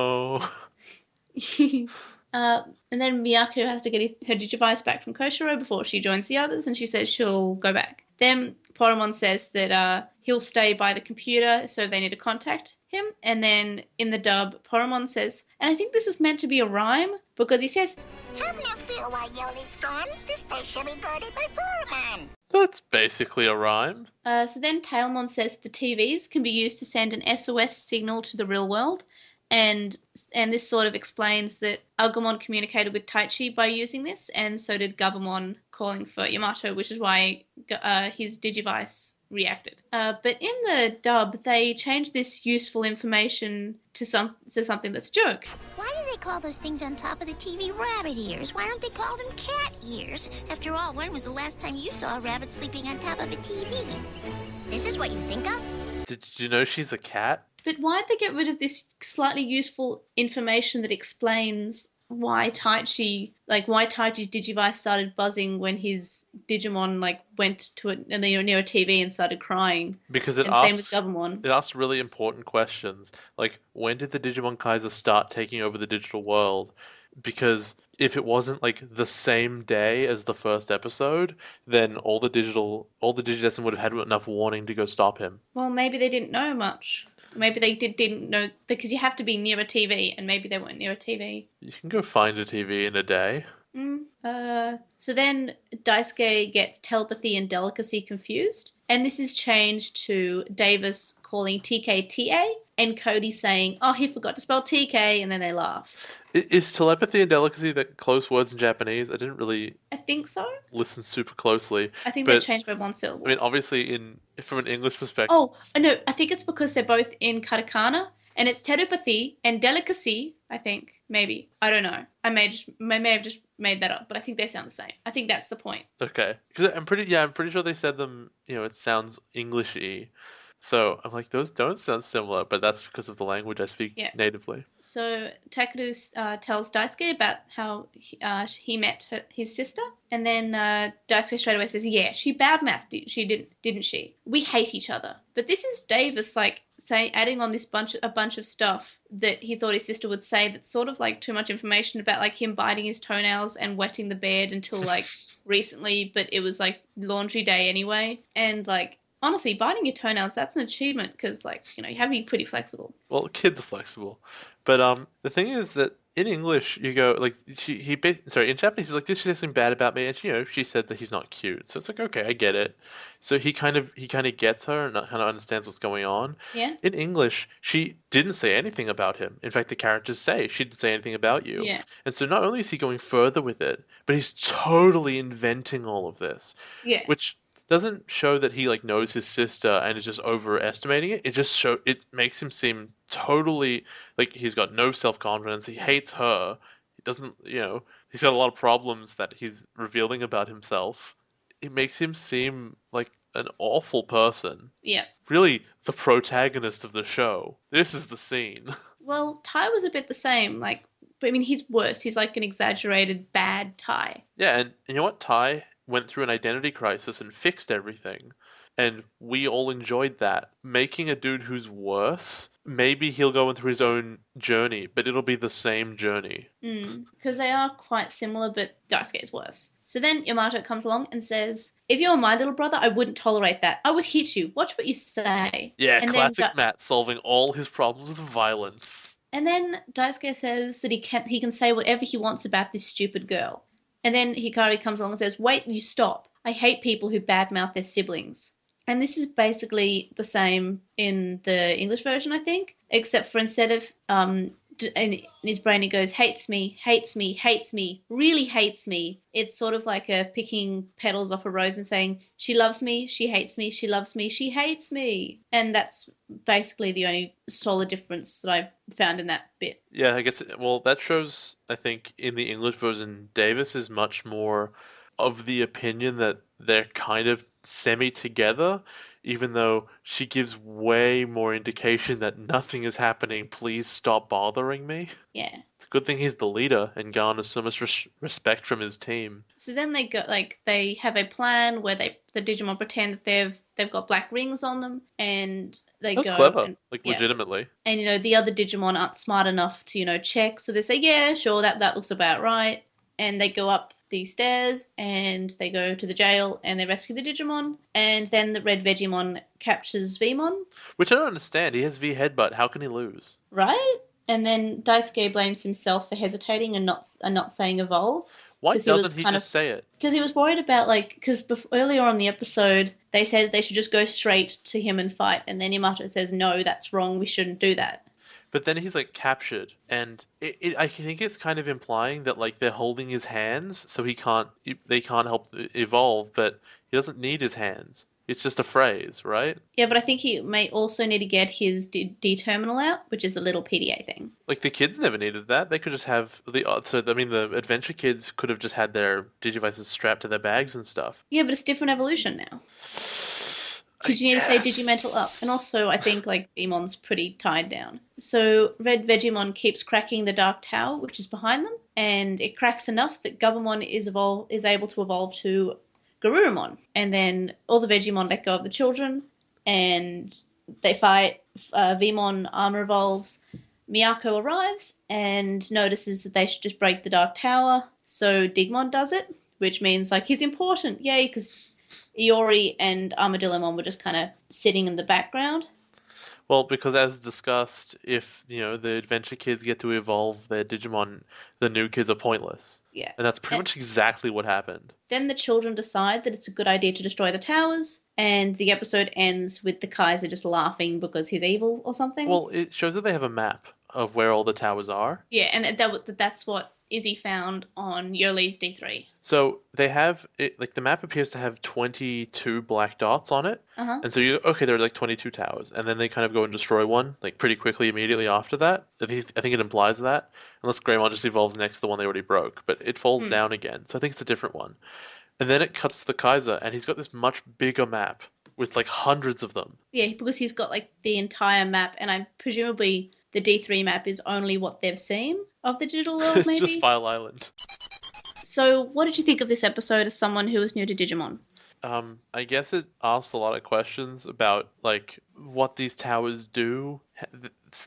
And then Miyako has to get her Digivice back from Koshiro before she joins the others, and she says she'll go back. Then Patamon says that he'll stay by the computer, so they need to contact him. And then in the dub, Patamon says, and I think this is meant to be a rhyme, because he says, Have no fear while Yoli's gone. This place shall be guarded by Patamon. That's basically a rhyme. So then Tailmon says the TVs can be used to send an SOS signal to the real world. And this sort of explains that Agumon communicated with Taichi by using this, and so did Gabumon calling for Yamato, which is why his Digivice reacted. But in the dub, they changed this useful information to something that's a joke. Why do they call those things on top of the TV rabbit ears? Why don't they call them cat ears? After all, when was the last time you saw a rabbit sleeping on top of a TV? This is what you think of? Did you know she's a cat? But why'd they get rid of this slightly useful information that explains why Taichi's Digivice started buzzing when his Digimon went to near a TV and started crying? Because same with Gabumon. It asks really important questions. Like, when did the Digimon Kaiser start taking over the digital world? Because if it wasn't the same day as the first episode, then all the Digidestin would have had enough warning to go stop him. Well, maybe they didn't know much. Maybe they didn't know, because you have to be near a TV, and maybe they weren't near a TV. You can go find a TV in a day. So then Daisuke gets telepathy and delicacy confused, and this is changed to Davis calling TK TA, and Cody saying, "Oh, he forgot to spell TK," and then they laugh. Is telepathy and delicacy that close words in Japanese? I didn't really I think so. listen super closely. I think they changed by one syllable. I mean, obviously, from an English perspective. Oh, no, I think it's because they're both in katakana, and it's telepathy and delicacy, I think. Maybe. I don't know. I may have just made that up, but I think they sound the same. I think that's the point. Okay. Because I'm pretty sure they said them, it sounds English-y. So I'm like, those don't sound similar, but that's because of the language I speak natively. So Takeru tells Daisuke about how he met his sister, and then Daisuke straight away says, "Yeah, she badmouthed, didn't she? We hate each other." But this is Davis adding on a bunch of stuff that he thought his sister would say. That's sort of too much information about him biting his toenails and wetting the bed until recently, but it was laundry day anyway, and honestly, biting your toenails, that's an achievement because, you have to be pretty flexible. Well, kids are flexible. But the thing is that in English, you go, in Japanese, he's like, "This is something bad about me," and, she said that he's not cute. So it's okay, I get it. So he kind of gets her and kind of understands what's going on. Yeah. In English, she didn't say anything about him. In fact, the characters say, "She didn't say anything about you." Yeah. And so not only is he going further with it, but he's totally inventing all of this. Yeah. Which doesn't show that he knows his sister and is just overestimating it. It makes him seem totally he's got no self-confidence. He hates her. He doesn't, he's got a lot of problems that he's revealing about himself. It makes him seem like an awful person. Yeah. Really, the protagonist of the show. This is the scene. Well, Tai was a bit the same. But I mean, he's worse. He's an exaggerated bad Tai. Yeah, and you know what? Tai went through an identity crisis and fixed everything. And we all enjoyed that. Making a dude who's worse, maybe he'll go through his own journey, but it'll be the same journey. Because they are quite similar, but Daisuke is worse. So then Yamato comes along and says, "If you're my little brother, I wouldn't tolerate that. I would hit you. Watch what you say." Yeah, and classic Matt solving all his problems with violence. And then Daisuke says that he can say whatever he wants about this stupid girl. And then Hikari comes along and says, "Wait, you stop. I hate people who badmouth their siblings." And this is basically the same in the English version, I think, except for instead of in his brain he goes, "Hates me, hates me, hates me, really hates me." It's sort of like a picking petals off a rose and saying, "She loves me, she hates me, she loves me, she hates me." And that's basically the only solid difference that I've found in that bit. Yeah, I guess, that shows, I think, in the English version, Davis is much more of the opinion that they're kind of semi-together, even though she gives way more indication that nothing is happening, please stop bothering me. Yeah. It's a good thing he's the leader and garners so much respect from his team. So then they go, they have a plan where the Digimon pretend that they've got black rings on them, and they That's go. clever, and, legitimately. And, the other Digimon aren't smart enough to, check, so they say, "Yeah, sure, that looks about right." And they go up these stairs, and they go to the jail, and they rescue the Digimon, and then the red Vegiemon captures Vmon. Which I don't understand. He has V headbutt. How can he lose? Right? And then Daisuke blames himself for hesitating and not saying evolve. Why doesn't he just say it? Because he was worried about, because earlier on in the episode, they said that they should just go straight to him and fight, and then Yamato says, "No, that's wrong, we shouldn't do that." But then he's captured, and I think it's kind of implying that they're holding his hands, so they can't help evolve. But He doesn't need his hands. It's just a phrase, right? Yeah, but I think he may also need to get his D-terminal out, which is the little PDA thing. Like the kids never needed that. They could just have the adventure kids could have just had their Digivices strapped to their bags and stuff. Yeah, but it's different evolution now. Because you need to say Digimental up. And also, I think, like, Vegemon's pretty tied down. So, Red Vegiemon keeps cracking the Dark Tower, which is behind them, and it cracks enough that Gabumon is able to evolve to Garurumon. And then all the Vegiemon let go of the children, and they fight. Vemon armor evolves. Miyako arrives and notices that they should just break the Dark Tower, so Digimon does it, which means, like, he's important. Yay, because Iori and Armadillomon were just kind of sitting in the background. Well, because as discussed, if, the adventure kids get to evolve their Digimon, the new kids are pointless. Yeah. And that's pretty much exactly what happened. Then the children decide that it's a good idea to destroy the towers, and the episode ends with the Kaiser just laughing because he's evil or something. Well, it shows that they have a map of where all the towers are. Yeah, and that's what Izzy found on Yolei's D3. So they have it, like the map appears to have 22 black dots on it. Uh-huh. And so there are like 22 towers, and then they kind of go and destroy one like pretty quickly immediately after that. I think it implies that, unless Greymon just evolves next to the one they already broke, but it falls down again. So I think it's a different one. And then it cuts to the Kaiser, and he's got this much bigger map with like hundreds of them. Yeah, because he's got like the entire map, and I'm presumably the D3 map is only what they've seen of the digital world, maybe? It's just File Island. So what did you think of this episode as someone who was new to Digimon? I guess it asks a lot of questions about like what these towers do.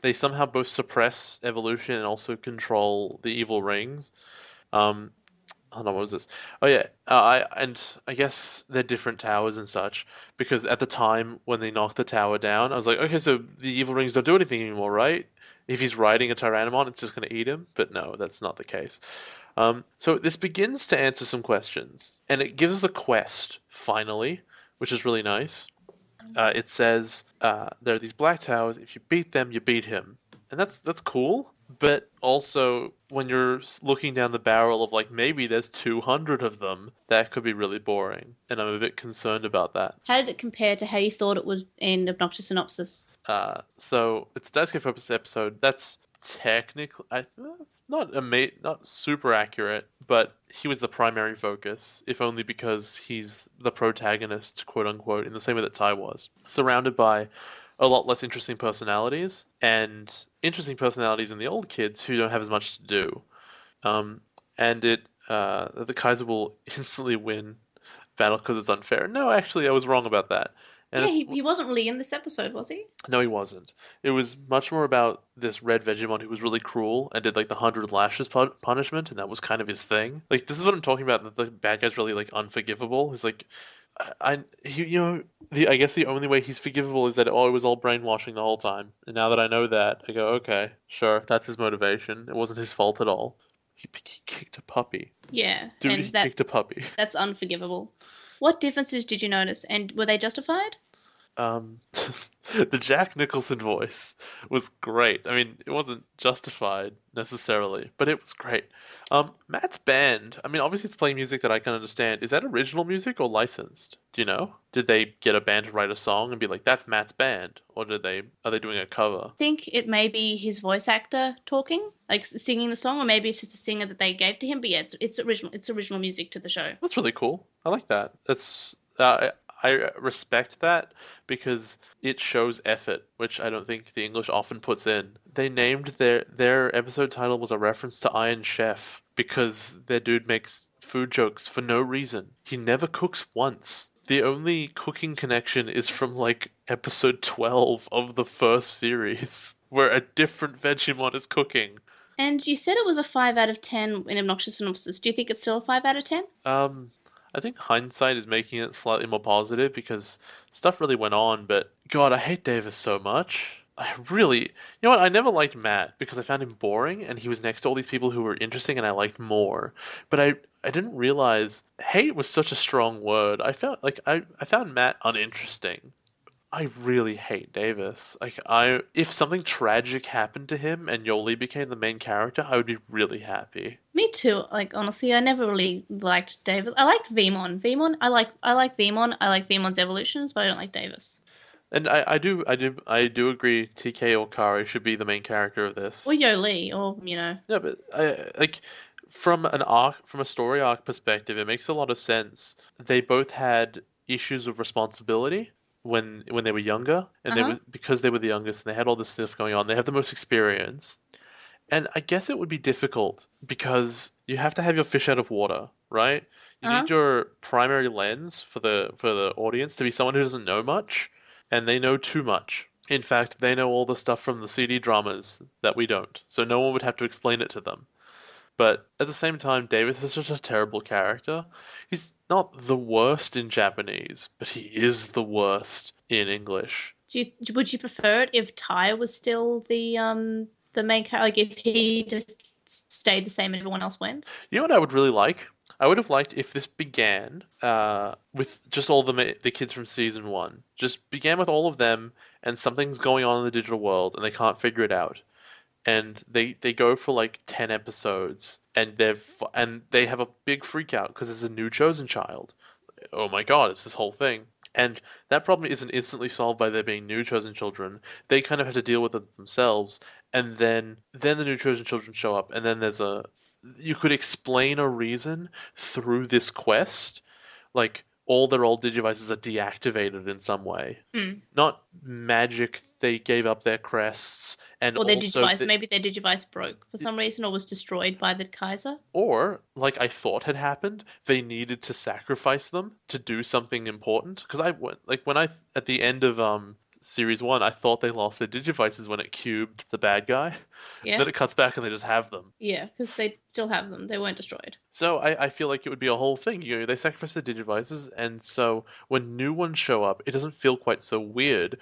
They somehow both suppress evolution and also control the evil rings. Hold on, what was this? Oh yeah, I guess they're different towers and such, because at the time when they knocked the tower down, I was like, okay, so the evil rings don't do anything anymore, right? If he's riding a Tyrannomon, it's just going to eat him. But no, that's not the case. So this begins to answer some questions, and it gives us a quest, finally, which is really nice. It says, there are these black towers, if you beat them, you beat him. And that's cool, but also, when you're looking down the barrel of, like, maybe there's 200 of them, that could be really boring, and I'm a bit concerned about that. How did it compare to how you thought it would in Obnoxious Synopsis? So, it's a Daisuke Focus episode. That's technically, it's not super accurate, but he was the primary focus, if only because he's the protagonist, quote-unquote, in the same way that Tai was. Surrounded by a lot less interesting personalities, and interesting personalities in the old kids who don't have as much to do. And the Kaiser will instantly win battle because it's unfair. No, actually, I was wrong about that. And yeah, he wasn't really in this episode, was he? No, he wasn't. It was much more about this Red Vegiemon who was really cruel and did like the 100 lashes punishment, and that was kind of his thing. Like, this is what I'm talking about, that the bad guy's really like unforgivable. He's like, I guess the only way he's forgivable is that it was all brainwashing the whole time. And now that I know that, I go, okay, sure, that's his motivation. It wasn't his fault at all. He kicked a puppy. Yeah. Dude, he kicked a puppy. That's unforgivable. What differences did you notice, and were they justified? The Jack Nicholson voice was great. I mean, it wasn't justified necessarily, but it was great. Matt's band, I mean, obviously it's playing music that I can understand. Is that original music or licensed? Do you know? Did they get a band to write a song and be like, that's Matt's band? Or are they doing a cover? I think it may be his voice actor talking, like singing the song, or maybe it's just a singer that they gave to him, but yeah, it's original music to the show. That's really cool. I like that. I respect that because it shows effort, which I don't think the English often puts in. They named their episode title was a reference to Iron Chef because their dude makes food jokes for no reason. He never cooks once. The only cooking connection is from like episode 12 of the first series, where a different Vegiemon is cooking. And you said it was a 5 out of 10 in Obnoxious Synopsis. Do you think it's still a 5 out of 10? I think hindsight is making it slightly more positive because stuff really went on, but God, I hate Davis so much. You know what, I never liked Matt because I found him boring and he was next to all these people who were interesting and I liked more. But I didn't realize hate was such a strong word. I found Matt uninteresting. I really hate Davis. Like, if something tragic happened to him and Yoli became the main character, I would be really happy. Me too. Like honestly, I never really liked Davis. I liked Veemon. I like Veemon. I like Veemon's evolutions, but I don't like Davis. And I do agree. TK or Kari should be the main character of this. Or Yoli, or Yeah, but like from a story arc perspective, it makes a lot of sense. They both had issues of responsibility when they were younger, and because they were the youngest and they had all this stuff going on. They have the most experience, and I guess it would be difficult because you have to have your fish out of water, right? You need your primary lens for the audience to be someone who doesn't know much, and they know too much. In fact, they know all the stuff from the CD dramas that we don't, so no one would have to explain it to them. But at the same time, Davis is just a terrible character. He's not the worst in Japanese, but he is the worst in English. Would you prefer it if Ty was still the main character? Like if he just stayed the same and everyone else went? You know what I would really like? I would have liked if this began with just all the kids from season 1. Just began with all of them, and something's going on in the digital world, and they can't figure it out. And they go for like 10 episodes, and they have a big freak out because there's a new chosen child. Oh my god, it's this whole thing. And that problem isn't instantly solved by there being new chosen children. They kind of have to deal with it themselves, and then the new chosen children show up, and then you could explain a reason through this quest, like all their old Digivices are deactivated in some way. Not magic, they gave up their crests, and or their also Digivice, maybe their Digivice broke for some reason or was destroyed by the Kaiser. Or, like I thought had happened, they needed to sacrifice them to do something important. Because at the end of Series 1, I thought they lost their Digivices when it cubed the bad guy. Yeah. Then it cuts back and they just have them. Yeah, because they still have them. They weren't destroyed. So I feel like it would be a whole thing. They sacrifice the Digivices, and so when new ones show up, it doesn't feel quite so weird.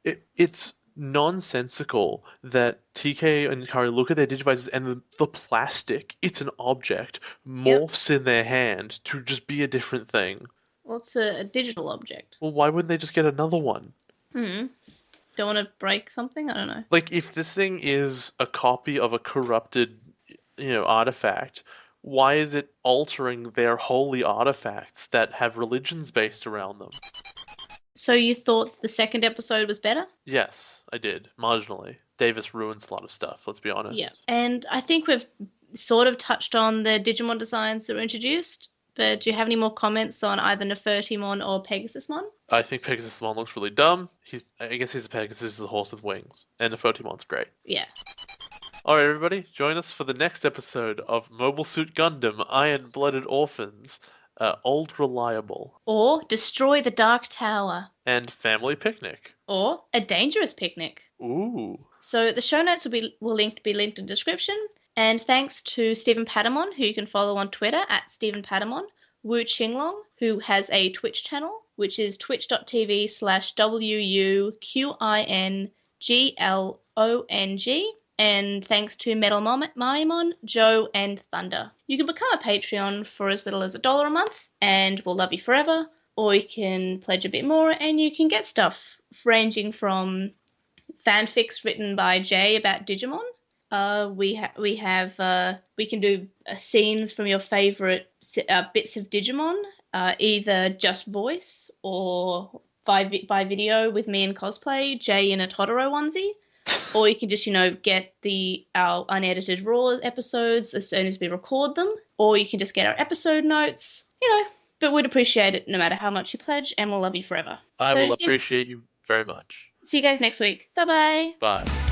It's nonsensical that TK and Kari look at their Digivices and the plastic, it's an object, morphs in their hand to just be a different thing. Well, it's a digital object. Well, why wouldn't they just get another one? Don't want to break something? I don't know. Like, if this thing is a copy of a corrupted, artifact, why is it altering their holy artifacts that have religions based around them? So you thought the second episode was better? Yes, I did, marginally. Davis ruins a lot of stuff, let's be honest. Yeah, and I think we've sort of touched on the Digimon designs that were introduced, but do you have any more comments on either Nefertimon or Pegasusmon? I think Pegasusmon looks really dumb. I guess he's a Pegasus, is a horse with wings. And Nefertimon's great. Yeah. Alright everybody, join us for the next episode of Mobile Suit Gundam Iron-Blooded Orphans, Old Reliable. Or Destroy the Dark Tower. And Family Picnic. Or A Dangerous Picnic. Ooh. So the show notes will be linked in the description. And thanks to Stephen Patamon, who you can follow on Twitter at Stephen Patamon, Wuchinglong, who has a Twitch channel, which is twitch.tv/WUQINGLONG. And thanks to MetalMamemon, Joe, and Thunder. You can become a Patreon for as little as $1 a month, and we'll love you forever. Or you can pledge a bit more, and you can get stuff ranging from fanfics written by Jay about Digimon. We can do scenes from your favorite bits of Digimon, either just voice or by video with me in cosplay, Jay in a Totoro onesie. Or you can just, get our unedited Raw episodes as soon as we record them. Or you can just get our episode notes, But we'd appreciate it no matter how much you pledge, and we'll love you forever. I will appreciate you very much. See you guys next week. Bye-bye. Bye.